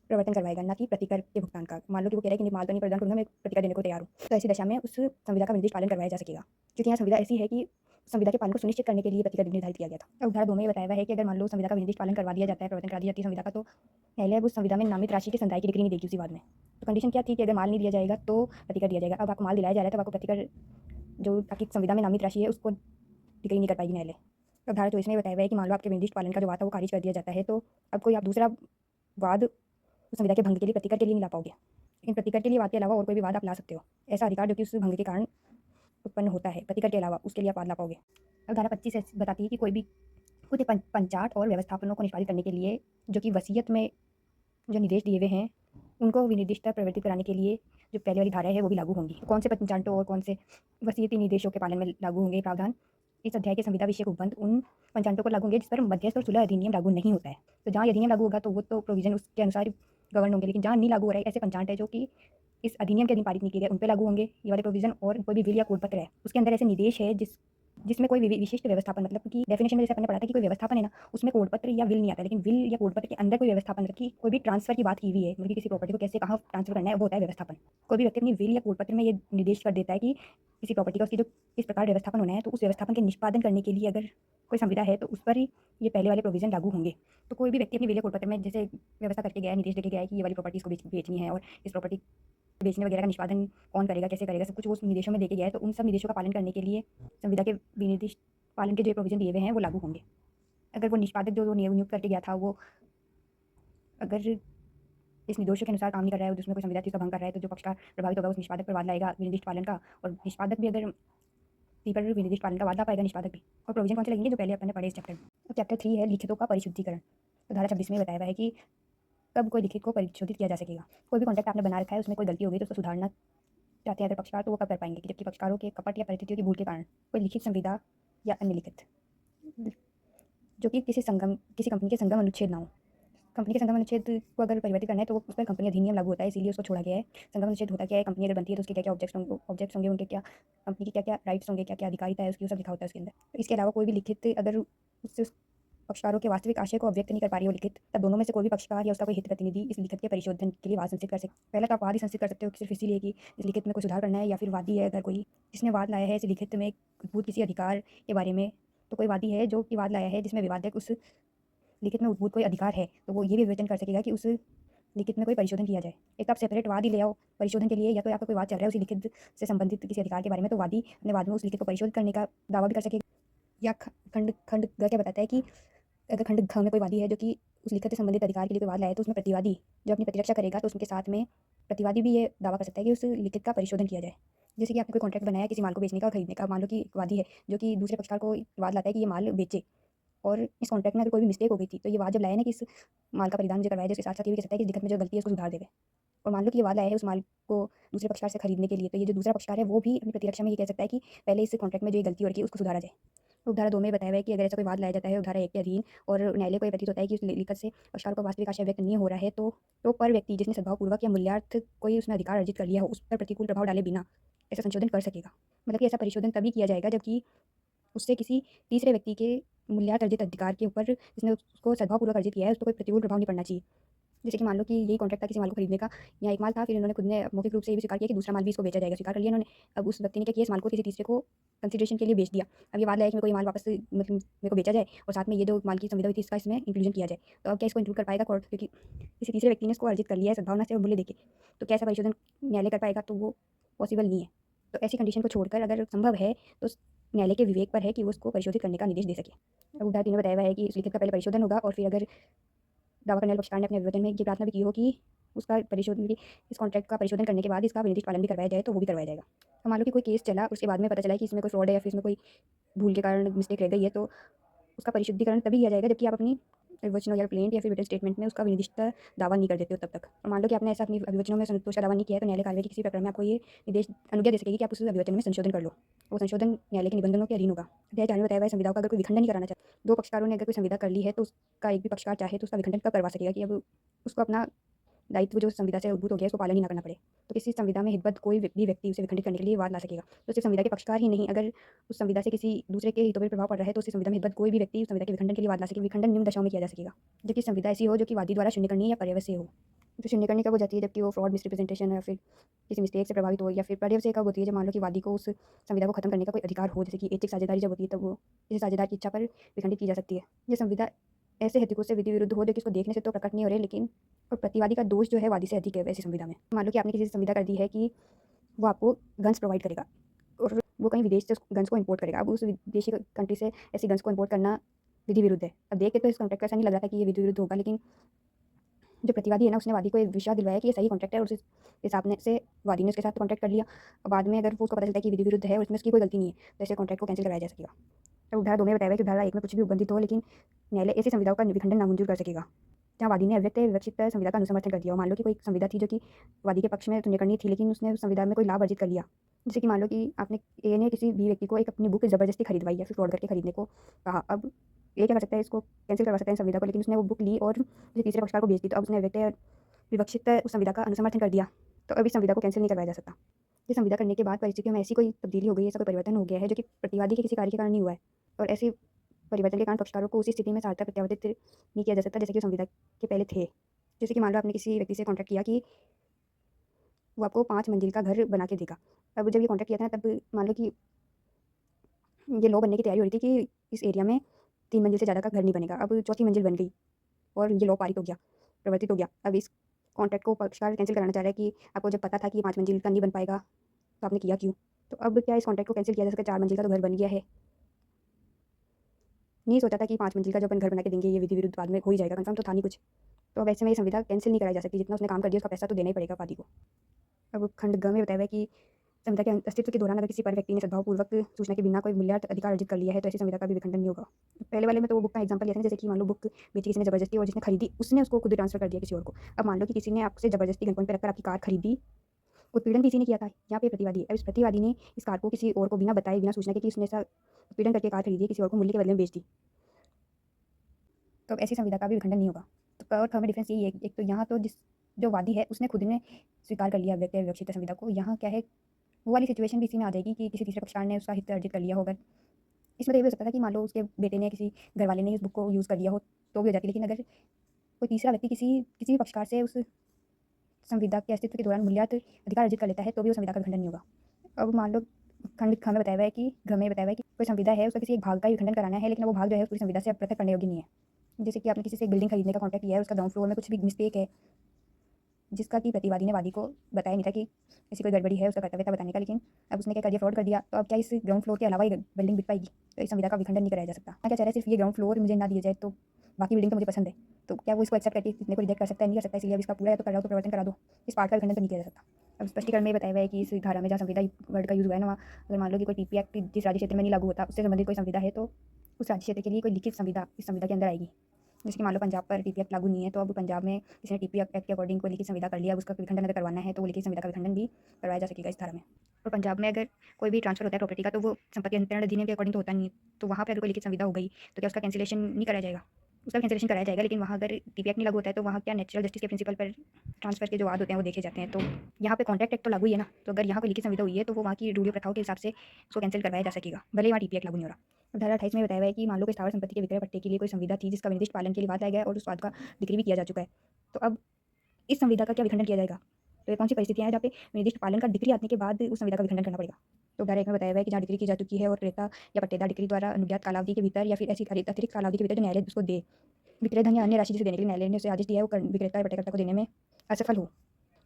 प्रवर्तन करवाएगा, ना कि प्रतिकर के भुगतान का। मान लो कि वो कह रहा है कि नहीं माल तो नहीं प्रदान करूँगा, मैं प्रतिकर देने को तैयार हूँ, तो ऐसी दशा में उस संविदा का निर्देश पालन करवाया जा सकेगा, क्योंकि यहाँ संविदा ऐसी है कि संविदा के पालन को सुनिश्चित करने के लिए प्रतिकर निर्धारित किया गया था। अब धारा 2 में बताया हुआ है कि अगर मान लो संविदा का निर्देश पालन करवा दिया जाता है, प्रवर्तन करा दी जाती है संविदा का, तो न्यायालय उस संविदा में नामित राशि के संदाय की डिग्री नहीं देगी उसी बाद में। तो कंडीशन क्या थी कि अगर माल नहीं दिया जाएगा तो प्रतिकर दिया जाएगा। अब आपको माल दिलाया जा रहा है तो आपको प्रतिकर जो आपकी संविदा में नामित राशि है उसको डिग्री नहीं कर पाएगी न्यायालय। अब धारा 24 में बताया हुआ है कि मान लो आपके निर्दिष्ट पालन का जो वाद था वो खारिज कर दिया जाता है, तो अब कोई आप दूसरा वाद उस संविदा के भंग के लिए प्रतिकर के लिए नहीं ला पाओगे, लेकिन प्रतिकर के लिए वाद के अलावा और कोई भी वाद आप ला सकते हो। ऐसा अधिकार जो कि उस भंग के कारण उत्पन्न होता है प्रतिकर के अलावा, उसके लिए आप वाद ला पाओगे। अब धारा 25 बताती है कि कोई भी खुद पंचाट और व्यवस्थापनों को निष्पादित करने के लिए जो कि वसीयत में जो निर्देश दिए हुए हैं उनको विनिर्दिष्टता प्रवर्तित कराने के लिए जो पहले वाली धारा है वो भी लागू होंगी। कौन से पंचाटों और कौन से वसीयती निर्देशों के पालन में लागू होंगे प्रावधान, इस अध्याय के संविदा विषय उपबंध उन पंचाटों को लागू होंगे जिस पर मध्यस्थ और सुलह अधिनियम लागू नहीं होता है। तो जहाँ अधिनियम लागू होगा तो वो तो प्रोविजन उसके अनुसार गवर्न होंगे, लेकिन जहाँ नहीं लागू हो रहा है ऐसे पंचाट है जो कि इस अधिनियम के अधीन पारित नहीं किए गए उन पर लागू होंगे ये वाले प्रोविजन। और कोई भी बिल या कोड पत्र है उसके अंदर ऐसे निर्देश है जिसमें कोई विशिष्ट व्यवस्थापन, मतलब कि डेफिनेशन में जैसे अपने पढ़ा था कि कोई व्यवस्थापन है ना उसमें कोड पत्र या विल नहीं आता, लेकिन विल या कोड पत्र के अंदर कोई व्यवस्थापन, मतलब कि कोई भी ट्रांसफर की बात की हुई है, मतलब कि किसी प्रॉपर्टी को कैसे कहाँ ट्रांसफर करना है, वो होता है व्यवस्थापन। कोई भी व्यक्ति अपनी विल या कोड पत्र में ये निर्देश कर देता है कि किसी प्रॉपर्टी का उसकी जो इस प्रकार व्यवस्थापन होना है, तो उस व्यवस्थापन के निष्पादन करने के लिए अगर कोई संविदा है तो उस पर ही ये पहले वाले प्रोविजन लागू होंगे। तो कोई भी व्यक्ति अपनी विल या कोड पत्र में जैसे व्यवस्था करके गया है, निर्देश देके गया है कि ये वाली प्रॉपर्टी इसको बेचनी है और इस प्रॉपर्टी बेचने वगैरह का निष्पादन कौन करेगा, कैसे करेगा, सब कुछ वो निर्देशों में देके गया है, तो उन सब निर्देशों का पालन करने के लिए संविदा के विनिर्दिष्ट पालन के जो प्रोविजन दिए हुए हैं वो लागू होंगे। अगर वो निष्पादक जो नियुक्त करके गया था वो अगर इस निर्देशों के अनुसार काम नहीं कर रहा है, जिसमें कोई संविदा चीज़ का भंग कर रहा है, तो जो पक्षकार प्रभावित होगा उस निष्पादक पर वाद लाएगा विनिर्दिष्ट पालन का, और निष्पादक भी अगर ती पर विनिर्दिष्ट पालन का वाद ला पाएगा निष्पादक भी। और प्रोविजन कौन से लगेंगे जो पहले अपन ने पढ़े इस चैप्टर में। तो चैप्टर 3 है लिखितों का परिशुद्धिकरण। तो धारा 26 में बताया हुआ है कि कब कोई लिखित को परिशोधित किया जा सकेगा। कोई भी कॉन्ट्रैक्ट आपने बना रखा है उसमें कोई गलती हो गई तो उसको सुधारना चाहते हैं अगर पक्षकार, तो वो कब कर पाएंगे, जबकि पक्षकारों के कपट या परिस्थितियों की भूल के कारण कोई लिखित संविदा या अन्य लिखित जो कि किसी कंपनी के संगम अनुच्छेद ना हो। कंपनी के संगम अनुच्छेद को अगर परिवर्तित करना है तो उस पर कंपनी अधिनियम लागू होता है, इसीलिए उसको छोड़ा गया है। संगम अनुच्छेद होता क्या है, कंपनी अगर बनती है तो उसके क्या क्या ऑब्जेक्ट्स होंगे, उनके क्या कंपनी के क्या क्या राइट्स होंगे, क्या क्या अधिकारिता है उसकी, वो सब लिखा होता है उसके अंदर। तो इसके अलावा कोई भी लिखित अगर उससे पक्षकारों के वास्तविक आशय को अव्यक्त नहीं कर पा रही हो लिखित, तब दोनों में से कोई भी पक्षकार या उसका कोई हित प्रतिनिधि इस लिखित के परिशोधन के लिए वाद संचित कर सकते। पहले तो आप वाद ही संचित कर सकते हो सिर्फ इसीलिए कि इस लिखित में कोई सुधार करना है, या फिर वादी है अगर कोई जिसने वाद लाया है इस लिखित में उद्भूत किसी अधिकार के बारे में, तो कोई वादी है जो कि वाद लाया है जिसमें विवादक उस लिखित में उद्भूत कोई अधिकार है, तो वो ये भी विवेचन कर सकेगा कि उस लिखित में कोई परिशोधन किया जाए। एक तो आप सेपरेट वाद ही ले आओ परिशोधन के लिए, या तो आपका कोई वाद चल रहा है उसी लिखित से संबंधित किसी अधिकार के बारे में, तो वादी अपने वाद में उस लिखित को परिशोधित करने का दावा भी कर सकेगा। या खंड खंड ग क्या बताता है कि अगर खंड घ में कोई वादी है जो कि उस लिखित से संबंधित अधिकार के लिए कोई वाद लाए, तो उसमें प्रतिवादी जो अपनी प्रतिरक्षा करेगा तो उसके साथ में प्रतिवादी भी ये दावा कर सकता है कि उस लिखित का परिशोधन किया जाए। जैसे कि आपने कोई कॉन्ट्रैक्ट बनाया किसी माल को बेचने का और खरीदने का, मान लो कि वादी है जो कि दूसरे पक्षकार को वाद लाता है कि ये माल बेचे, और इस कॉन्ट्रैक्ट में अगर कोई भी मिस्टेक हो गई थी तो ये वाद जब लाया ना कि इस माल का परिधान जो करवाया जाए, उसके साथ साथ ये भी कह सकता है कि लिखित में जो गलती है उसको सुधार देवे। और मान लो कि ये वाद लाया है उस माल को दूसरे पक्षकार से खरीदने के लिए, तो ये जो दूसरा पक्षकार है वो भी अपनी प्रतिरक्षा में ये कह सकता है कि पहले इस कॉन्ट्रैक्ट में जो ये गलती हो रही है उसको सुधारा जाए। तो धारा 2 में बताया हुआ है कि अगर ऐसा कोई वाद लाया जाता है धारा 1 के अधीन और न्यायालय को ये प्रतीत होता है कि उस लिखित से पक्षकार को वास्तविक आशय व्यक्त नहीं हो रहा है, तो पर व्यक्ति जिसने सद्भावपूर्वक या मूल्यार्थ कोई उसने अधिकार अर्जित कर लिया हो उस पर प्रतिकूल प्रभाव डाले बिना ऐसा संशोधन कर सकेगा। मतलब कि ऐसा परिशोधन तभी किया जाएगा जबकि उससे किसी तीसरे व्यक्ति के मूल्यार्थ अर्जित अधिकार के ऊपर जिसने उसको सद्भावपूर्वक अर्जित किया है उसको कोई प्रतिकूल प्रभाव नहीं पड़ना चाहिए। जैसे कि मान लो कि यही कॉन्ट्रैक्ट था किसी माल को खरीदने का, यहाँ एक माल था, फिर इन्होंने खुद ने मौखिक रूप से ये भी स्वीकार किया कि दूसरा माल भी इसको बेचा जाएगा, स्वीकार कर लिया इन्होंने। अब उस व्यक्ति ने क्या किया, इस माल को किसी तीसरे को कंसिडरेशन के लिए बेच दिया। अब ये वाद लाया कि मेरे को ये माल वापस मतलब मेरे को बेचा जाए और साथ में ये जो माल की संविदा हुई थी इसका इसमें इंक्लूजन किया जाए। तो अब क्या इसको इंक्लूड कर पाएगा कोर्ट, क्योंकि किसी तीसरे व्यक्ति ने इसको अर्जित कर लिया है सद्भावना से और मूल्य देके, तो क्या ऐसा परिशोधन न्यायालय कर पाएगा, तो वो पॉसिबल नहीं है। तो ऐसी कंडीशन को छोड़कर अगर संभव है तो न्यायालय के विवेक पर है कि वो उसको परिशोधित करने का निर्देश दे सके। अब उदाहरण 3 में बताया हुआ है कि इस लिखित का पहले परिशोधन होगा और फिर अगर दावा करने वाले पक्षकार ने अपने विवेचन में ये प्रार्थना भी की हो कि उसका परिशोधन भी, इस कॉन्ट्रैक्ट का परिशोधन करने के बाद इसका विनिर्दिष्ट पालन भी करवाया जाए तो वो भी करवाया जाएगा। तो मान लो कि कोई केस चला, उसके बाद में पता चला कि इसमें कोई फ्रॉड है या फिर इसमें कोई भूल के कारण मिस्टेक रह गई है, तो उसका परिशुद्धिकरण तभी किया जाएगा जबकि आप अपनी विवेचनों या प्लेंट या फिर रिटन स्टेटमेंट में उसका विनिर्दिष्ट दावा नहीं कर देते हो तब तक। और मान लो कि आपने ऐसा अपनी विवेचनों में संतोष का दावा नहीं किया है, तो न्यायालय कार्रवाई के किसी प्रकरण में आपको ये निर्देश अनुज्ञा दे सकेगी कि आप उस अभिवचन में संशोधन कर लो। वो संशोधन न्यायालय के निबंधनों के अधीन होगा। अध्याय 4 में बताया हुआ है संविदाओं का अगर कोई विखंडन नहीं कराना चाहता, दो पक्षकारों ने अगर कोई संविदा कर ली है तो उसका एक भी पक्षकार चाहे तो उसका विखंडन कब करवा सकेगा कि अब उसको अपना दायित्व जो संविदा से उद्भूत हो गया उसको पालन ही ना करना पड़े। तो किसी संविदा में हितबद्ध कोई व्यक्ति उसे विखंडित करने के लिए वाद ला सकेगा। तो सिर्फ संविदा के पक्षकार ही नहीं, अगर उस संविदा से किसी दूसरे के हितों पर प्रभाव पड़ रहा है तो उस संविदा में हितबद्ध कोई भी व्यक्ति उस संविदा के विखंडन के लिए वाद ला सके। विखंडन निम्न दशाओं में किया जा सकेगा, जबकि संविदा ऐसी हो जो कि वादी द्वारा शून्य करनी या पर्यवस्य हो। तो शून्य करनी कब हो जाती है, जबकि वो फ्रॉड, मिसरिप्रेजेंटेशन या फिर किसी मिस्टेक से प्रभावित हो, या फिर पर्यवस्य कब होती है जब मान लो कि वादी को उस संविदा को खत्म करने का कोई अधिकार हो, जैसे कि ऐच्छिक साझेदारी जब होती है तब वो किसी साझेदार की इच्छा पर विखंडित की जा सकती है। ये संविदा ऐसे हेतुकों से विधि विरुद्ध हो जो कि इसको देखने से तो प्रकट नहीं हो रहे, लेकिन और प्रतिवादी का दोष जो है वादी से अधिक है वैसी संविदा में। मान लो कि आपने किसी से संविदा कर दी है कि वो आपको गन्स प्रोवाइड करेगा और वो कहीं विदेश से गन्स को इंपोर्ट करेगा। अब उस विदेशी कंट्री से ऐसी गन्स को इंपोर्ट करना विधि विरुद्ध है। अब देख के तो इस कॉन्ट्रैक्ट का ऐसा नहीं लग रहा था कि ये विधि विरुद्ध होगा, लेकिन जो प्रतिवादी है ना उसने वादी को एक विश्वास दिलवाया कि ये सही कॉन्ट्रैक्ट है और उस हिसाब से वादी ने उसके साथ कॉन्ट्रैक्ट कर लिया। बाद में अगर उसको पता चलता है कि विधि विरुद्ध है और इसमें उसकी कोई गलती नहीं है तो ऐसे कॉन्ट्रैक्ट को कैंसिल कराया जा सकेगा। अब धारा 2 में बताया है कि धारा 1 में कुछ भी उपबंधित हो, लेकिन न्यायालय ऐसी संविदाओं का विखंडन नामंजूर कर सकेगा जहाँ वादी ने अव्यक्त विवक्षित संविदा का अनुसमर्थन कर दिया हो। मान लो कि कोई संविदा थी जो कि वादी के पक्ष में तुल्यकरणीय थी, लेकिन उसने उस संविदा में कोई लाभ अर्जित कर लिया। जैसे कि मान लो कि आपने ए ने किसी भी व्यक्ति को एक अपनी बुक ज़बरदस्ती खरीदवाई या फिर फ्रॉड करके खरीदने को कहा। अब ये क्या कर सकता है, इसको कैंसिल करवा सकता है संविदा को, लेकिन उसने वो बुक ली और किसी तीसरे पक्षकार को बेच दी, तो अब उसने अव्यक्त विवक्षित उस संविदा का अनुसमर्थन कर दिया, तो अब इस संविदा को कैंसिल नहीं करवाया जा सकता। ये संविदा करने के बाद परिस्थितियों में ऐसी कोई तब्दीली हो गई, ऐसा कोई परिवर्तन हो गया है जो कि प्रतिवादी के किसी कार्य के कारण नहीं हुआ है, और ऐसी परिवर्तन के कारण पक्षकारों को उसी स्थिति में सार्थक प्रत्यावर्तित नहीं किया जा सकता जैसे कि संविदा के पहले थे। जैसे कि मान लो आपने किसी व्यक्ति से कॉन्ट्रैक्ट किया कि वो आपको 5 मंजिल का घर बना के देगा। अब जब ये कॉन्ट्रैक्ट किया था ना, तब मान लो कि ये लॉ बनने की तैयारी हो रही थी कि इस एरिया में 3 मंजिल से ज़्यादा का घर नहीं बनेगा। अब चौथी मंजिल बन गई और ये लॉ पारित हो गया, प्रवर्तित हो गया। अब इस कॉन्ट्रैक्ट को पक्षकार कैंसिल कराना चाह रहा है कि आपको जब पता था कि 5 मंजिल का नहीं बन पाएगा तो आपने किया क्यों? तो अब क्या इस कॉन्ट्रैक्ट को कैंसिल किया जा सकता है? 4 मंजिल का तो घर बन गया है। नहीं सोचा था कि 5 मंजिल का जो अपन घर बना के देंगे ये विधि विरुद्ध बाद में हो ही जाएगा, कंफर्म तो था नहीं कुछ। तो अब ऐसे में ये संविदा कैंसिल नहीं कराई जा सकती, जितना उसने काम कर दिया उसका पैसा तो देना ही पड़ेगा वादी को। अब खंड ग में बताया हुआ है कि संविदा के अस्तित्व के दौरान अगर किसी पर व्यक्ति ने सद्भावपूर्वक सूचना के बिना कोई मूल्यार्थ अधिकार अर्जित कर लिया है तो ऐसी संविदा का भी विखंडन नहीं होगा। पहले वाले में तो वो बुक का एग्जांपल लिया था, जैसे कि मान लो बुक बेची किसी ने जबरदस्ती और जिसने खरीदी उसने उसको खुद ट्रांसफर कर दिया किसी और को। अब मान लो कि किसी ने आपसे जबरदस्ती गन पॉइंट पर रखकर आपकी कार खरीदी, उत्पीड़न भी इसी ने किया था। यहाँ पे प्रतिवादी है। अब इस प्रतिवादी ने इस कार को किसी और को बिना बताए, बिना सूचना के कि उसने ऐसा उत्पीड़न करके कार खरीदी है, किसी और को मूल्य के बदले में बेच दी, तो ऐसी संविदा का भी विखंडन नहीं होगा। तो और में डिफरेंस यही है, एक तो यहाँ तो जिस जो वादी है उसने खुद ने स्वीकार कर लिया व्यक्ति विवक्षित संविदा को। यहाँ क्या है, वो वाली सिचुएशन भी इसी में आ जाएगी कि किसी तीसरे पक्षकार ने उसका हित अर्जित कर लिया होगा। इसमें तो ये भी हो सकता था कि मान लो उसके बेटे ने, किसी घर वाले ने इस बुक को यूज़ कर लिया हो तो भी हो जाती, लेकिन अगर कोई तीसरा व्यक्ति किसी किसी भी पक्षकार से उस संविदा के अस्तित्व के दौरान मूल्यार्थ अधिकार अर्जित कर लेता है तो भी वो संविदा का विखंडन नहीं होगा। अब मान लो खंड ख में बताया हुआ है कि घ में बताया हुआ है कि कोई संविदा है उसका किसी एक भाग का विखंडन कराना है, लेकिन वो भाग जो है पूरी संविदा से पृथक करने योग्य नहीं है। जैसे कि आपने किसी से एक बिल्डिंग खरीदने का कॉन्ट्रैक्ट किया है, उसका ग्राउंड फ्लोर में कुछ भी मिस्टेक है जिसका कि प्रतिवादी ने वादी को बताया नहीं था कि ऐसी कोई गड़बड़ी है, उसका कर्तव्य था बताने का, लेकिन अब उसने क्या कर दिया, फ्रॉड कर दिया। तो अब क्या इस ग्राउंड फ्लोर के अलावा ये बिल्डिंग बिक पाएगी? तो इस संविदा का विखंडन नहीं कराया जा सकता। क्या चाह रहा है, सिर्फ ये ग्राउंड फ्लोर मुझे ना दिया जाए तो बाकी बिल्डिंग तो मुझे पसंद है, तो क्या वो इसको एक्सेप्ट करके इतने को रिजेक्ट कर सकता है? नहीं कर सकता। इसलिए अब इसका पूरा या तो कराओ तो परिवर्तन करा दो, इस पार्ट का विखंडन तो नहीं किया जा सकता। अब स्पष्टीकरण में बताया हुआ है कि इस धारा में जहाँ संविदा वर्ड का यूज़ हुआ है ना, वहाँ अगर मान लो कि कोई टीपी एक्ट जिस राज्य क्षेत्र में नहीं लागू होता उससे संबंधित कोई संविदा है तो उस राज्य क्षेत्र के लिए कोई लिखित संविदा इस संविदा के अंदर आएगी। जैसे कि मान लो पंजाब पर टीपी एक्ट लागू नहीं है, तो अब पंजाब में किसी ने टीपी एक्ट के अकॉर्डिंग कोई लिखित संविदा कर लिया, उसका विखंडन अगर करवाना है तो वो लिखित संविदा का विखंडन भी करवाया जा सकेगा इस धारा में। और पंजाब में अगर कोई भी ट्रांसफर होता है प्रॉपर्टी का तो वो संपत्ति अंतरण अधिनियम के अकॉर्डिंग तो होता नहीं है, तो वहाँ पर अगर कोई लिखित संविदा हो गई तो क्या उसका कैंसिलेशन नहीं कराया जाएगा? उसका कैंसिलेशन कराया जाएगा, लेकिन वहाँ अगर टीपी एक्ट नहीं लागू होता है तो वहाँ क्या नेचुरल जस्टिस के प्रिंसिपल पर ट्रांसफर के जो वाद होते हैं वो देखे जाते हैं। तो यहाँ पे कॉन्ट्रैक्ट एक्ट तो लागू ही है ना, तो अगर यहाँ कोई लिखित संविदा हुई है तो वो वहाँ की रूढ़ियों प्रथाओं के हिसाब से उसको कैंसिल करवाया जा सकेगा, भले ही वहाँ टीपी एक्ट लागू नहीं हो रहा। अब धारा 28 में बताया हुआ है कि मान लो कि स्थावर संपत्ति के विक्रय पट्टे के लिए कोई संविदा थी जिसका विनिर्दिष्ट पालन के लिए वाद लाया गया और उस वाद का डिक्री भी किया जा चुका है, तो अब इस संविदा का क्या विखंडन किया जाएगा? तो ये कौन सी परिस्थितियाँ हैं जहाँ पे निर्दिष्ट पालन का डिक्री आने के बाद उस संविदा का विखंडन करना पड़ेगा? तो धारा 1 में बताया हुआ है कि जहाँ डिक्री की जा चुकी है और क्रेता या पट्टेदार डिक्री द्वारा अनुज्ञात कालावधि के भीतर या फिर ऐसी अतिरिक्त कालावधि के भीतर जो न्यायालय उसको दे, विक्रय धन या अन्य राशि जिसे देने के लिए न्यायालय ने उसे आदेश दिया है वो विक्रेता या पट्टेकर्ता को देने में असफल हो,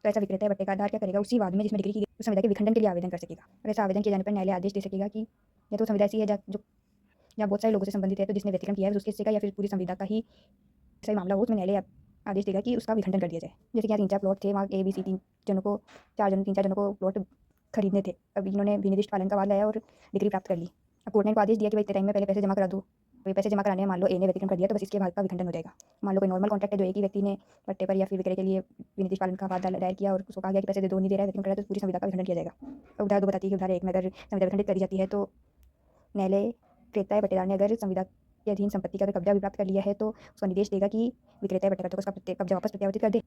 तो ऐसा विक्रेता या पट्टेदार क्या करेगा, उसी वाद में जिसमें डिक्री की उस संविदा के विखंडन के लिए आवेदन कर सकेगा। और ऐसा आवेदन किए जाने पर न्यायालय आदेश दे सकेगा कि या तो संविदा ऐसी है जो या बहुत सारे लोगों से संबंधित है तो जिसने व्यतिक्रम किया है उसके हिस्से का, या फिर पूरी संविदा का ही सही मामला हो उसमें न्यायालय आदेश देगा कि उसका विखंडन कर दिया जाए। जैसे कि यहाँ 3-4 प्लॉट थे, वहाँ ए, बी, सी 3 जनों को प्लॉट खरीदने थे। अब इन्होंने विनिर्दिष्ट पालन का वाद लाया और डिग्री प्राप्त कर ली। अब कोर्ट ने इनको आदेश दिया कि भाई इतने टाइम में पहले पैसे जमा करा दो। तो ये पैसे जमा कराने में मान लो ए ने व्यतिक्रम कर दिया तो बस इसके भाग का विखंडन हो जाएगा। मान लो कोई नॉर्मल कॉन्ट्रैक्ट है जो एक ही व्यक्ति ने पट्टे पर या फिर विक्रय के लिए विनिर्दिष्ट पालन का वाद दायर किया और उसको कहा गया कि पैसे दे दो, नहीं दे रहा है, व्यतिक्रम कर रहा है, तो पूरी संविदा का विखंडन किया जाएगा। अब उधार 2 बताती है कि उधार 1 में अगर संविदा विखंडित करी जाती है तो न्यायालय क्रेता या पट्टेदार ने अगर संविदा के अधीन संपत्ति का अगर कब्जा भी प्राप्त कर लिया है तो उसका निर्देश देगा कि विक्रेता या पट्टेदार को उसका कब्जा वापस प्रत्यावर्तित कर दे।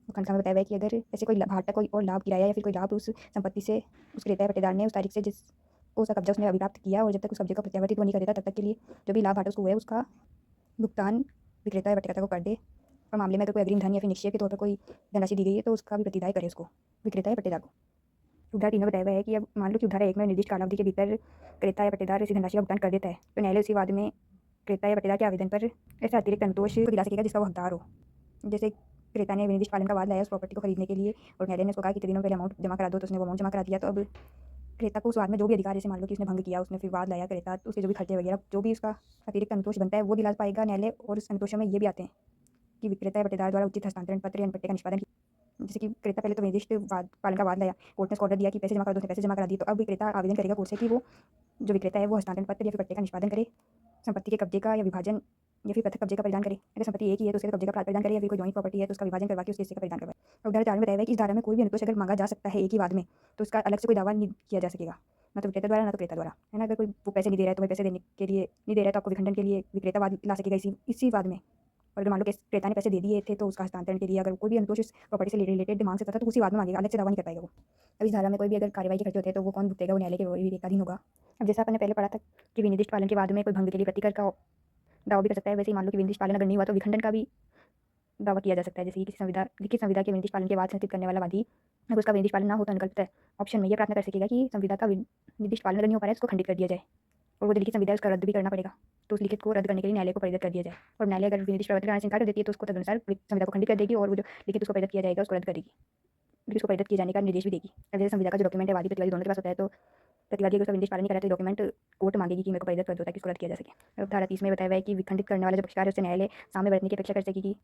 खंडकाम में बताया है कि अगर ऐसे कोई भाटा कोई और लाभ किराया या फिर कोई लाभ उस संपत्ति से उस क्रेता या पट्टेदार ने उस तारीख से जिसको उसका कब्जा उसने अभिप्राप्त किया और जब तक उस कब्जे का प्रत्यावर्तित वो नहीं कर देता तब तक के लिए जो भी लाभ घाटा उसको हुआ है उसका भुगतान विक्रेता या पट्टेदार को कर दे। और मामले में अगर कोई अग्रिम धन या फिर निश्चय के तौर पर कोई धनराशि दी गई है तो उसका भी प्रतिदाय करे उसको विक्रेता या पट्टेदार को। उधार 3 में बताया गया है कि अब मान लो कि उधार 1 में निर्दिष्ट कालावधि के भीतर क्रेता या पट्टेदार इसी धनराशि का भुगतान कर देता है तो न्यायालय उसी वाद में क्रेता या पट्टेदार के आवेदन पर ऐसा अतिरिक्त अनुतोष को दिला सकेगा जिसका वो हकदार हो। जैसे क्रेता ने विनिर्दिष्ट पालन का वाद लाया उस प्रॉपर्टी को खरीदने के लिए और न्यायालय ने उसको कहा कि 3 दिनों पहले अमाउंट जमा करा दो, तो उसने वो अमाउंट जमा करा दिया। तो अब क्रेता को उस वाद में जो भी अधिकार, जैसे मान लो कि उसने भंग किया, उसने फिर वाद लाया क्रेता, तो उसके जो भी खर्चे वगैरह जो भी उसका अतिरिक्त अनुतोष बनता है वो दिला पाएगा न्यायालय। और उस अनुतोषों में ये भी आते हैं कि विक्रेता या पट्टेदार द्वारा उचित हस्तांतरण पत्र या पट्टे का निष्पादन। जैसे कि क्रेता पहले तो विनिर्दिष्ट पालन का वाद लाया, कोर्ट ने उसको ऑर्डर दिया कि पैसे जमा कर दो, उसने पैसे जमा करा दिए। तो अब विक्रेता आवेदन करेगा कोर्ट से कि वो जो विक्रेता है वो हस्तांतरण पत्र या फिर पट्टे का निष्पादन करे, संपत्ति के कब्जे का या विभाजन या फिर पृथक कब्जे का परिधान करे। अगर संपत्ति एक ही है तो उसके कब्जे का परिधान करे या फिर कोई जॉइंट प्रॉपर्टी है तो उसका विभाजन करवा के उसके हिस्से का परिधान करवाए। और उधार 4 में बताया है कि इस धारा में कोई भी अनुतोष अगर मांगा जा सकता है एक ही वाद में तो उसका अलग से कोई दावा नहीं किया जा सकेगा, ना तो विक्रेता द्वारा ना तो क्रेता द्वारा, है ना। अगर कोई वो पैसे नहीं दे रहा है तो वही पैसे देने के लिए नहीं दे रहा है तो आपको विखंडन के लिए विक्रेता वाद ला सकेगा इसी वाद में। और अगर मान लो कि क्रेता ने पैसे दे दिए थे तो उसका हस्तांतरण के लिए अगर कोई भी अनुतोष इस प्रॉपर्टी से रिलेटेड मांग सकता था तो उसी वाद में मांगेगा, अलग से दावा नहीं कर पाएगा वो। अब इस धारा में कोई भी अगर कार्यवाही के खर्चे होते हैं तो वो कौन भुगतेगा, वो न्यायालय के विवेकाधीन होगा। अब जैसा आपने पहले पढ़ा था कि विनिर्दिष्ट पालन के बाद में कोई भंग के लिए प्रतिकर का दावा भी कर सकता है, वैसे ही मान लो कि विनिर्दिष्ट पालन अगर नहीं हुआ तो विखंडन का भी दावा किया जा सकता है। जैसे कि किसी लिखित संविदा के विनिर्दिष्ट पालन के बाद संचित करने वाला वादी अगर उसका विनिर्दिष्ट पालन ना हो तो अनुकल्पित ऑप्शन में यह प्रार्थना कर सकेगा कि संविदा का निर्दिष्ट पालन अगर नहीं हो पा रहा है उसको खंडित कर दिया जाए और वो जो लिखित संविदा है उसका रद्द भी करना पड़ेगा। तो उस लिखित को रद्द करने के लिए न्यायालय को प्रेरित कर दिया जाए और न्यायालय अगर विनिर्दिष्ट प्रवर्तन कराने से इनकार कर देती है तो उसको तदनुसार संविदा को खंडित कर देगी और वो जो लिखित उसको प्रेरित किया जाएगा उसको रद्द करेगी, फिर उसको प्रेरित किए जाने का निर्देश भी देगी। अब जैसे संविदा का जो डॉक्यूमेंट है वादी प्रतिवादी दोनों के पास होता है तो प्रतिवादी अगर उसका विनिर्दिष्ट पालन नहीं करा तो डॉक्यूमेंट कोर्ट मांगेगी कि मेरे को प्रेरित कर दो ताकि इसको रद्द किया जा सके। अब धारा 30 में बताया हुआ है कि विखंडित करने वाला जो पक्षकार है उससे न्यायालय सामने बरतने की अपेक्षा कर सकेगी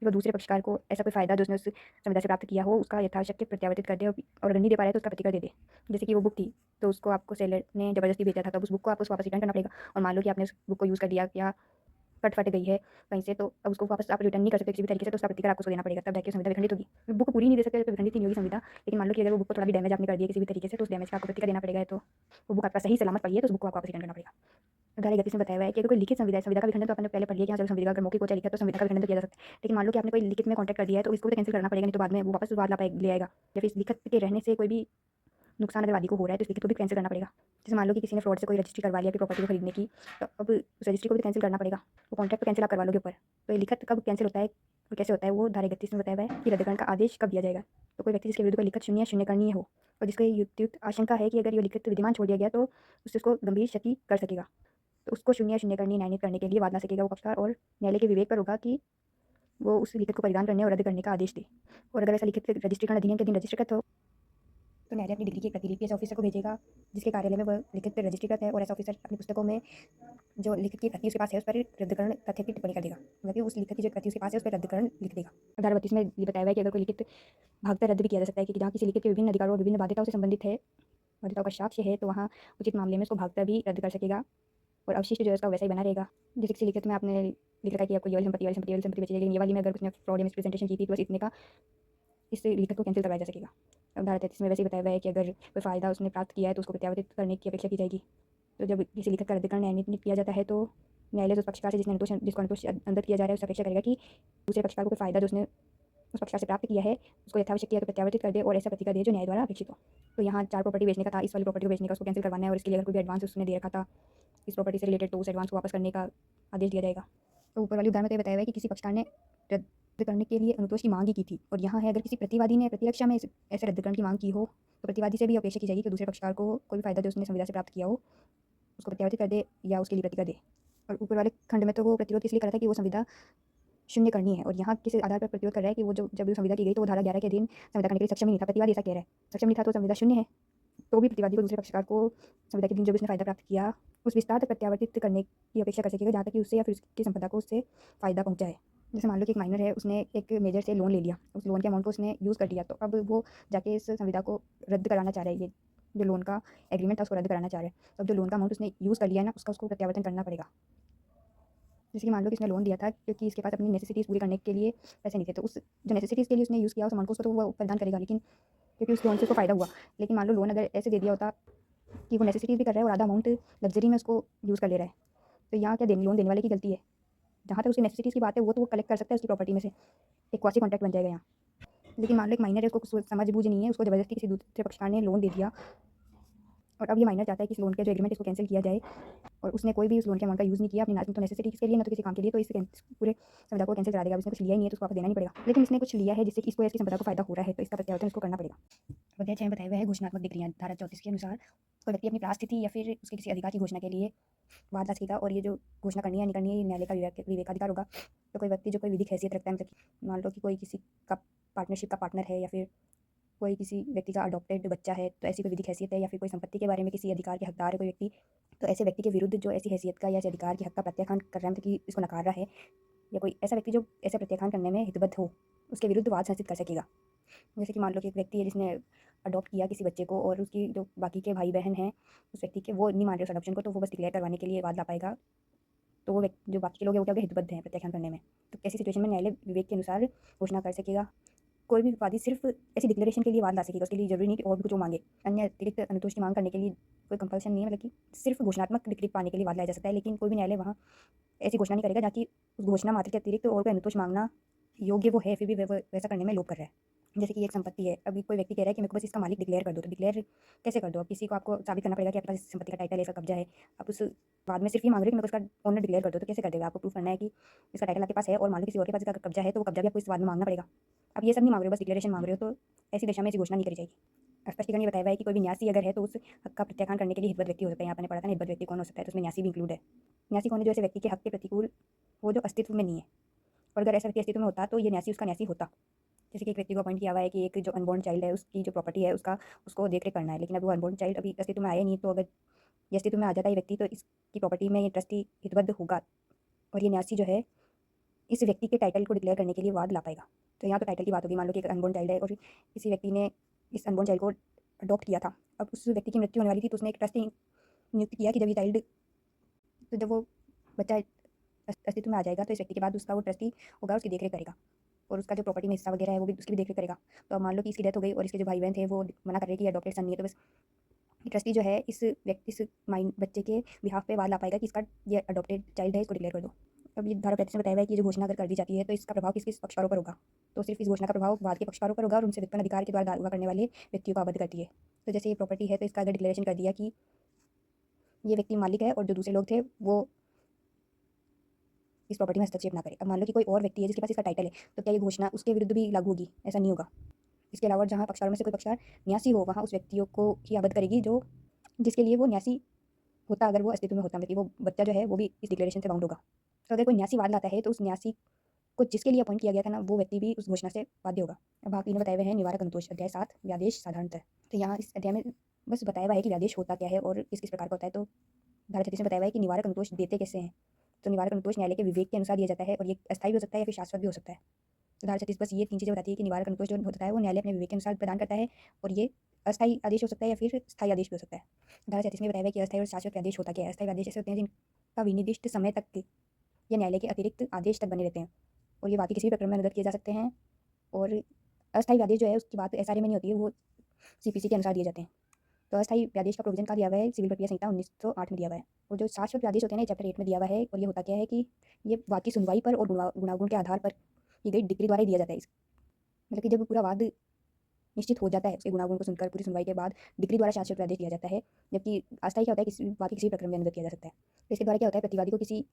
वो दूसरे पक्षकार को ऐसा कोई फायदा जो उसने उस संविदा से प्राप्त किया हो उसका यथाशक्य प्रत्यावर्तित कर दे और अगर नहीं दे पा रहा है तो उसका प्रतिकर दे दे। जैसे कि वो बुक थी तो उसको आपको सेलर ने जबरदस्ती बेचा था, तब उस बुक को आपको वापस रिटर्न करना पड़ेगा। और मान लो कि आपने उस बुक को यूज़ कर दिया या कट फट गई है कहीं से तो अब उसको वापस आप रिटर्न नहीं कर सकते किसी भी तरीके से, तो उसका प्रतिकर आपको देना पड़ेगा, तब जाके संविदा विखंडित होगी। बुक पूरी नहीं दे सकते तो विखंडित ही नहीं होगी संविदा। लेकिन मान लो कि अगर वो बुक को थोड़ा भी डैमेज आपने कर दिया किसी भी तरीके से तो उस डैमेज का आपको प्रतिकर देना पड़ेगा। तो वो बुक आपका सही सलामत पड़ी है तो उस बुक को आपको वापस रिटर्न करना पड़ेगा। धारा 31 में बताया हुआ है कि अगर कोई लिखित संविदा का विखंडन तो आपने पहले पढ़ लिया कि हाँ चलो संविदा अगर मौखिक हो चाहे लिखित तो संविदा का विखंडन तो किया जा सकता है। लेकिन मान लो कि आपने कोई लिखित में कॉन्ट्रैक्ट कर दिया है तो इसको तो कैंसिल करना पड़ेगा, नहीं तो बाद में वो वापस वाद ले आएगा। या फिर इस लिखित के रहने से कोई भी नुकसान अगर वादी को हो रहा है तो इस लिखित को भी कैंसिल करना पड़ेगा। जैसे मान लो कि किसी ने फ्रॉड से कोई रजिस्ट्री करवा लिया कि प्रॉपर्टी को खरीदने की, तो अब उस रजिस्ट्री को भी कैंसिल करना पड़ेगा। वो कॉन्ट्रैक्ट कैंसिल आप करवा लोगे ऊपर। तो ये लिखित कब कैंसिल होता है और कैसे होता है वो धारा 31 में बताया हुआ है कि रद्दकरण का आदेश कब दिया जाएगा। तो कोई व्यक्ति जिसके विरुद्ध कोई लिखित शून्य करनी हो और जिसको युक्त आशंका है कि अगर ये लिखित विद्यमान छोड़ दिया गया तो उससे उसको गंभीर क्षति कर सकेगा, तो उसको शून्य करनी न्यायित करने के लिए वाद ला सकेगा वो पक्षकार। और न्यायालय के विवेक पर होगा कि वो उस लिखित को परिधान करने और रद्द करने का आदेश दे। और अगर ऐसा लिखित रजिस्ट्रीकरण अधिनियम के दिन रजिस्ट्रीकृत हो तो न्यायालय अपनी डिग्री की प्रतिलिपि ऐसे ऑफिसर को भेजेगा जिसके कार्यालय में वह लिखित रजिस्ट्रीकृत है और ऐसा ऑफिसर अपनी पुस्तकों में जो लिखित की प्रति उसके पास है उस पर रद्दकरण तथ्य की टिप्पणी कर देगा, मतलब उस लिखित की जो प्रति उसके पास है उस पर रद्दकरण लिख देगा। धारा 32 में ये बताया हुआ है कि अगर कोई लिखित भागता रद्द भी किया जा सकता है कि जहाँ किसी लिखित के विभिन्न अधिकारों और विभिन्न बाध्यताओं से संबंधित है, बाध्यताओं का साक्ष्य है, तो वहाँ उचित मामले में उसको भागता भी रद्द कर सकेगा और अवशिष्ट जो है उसका वैसा ही बना रहेगा। जैसे किसी लिखित में आपने लिख रखा है कि आपको ये वाली संपत्ति बेची जाएगी, ये वाली में अगर उसने फ्रॉड या मिसप्रेजेंटेशन की थी तो बस इतने का इस लिखित को कैंसिल करवाया जा सकेगा। अब धारा 33 में वैसे ही बताया हुआ है कि अगर कोई फ़ायदा उसने प्राप्त किया है तो उसको प्रत्यावर्तित करने की अपेक्षा की जाएगी। तो जब किसी लिखित का रद्दीकरण न्यायित किया जाता है तो न्यायालय उस पक्षकार से जिसको अनुतोष अंदर किया जा रहा है उससे अपेक्षा करेगा कि दूसरे पक्षकार को कोई फ़ायदा जो उसने उस पक्षकार से प्राप्त किया है उसको यथावश्यक किया तो प्रत्यावर्तित कर दे और ऐसा प्रतिकर दे जो न्याय द्वारा अपेक्षित हो। तो यहाँ 4 प्रॉपर्टी बेचने का था, इस वाली प्रॉपर्टी को बेचने का उसको कैंसिल करवाना है और इसके लिए अगर कोई भी एडवांस उसने दे रखा था इस प्रॉपर्टी से रिलेटेड तो उस एडवांस को वापस करने का आदेश दिया जाएगा। तो ऊपर वाली उदाहरण में तो बताया हुआ है कि किसी पक्षकार ने रद्द करने के लिए अनुतोष की मांग ही की थी और यहाँ है अगर किसी प्रतिवादी ने प्रतिरक्षा में ऐसे रद्दकरण की मांग की हो तो प्रतिवादी से भी अपेक्षा की जाएगी कि दूसरे पक्षकार को कोई फायदा जो उसने संविदा से प्राप्त किया हो उसको प्रत्यावर्तित कर दे या उसके लिए प्रतिकर दे। और ऊपर वाले खंड में तो वो प्रतिरोध इसलिए कर रहा था कि वो संविदा शून्य करनी है और यहाँ किस आधार पर प्रतिरोध कर रहा है कि वो जब संविदा की गई तो वो धारा 11 के अधीन संविदा करने के लिए सक्षम ही नहीं था। प्रतिवादी ऐसा कह रहा है सक्षम नहीं था तो संविदा शून्य है, तो भी प्रतिवादी को दूसरे पक्षकार को संविदा के दिन जो भी उसने फायदा प्राप्त किया उस विस्तार तक प्रत्यावर्तित करने की अपेक्षा कर सकेगा जहाँ तक कि उससे या फिर उसकी संपदा को उससे फायदा पहुँचा है। जैसे मान लो कि एक माइनर है, उसने एक मेजर से लोन ले लिया, उस लोन के अमाउंट को उसने यूज़ कर लिया, तो अब वो जाके इस संविदा को रद्द कराना चाह रहा है। ये जो लोन का एग्रीमेंट था उसको रद्द कराना चाह रहा है। तो अब जो लोन का अमाउंट उसने यूज़ कर लिया है ना, उसका उसको प्रत्यावर्तन करना पड़ेगा। जैसे कि मान लो कि उसने लोन दिया था क्योंकि इसके पास अपनी नेसेसिटीज़ पूरी करने के लिए पैसे नहीं थे, तो उस जो नेसेसिटीज़ के लिए उसने यूज़ किया उस अमाउंट को उसको तो वो प्रदान करेगा, लेकिन क्योंकि उस लोन से उसको फ़ायदा हुआ। लेकिन मान लो लोन अगर ऐसे दे दिया होता कि वो नेसेसिटीज़ भी कर रहा है और आधा अमाउंट लग्जरी में उसको यूज़ कर ले रहा है, तो यहाँ क्या लोन देने वाले की गलती है? जहाँ तक उसकी नेसेसिटीज़ की बात है, वो तो वो कलेक्ट कर सकता है उसकी प्रॉपर्टी में से, एक क्वासी कॉन्ट्रैक्ट बन जाएगा यहाँ। लेकिन मान लो एक माइनर है, उसको कुछ समझ बूझ नहीं है, उसको ज़बरदस्ती किसी दूसरे पक्षकार ने लोन दे दिया और अब ये माइनर चाहता है कि इस लोन का जो एग्रीमेंट इसको कैंसिल किया जाए, और उसने कोई भी उस लोन के अमाउंट का यूज़ नहीं किया अपनी ना तो नेसेसिटीज़ के लिए, ना तो किसी काम के लिए, तो इस पूरे संविदा को कैंसिल करा देगा। इसने कुछ लिया ही नहीं है तो उसको वापस देना नहीं पड़ेगा, लेकिन इसने कुछ लिया है जिससे कि इसको इसकी संपदा को फायदा हो रहा है, तो इसका प्रत्यावर्तन इसको करना पड़ेगा। अध्याय 6 में बताया हुआ है घोषणात्मक डिग्रियाँ। धारा 34 के अनुसार कोई व्यक्ति अपनी प्रास्थिति या फिर उसके किसी अधिकार की घोषणा के लिए वाद ला सकेगा, और ये जो घोषणा करनी है नहीं करनी है, न्यायालय का विवेकाधिकार होगा। तो कोई व्यक्ति जो कोई विधिक हैसियत रखता है, मतलब मान लो कि कोई किसी का पार्टनरशिप का पार्टनर है, या फिर कोई किसी व्यक्ति का अडॉप्टेड बच्चा है, तो ऐसी कोई विधिक हैसियत है, या फिर कोई संपत्ति के बारे में किसी अधिकार के हकदार है कोई व्यक्ति, तो ऐसे व्यक्ति के विरुद्ध जो ऐसी हैसियत का या ऐसे अधिकार के हक का प्रत्याख्यान कर रहा है, मतलब कि इसको नकार रहा है, या कोई ऐसा व्यक्ति जो ऐसा प्रत्याख्यान करने में हितबद्ध हो, उसके विरुद्ध वाद संचित कर सकेगा। जैसे कि मान लो कि एक व्यक्ति है जिसने अडॉप्ट किया किसी बच्चे को, और उसकी जो बाकी के भाई बहन हैं उस व्यक्ति के, वो नहीं मान रहे उस अडॉप्शन को, तो वो बस डिक्लेयर करवाने के लिए वाद ला पाएगा। तो वो व्यक्ति जो बाकी के लोग हैं वो क्या होगा, हितबद्ध हैं प्रत्याख्यान करने में। तो ऐसी सिचुएशन में न्यायालय विवेक के अनुसार घोषणा कर सकेगा। कोई भी वादी सिर्फ ऐसी डिक्लेरेशन के लिए वाद ला सकेगा, उसके लिए जरूरी नहीं कि और भी कुछ वो मांगे। अन्य अतिरिक्त अनुतोष की मांग करने के लिए कोई कंपल्सन नहीं है, मतलब कि सिर्फ घोषणात्मक डिग्री पाने के लिए वाद लाया जा सकता है, लेकिन कोई भी न्यायालय वहाँ ऐसी घोषणा नहीं करेगा ताकि उस घोषणा मात्र के अतिरिक्त और कोई अनुतोष मांगना योग्य वो है, फिर भी वैसा करने में लोभ कर रहा है। जैसे कि एक संपत्ति है, अभी कोई व्यक्ति कह रहा है कि मेरे को बस इसका मालिक डिक्लेयर कर दो, तो डिक्लेयर कैसे कर दो? अब किसी को आपको साबित करना पड़ेगा कि आपके पास इस संपत्ति का टाइटल है, इसका कब्जा है। आप उस बाद में सिर्फ ये मांग रहे हो कि मेरे को इसका ओनर डिक्लेयर कर दो, तो कैसे कर देगा? आपको प्रूफ करना है कि इसका टाइटल आपके पास है, और मान लो किसी और के पास इसका कब्जा है, तो वो कब्जा भी आपको इस बाद में मांगना पड़ेगा। अब ये सब नहीं मांग रहे हो, बस डिक्लेरेशन मांग रहे हो, तो ऐसी दशा में ऐसी घोषणा नहीं करी जाएगी। स्पष्टीकरण ये बताया हुआ है कि कोई भी न्यासी अगर है तो उस हक का प्रत्याख्यान करने के लिए हितबद्ध व्यक्ति हो सकता है। यहाँ पर पढ़ा था ना हितबद्ध व्यक्ति कौन हो सकता है, तो उसमें न्यासी भी इंक्लूड है। न्यासी कौन है? जो ऐसे व्यक्ति के हक के प्रतिकूल हो जो अस्तित्व में नहीं है, और अगर ऐसा व्यक्ति अस्तित्व में होता तो ये न्यासी उसका न्यासी होता। जैसे कि एक व्यक्ति को अपॉइंट किया हुआ है कि एक जो अनबॉर्न चाइल्ड है उसकी जो प्रॉपर्टी है उसका उसको देख रेख करना है, लेकिन अभी वो अनबॉर्न चाइल्ड अभी अस्तित्व में आया नहीं, तो अगर ये अस्तित्व में आ जाता है व्यक्ति, तो इसकी प्रॉपर्टी में ये ट्रस्टी हितबद्ध होगा, और ये न्यासी जो है इस व्यक्ति के टाइटल को डिक्लेयर करने के लिए वाद ला पाएगा। तो यहाँ तो टाइटल की बात होगी। मान लो कि एक अनबॉर्न चाइल्ड है और किसी व्यक्ति ने इस अनबॉर्न चाइल्ड को अडॉप्ट किया था। अब उस व्यक्ति की मृत्यु होने वाली थी, तो उसने एक ट्रस्टी नियुक्त किया कि जब ये चाइल्ड, तो जब वो बच्चा अस्तित्व में आ जाएगा, तो इस व्यक्ति के बाद उसका वो ट्रस्टी होगा, उसकी देखरेख करेगा, और उसका जो प्रॉपर्टी में हिस्सा वगैरह है वो भी उसकी भी देखरेख करेगा। तो अब मान लो कि इसकी डेथ हो गई और इसके जो भाई बहन थे वो मना कर रहे हैं कि ये अडॉप्टेड सन नहीं है, तो बस ट्रस्टी जो है इस व्यक्ति इस माइंड बच्चे के बिहाफ पे वाद ला पाएगा कि इसका ये अडॉप्टेड चाइल्ड है, इसको डिक्लेयर कर दो। अब ये धारा 35 में बताया हुआ है कि जो घोषणा अगर कर दी जाती है तो इसका प्रभाव किस पक्षकारों पर होगा, तो सिर्फ इस घोषणा का प्रभाव वाद के पक्षकारों पर होगा और उनसे व्युत्पन्न अधिकार के द्वारा दावा करने वाले व्यक्तियों को आबद्ध करती है। तो जैसे ये प्रॉपर्टी है, तो इसका अगर डिक्लेरेशन कर दिया कि ये व्यक्ति मालिक है और जो दूसरे लोग थे वो इस प्रॉपर्टी में हस्तक्षेप ना करे। अब मान लो कि कोई और व्यक्ति है जिसके पास इसका टाइटल है, तो क्या ये घोषणा उसके विरुद्ध भी लागू होगी? ऐसा नहीं होगा। इसके अलावा जहाँ पक्षकारों में से कोई पक्षकार न्यासी हो, वहाँ उस व्यक्तियों को ही आबद्ध करेगी जो जिसके लिए वो न्यासी होता, अगर वो अस्तित्व में होता, मतलब कि वो बच्चा जो है वो भी इस डिक्लेरेशन से बाउंड होगा। तो अगर कोई न्यासी वाद लाता है तो उस न्यासी को जिसके लिए अपॉइंट किया गया था ना, वो व्यक्ति भी उस घोषणा से बाध्य होगा। अब बाकी इन्हें बताए हुए हैं निवारक अनुतोष। अध्याय 7 व्यादेश साधारणतः। तो यहाँ इस अध्याय में बस बताया हुआ है कि व्यादेश होता क्या है और किस किस प्रकार का होता है। तो धारा 36 में बताया हुआ है कि निवारक अनुतोष देते कैसे हैं। तो निवारक अनुतोष न्यायालय के विवेक के अनुसार दिया जाता है, और ये अस्थायी भी हो सकता है या फिर शाश्वत भी हो सकता है। तो धारा 36 बस ये 3 चीज़ें बताती है कि निवारक अनुतोष जो होता है वो न्यायालय अपने विवेक के अनुसार प्रदान करता है, और ये अस्थायी आदेश हो सकता है या फिर स्थायी आदेश भी हो सकता है। धारा 36 में बताया हुआ है कि अस्थायी और शाश्वत आदेश होता क्या है। अस्थायी आदेश ऐसे होते हैं जिनका विनिर्दिष्ट समय तक या न्यायालय के अतिरिक्त आदेश तक बने रहते हैं, और ये वादी किसी भी प्रकरण में अनुगत किए जा सकते हैं। और अस्थायी आदेश जो है उसकी बात एसआरए में नहीं होती है, वो सीपीसी के अनुसार दिए जाते हैं। तो अस्थायी व्यादेश का प्रोविजन कहाँ दिया हुआ है? सिविल प्रक्रिया संहिता 1908 में दिया हुआ है। और जो शाश्वत व्यादेश होते हैं ना, चैप्टर 8 में दिया हुआ है, और ये होता क्या है कि ये वाद की सुनवाई पर और गुणागुण के आधार पर की गई डिग्री द्वारा ही दिया जाता है। मतलब कि जब पूरा वाद निश्चित हो जाता है, उसके गुणागुण को सुनकर पूरी सुनवाई के बाद डिग्री द्वारा शाश्वत व्यादेश दिया जाता है। जबकि अस्थायी क्या होता है? किसी वाद की किसी प्रकरण में अनुगत किया जा सकता है। तो इसके द्वारा क्या होता है? प्रतिवादी को किसी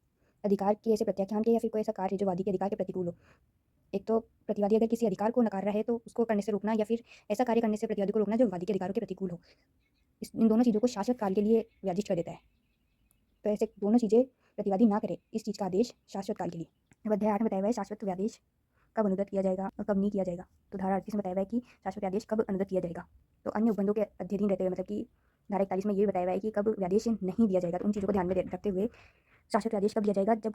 अधिकार के ऐसे प्रत्याख्यान के या फिर कोई ऐसा कार्य जो वादी के अधिकार के प्रतिकूल हो। एक तो प्रतिवादी अगर किसी अधिकार को नकार रहा है तो उसको करने से रोकना, या फिर ऐसा कार्य करने से प्रतिवादी को रोकना जो वादी के अधिकारों के प्रतिकूल हो। इन दोनों चीज़ों को शाश्वत काल के लिए व्यादिष्ट कर देता है। तो ऐसे दोनों चीज़ें प्रतिवादी ना करे, इस चीज़ का आदेश शाश्वत काल के लिए। अब अध्याय 8 में बताया हुआ है शाश्वत व्यादेश कब अनुगत किया जाएगा और कब नहीं किया जाएगा। तो धारा 38 में बताया हुआ है कि शाश्वत व्यादेश कब अनुगत किया जाएगा। तो अन्य उपबंधों के अध्ययन रहते हुए, मतलब कि धारा 41 में ये बताया हुआ है कि कब व्यादेश नहीं दिया जाएगा। तो उन चीज़ों को ध्यान में रखते हुए शाश्वत व्यादेश कब दिया जाएगा? जब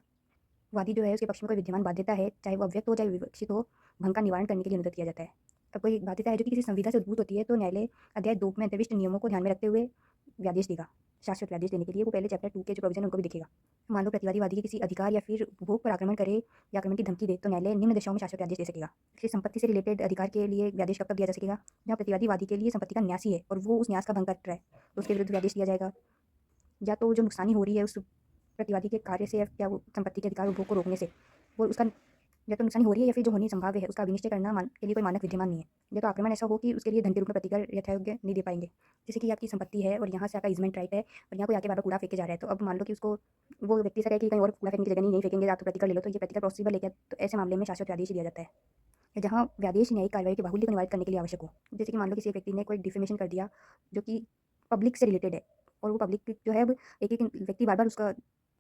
वादी जो है उसके पक्ष में कोई विद्यमान बाध्यता है, चाहे वो अव्यक्त हो चाहे विवक्षित हो, भंग का निवारण करने के लिए अनुरोध किया जाता है। अब कोई बाध्यता है जो कि किसी संविधा से उद्भूत होती है तो न्यायालय अध्याय 2 में अंतर्विष्ट नियमों को ध्यान में रखते हुए व्यादेश देगा। शाश्वत व्यादेश देने के लिए वो पहले चैप्टर 2 के जो प्रोविजन उनको भी देखेगा। मान लो प्रतिवादी वादी के किसी अधिकार या फिर उपभोग पर आक्रमण करे या आक्रमण की धमकी दे तो न्यायालय निम्न दिशाओं में शाश्वत व्यादेश दे सकेगा। किसी संपत्ति से रिलेटेड अधिकार के लिए व्यादेश कब दिया जा सकेगा? जहाँ प्रतिवादी वादी के लिए संपत्ति का न्यासी है और वो उस न्यास का भंग कर रहा है तो उसके विरुद्ध व्यादेश दिया जाएगा। या तो जो नुकसानी हो रही है उस प्रतिवादी के कार्य से या क्या वो संपत्ति के अधिकार उपभोग को रोकने से वो उसका या तो नुकसानी हो रही है या फिर जो होनी संभाव्य है उसका विनिश्चय करना के लिए कोई मानक विद्यमान नहीं है। या तो आक्रमण ऐसा हो कि उसके लिए धन के रूप में प्रतिकर यथायोग्य नहीं दे पाएंगे। जैसे कि आपकी संपत्ति है और यहाँ से आपका इजमेंट राइट है और यहाँ कोई आके बार बार कूड़ा फेंके जा रहा है तो अब मान लो कि उसको वो व्यक्ति से कहे कि कहीं और कूड़ा फेंकने की जगह नहीं फेंकेंगे, आप तो प्रतिकर ले लो, तो ये प्रतिकर पॉसिबल है क्या? तो ऐसे मामले में शाश्वत व्यादेश दिया जाता है या जहाँ व्यादेश न्यायिक कार्रवाई के बाहुल्य को निवारित करने के लिए आवश्यक हो। जैसे कि मान लो किसी एक व्यक्ति ने कोई डिफेमेशन कर दिया जो कि पब्लिक से रिलेटेड है और वो पब्लिक जो है अब एक एक व्यक्ति बार बार उसका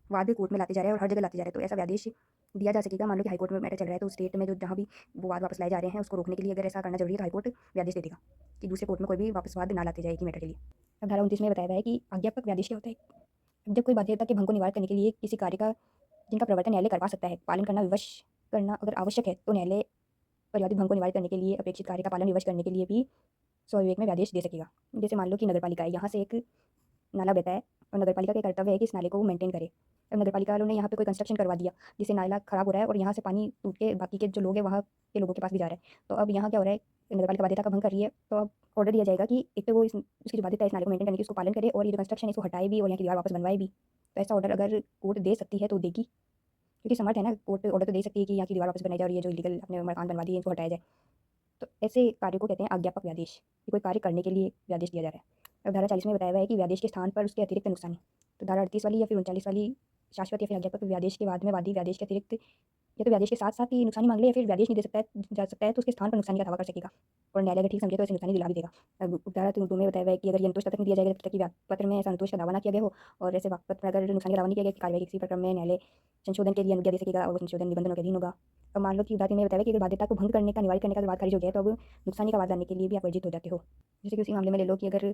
वाद कोर्ट में लाते जा रहे हैं और हर जगह लाते जा रहे हैं तो ऐसा व्यादेश दिया जा सकेगा। मान लो कि हाईकोर्ट में मैटर चल रहा है तो स्टेट में जो जहाँ भी वो वाद वापस लाए जा रहे हैं उसको रोकने के लिए अगर ऐसा करना जरूरी है तो हाईकोर्ट व्यादेश दे देगा कि दूसरे कोर्ट में कोई भी वापस वाद ना लाते जाए एक ही मैटर के लिए। अब धारा 29 में बताया गया है कि आज्ञापक व्यादेश क्या होता है? जब कोई बाध्यता के भंग को निवारण करने के लिए किसी कार्य का जिनका प्रवर्तन न्यायालय करवा सकता है पालन करना विवश करना अगर आवश्यक है तो न्यायालय परिवादित भंग को निवारित करने के लिए अपेक्षित कार्य का पालन विवश करने के लिए भी स्वविवेक में व्यादेश दे सकेगा। जैसे मान लो कि नगरपालिका है, यहाँ से एक नाला बहता है और नगरपालिका का कर्तव्य है कि इस नाले को वो मेंटेन करे। अब नगरपालिका वालों ने यहाँ पे कोई कंस्ट्रक्शन करवा दिया जिससे नाला खराब हो रहा है और यहाँ से पानी टूट के बाकी के जो लोग हैं वहाँ के लोगों के पास भी जा रहा है। तो अब यहाँ क्या हो रहा है, नगरपालिका बाध्यता का भंग कर रही है तो अब ऑर्डर दिया जाएगा कि एक तो वो इसकी जो बाध्यता है इस नाले को मेंटेन करने की उसको पालन करे और ये जो कंस्ट्रक्शन है इसको हटाए भी और यहाँ की दीवार वापस बनवाए भी। तो ऐसा ऑर्डर अगर कोर्ट दे सकती है तो देगी, क्योंकि समर्थ है ना, कोर्ट ऑर्डर तो दे सकती है कि यहाँ की दीवार वापस बनाई जाए और ये जो इलीगल अपने मकान बनवा दिए इनको हटाया जाए। तो ऐसे कार्य को कहते हैं आज्ञापक व्यादेश, कि कोई कार्य करने के लिए व्यादेश दिया जा रहा है। अब धारा 40 में बताया हुआ है कि व्यादेश के स्थान पर उसके अतिरिक्त नुकसानी। तो धारा 38 वाली या फिर 39 वाली शाश्वत या फिर आज्ञापक व्यादेश के बाद में वादी व्यादेश के अतिरिक्त या तो व्यादेश के साथ साथ ही नुकसानी मांग ले या फिर व्यादेश नहीं दे सकता है जा सकता है तो उसके स्थान पर नुकसानी का दावा कर सकेगा और न्यायालय अगर ठीक समझे तो ऐसे नुकसानी दिला भी देगा। अब धारा 2 में बताया हुआ है कि अगर ये अंतोष तक नहीं दिया जाएगा जब तक कि पत्र में ऐसा अंतोष का दावा ना किया गया हो और ऐसे पत्र में अगर नुकसानी का दावा नहीं किया गया कि कार्रवाई किसी प्रक्रम में न्यायालय संशोधन के लिए अनुज्ञा दे सकेगा और वो संशोधन निबंधनों के अधीन होगा। अब मान लो कि उदाहरण में बताया कि अगर बाध्यता को भंग करने का निवारित करने का वाद खारिज हो गया तो अब नुकसानी का वाद लाने के लिए भी आप वर्जित हो जाते हो। जैसे कि उसी मामले में ले लो कि अगर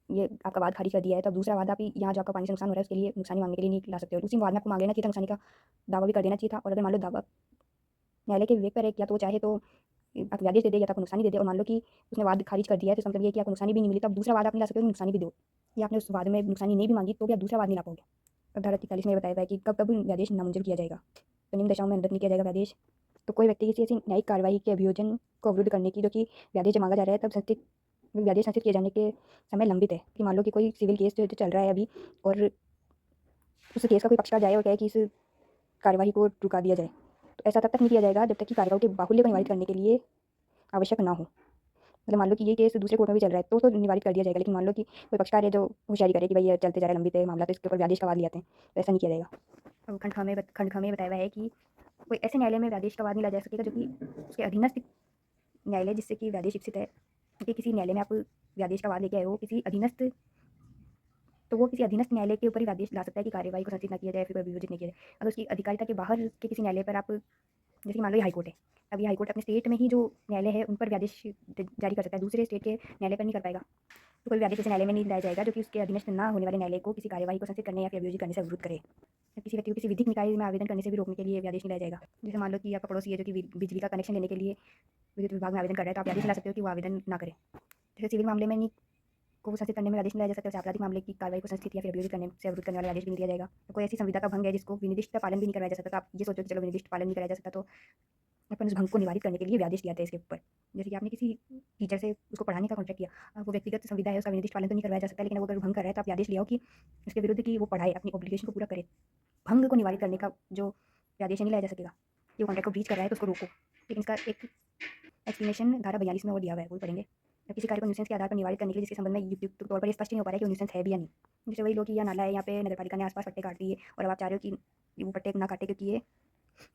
ये आपका वाद खारिज कर दिया है तो अब दूसरा वाद आप यहाँ जो आपका पानी से नुकसान हो रहा है उसके लिए नुकसानी मांगने के लिए नहीं ला सकते हो। उसी वाद में आपको मांग लेना चाहिए था, नुकसानी का दावा भी कर देना चाहिए था। और अगर मान लो दावा न्यायालय के विवेक पर है, या तो वो चाहे तो आपको व्यादेश दे दे या तो आपको नुकसानी दे दे और मान लो कि उसने वाद खारिज कर दिया है तो इसका मतलब ये कि आपको नुकसानी भी नहीं मिली तो आप दूसरा वाद आप नहीं ला सकते हो, नुकसानी भी दो, या आपने उस वाद में नुकसानी नहीं भी मांगी तो भी आप दूसरा वाद नहीं ला पाओगे। अब धारा 43 में बताया गया है कि कब कब व्यादेश नामंजूर किया जाएगा। तो निम्न दशाओं में अनुमत नहीं किया जाएगा व्यादेश। तो कोई व्यक्ति किसी ऐसी न्यायिक कार्रवाई के अभियोजन को अवरुद्ध करने की जो कि व्यादेश जब मांगा जा रहा है तब संस्थित व्यादेश संस्थित किए जाने के समय लंबित है। कि मान लो कि कोई सिविल केस जो चल रहा है अभी और उस केस का कोई पक्षकार जाए और कहे कि इस कार्यवाही को रुका दिया जाए, तो ऐसा तब तक नहीं किया जाएगा जब तक कि कार्यवाही के बाहुल्य को निवारित करने के लिए आवश्यक ना हो। मतलब मान लो कि ये केस दूसरे कोर्ट में भी चल रहा है तो निवारित कर दिया जाएगा, लेकिन मान लो कि कोई पक्षकार है जो होशियारी करे कि भाई ये चलते जा रहा है लंबित है मामला तो इसके ऊपर व्यादेश का वाद ले आते हैं, तो ऐसा नहीं किया जाएगा। अब खंड ख में बताया हुआ है कि कोई ऐसे न्यायालय में व्यादेश का वाद नहीं ला जा सकेगा जो कि उसके अधीनस्थ न्यायालय जिससे कि व्यादेश विकसित है, क्योंकि किसी न्यायालय में आप व्यादेश का वाद लेके आए हो किसी अधीनस्थ, तो वो किसी अधीनस्थ न्यायालय के ऊपर ही व्यादेश ला सकता है कि कार्यवाही को संचित न किया जाए फिर वियोजित नहीं किया जाए। अगर उसकी अधिकारिता के बाहर के किसी न्यायालय पर आप, जैसे कि मान लो ये हाईकोर्ट है, अब ये हाईकोर्ट अपने स्टेट में ही जो न्यायालय है उन पर व्यादेश जारी कर सकता है, दूसरे स्टेट के न्यायालय पर नहीं कर पाएगा। तो कोई व्यादेश ऐसे न्यायालय में नहीं लाया जाएगा जो कि उसके अधीनस्थ ना होने वाले न्यायालय को किसी कार्यवाही को संचित करने या फिर अभियोजित करने से अवरुद्ध करे। किसी व्यक्ति को किसी विधिक निकाय में आवेदन करने से भी रोकने के लिए व्यादेश नहीं लाया जाएगा। जैसे मान लो कि आपका पड़ोसी है जो कि बिजली का कनेक्शन लेने के लिए विद्युत विभाग में आवेदन कर रहा है तो आप व्यादेश ला सकते हो कि वो आवेदन ना करे। जैसे सिविल मामले में नहीं को संचित करने में आदेश नहीं लाया जा सकता, आपराधिक मामले की कार्रवाई को संस्थित या फिर अभियोजित करने से अवरुद्ध करने वाला आदेश भी नहीं दिया जाएगा। तो कोई ऐसी संविधा का भंग है जिसको विनिर्दिष्ट पालन भी नहीं करवाया जा सकता, तो आप ये सोचो कि चलो विनिर्दिष्ट पालन नहीं कराया जा सकता तो अपन उस भंग को निवारित करने के लिए व्यादेश दिया था इसके ऊपर। जैसे कि आपने किसी टीचर से उसको पढ़ाने का कॉन्ट्रैक्ट किया, अब वो व्यक्तिगत संविधा है उसका विनिर्दिष्ट पालन तो नहीं करवाया जा सकता, लेकिन वो अगर भंग कर रहा है तो आप आदेश ले आओ कि उसके विरुद्ध की वो पढ़ाए अपनी ऑब्लिगेशन को पूरा करे। भंग को निवारित करने का जो व्यादेश नहीं लाया जा सकेगा, ये कॉन्ट्रैक्ट को ब्रीच कर रहा है तो उसको रोको, लेकिन इसका एक एक्सप्लेनेशन धारा 42 में वो दिया हुआ है, वो पढ़ेंगे। किसी कार्य को न्यूसेंस के आधार पर निवारित करने के लिए जिसके संबंध में युक्त तौर पर ये स्पष्ट नहीं हो पा रहा है कि वो न्यूसेंस है भी या नहीं। जैसे वही लोग कि यह नाला है, यहाँ पे नगरपालिका ने आसपास पट्टे काट दिए और अब आप चाह रहे हो कि वो पट्टे ना काटे क्योंकि ये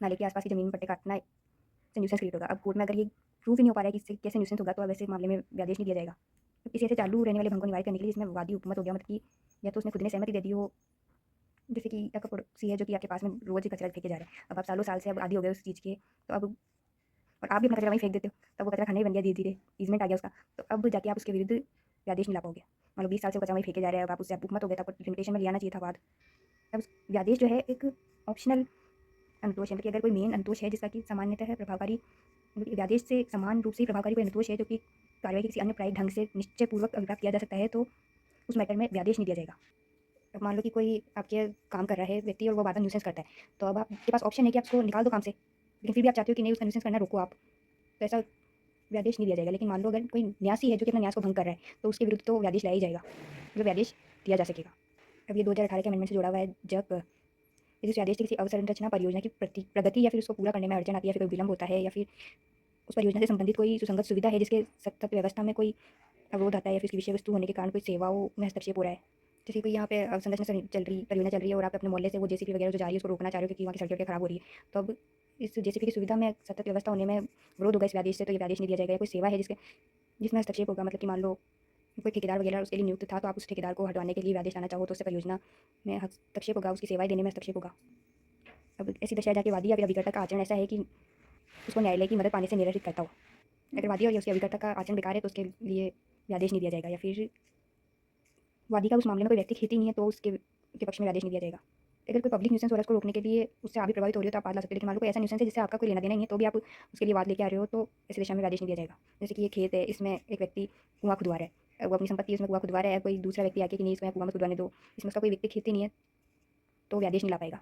नाले के आसपास की जमीन में पट्टे काटना से न्यूसेंस क्रिएट होगा। अब कोर्ट में अगर ये प्रूफ ही नहीं हो पा रहा है कि इससे कैसे न्यूसेंस होगा तो अब ऐसे मामले में व्यादेश नहीं दिया जाएगा। तो किसी ऐसे चालू रहने वाले भंग को निवारित करने के लिए इसमें वादी उपमत हो गया, मतलब कि या तो उसने खुद ने सहमति दे दी हो, जैसे कि आपका पड़ोसी है जो कि आपके पास में रोज ही कचरा फेंके जा रहा है, अब आप सालों साल से अब आदी हो गए उस चीज़ के, तो अब और आप भी अपना कचरा वहीं फेंक देते हो, तब वो कचरा खाना ही बन गया, धीरे धीरे ईजमेंट आ गया उसका, तो अब जाके आप उसके विरुद्ध व्यादेश नहीं ला पाओगे। मान लो 20 साल से कचरा वहीं फेंके जा रहे हैं, अब आप उससे उपमत हो गए, तो आपको लिमिटेशन में लियाना चाहिए था बाद। अब व्यादेश जो है एक ऑप्शनल अनुतोष है, मतलब कि अगर कोई मेन अनुतोष है जिसका कि सामान्यतः प्रभावकारी मतलब व्यादेश से समान रूप से ही प्रभावकारी कोई अनुतोष है जो कि कार्रवाई के किसी अन्य प्रायिक ढंग से निश्चयपूर्वक अभिप्राप्त किया जा सकता है, तो उस मैटर में व्यादेश नहीं दिया जाएगा। अब मान लो कि कोई आपके काम कर रहा है व्यक्ति और वो बार-बार न्यूसेंस करता है, तो अब आपके पास ऑप्शन है कि आप उसको निकाल दो काम से, लेकिन फिर भी आप चाहते हो कि नहीं उसका न्यूसेंस करना रोको आप, तो ऐसा व्यादेश नहीं दिया जाएगा। लेकिन मान लो अगर कोई न्यासी है जो कि अपना न्यास को भंग कर रहा है, तो उसके विरुद्ध तो व्यादेश लाया ही जाएगा, मतलब व्यादेश दिया जा सकेगा। अब ये 2018 के अमेंडमेंट से जुड़ा हुआ है। जब यदि उस व्यादेश से किसी अवसंरचना परियोजना की प्रगति या फिर उसको पूरा करने में अड़चन आती है या फिर कोई विलंब होता है या फिर उस परियोजना से संबंधित कोई सुसंगत सुविधा है जिसके सतत व्यवस्था में कोई अवरोध आता है या फिर उसकी विषय वस्तु होने के कारण कोई सेवाओं में हस्तक्षेप हो रहा है, जैसे कोई यहाँ पे अवसंरचना परियोजना चल रही है और आप अपने मोहल्ले से वो जेसीपी वगैरह जो जा रही है उसको रोकना चाह रहे हो क्योंकि वहाँ की सड़कें खराब हो रही है, तो अब इस जेसीपी की सुविधा में सतत व्यवस्था होने में विरोध होगा इस व्यादेश से, तो ये व्यादेश नहीं दिया जाएगा। कोई सेवा है जिसमें हस्तक्षेप होगा, मतलब कि मान लो कोई ठेकेदार वगैरह उसके लिए नियुक्त था, तो आप उस ठेकेदार को हटवाने के लिए व्यादेश लाना चाहो तो उससे परियोजना में हस्तक्षेप होगा, उसकी सेवाएं देने में हस्तक्षेप होगा। अब ऐसी दशा जहाँ के वादी या फिर अभिकर्ता का आचरण ऐसा है कि उसको न्यायालय की मदद पाने से निराकृत करता हो। अगर वादी और उसके अभिकर्ता का आचरण बेकार है तो उसके लिए व्यादेश नहीं दिया जाएगा, या फिर वादी का उस मामले में कोई व्यक्ति खेती नहीं है तो उसके पक्ष में व्यादेश नहीं दिया जाएगा। अगर कोई पब्लिक न्यूसेंस हो रहा है उसको रोकने के लिए उससे आप भी प्रभावित हो रही हो तो आप वाद ला सकते हो, लेकिन मान लो कोई ऐसा न्यूसेंस है जिससे आपका कोई लेना देना नहीं है तो भी आप उसके लिए वाद लेके आ रहे हो, तो ऐसी दिशा में व्यादेश नहीं दिया जाएगा। जैसे कि ये खेत है, इसमें एक व्यक्ति कुआं खुदवा रहा है, वो अपनी संपत्ति उसमें कुआं खुदवा रहा है, कोई दूसरा व्यक्ति आके कि नहीं इसमें कुआं मत खुदवाने दो, इसमें उसका कोई व्यक्ति खेती नहीं है तो व्यादेश नहीं ला पाएगा।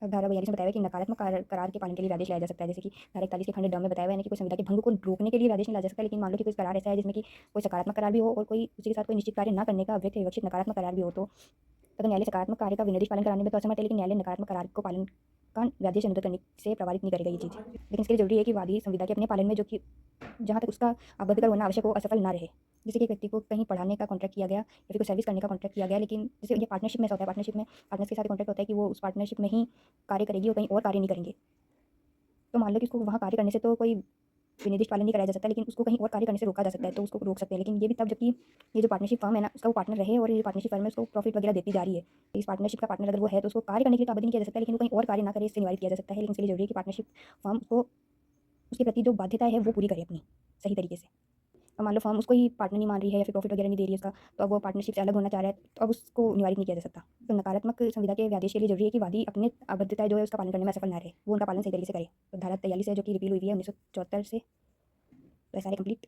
अब धारा 42 में बताया हुआ है कि नकारात्मक करार के पालन के लिए व्यादेश लाया जा सकता है, जैसे कि धारा 41 के खंड ड में बताया हुआ है कि कोई संविदा के भंग को रोकने के लिए व्यादेश नहीं ला जा सकता। लेकिन मान लो कि कोई करार ऐसा है जिसमें कि कोई सकारात्मक करार भी हो और कोई उसी के साथ कोई निश्चित कार्य न करने का अव्यक्त विवक्षित नकारात्मक करार भी हो, तो अगर न्यायालय सकारात्मक कार्य का विनिर्देश पालन कराने में तो असमर्थ है, लेकिन न्यायालय नकारात्मक करार को पालन का व्यादेश अनुरोध करने से प्रभावित नहीं करेगा ये चीज़। लेकिन इसके लिए जरूरी है कि वादी संविदा के अपने पालन में जो कि जहाँ तक उसका आबद्धकर होना आवश्यक हो असफल ना रहे। जैसे कि एक व्यक्ति को कहीं पढ़ाने का कॉन्ट्रैक्ट किया गया या फिर कोई सर्विस करने का कॉन्ट्रैक्ट किया गया, लेकिन जैसे ये पार्टनरशिप में ऐसा होता है, पार्टनरशिप में पार्टनर्स के साथ कॉन्ट्रैक्ट होता है कि वो उस पार्टनरशिप में ही कार्य करेगी और कहीं और कार्य नहीं करेंगे। तो मान लो कि उसको वहाँ कार्य करने से तो कोई विनिर्देश पालन नहीं कराया जा सकता, लेकिन उसको कहीं और कार्य करने से रोका जा सकता है, तो उसको रोक सकते हैं। लेकिन ये भी तब जबकि ये जो पार्टनरशिप फर्म है ना उसका वो पार्टनर रहे और ये पार्टनरशिप फर्म है उसको प्रॉफिट वगैरह देती जा रही है। तो इस पार्टनरशिप का पार्टनर अगर वो है तो उसको कार्य करने के लिए तो आवेदन किया जा सकता है, लेकिन वो कहीं और कार्य ना करे इससे निवारित किया जा सकता है। लेकिन इसके लिए जरूरी है कि पार्टनरशिप फर्म उसको उसके प्रति जो बाध्यताएं है वो पूरी करे अपनी सही तरीके से। अब मान लो फर्म उसको ही पार्टनर नहीं मान रही है या फिर प्रॉफिट वगैरह नहीं दे रही है उसका, तो अब वो पार्टनरशिप से अलग होना चाह रहा है, तो अब उसको निवारित नहीं किया जा सकता। तो नकारात्मक संविदा के व्यादेश के लिए जरूरी है कि वादी अपने आबद्धताएं जो है उसका पालन करने में असफल ना रहे, वो उनका पालन सही तरीके से करे। तो धारा 43 है जो कि रिपील हुई है 1974 से। तो सारे कंप्लीट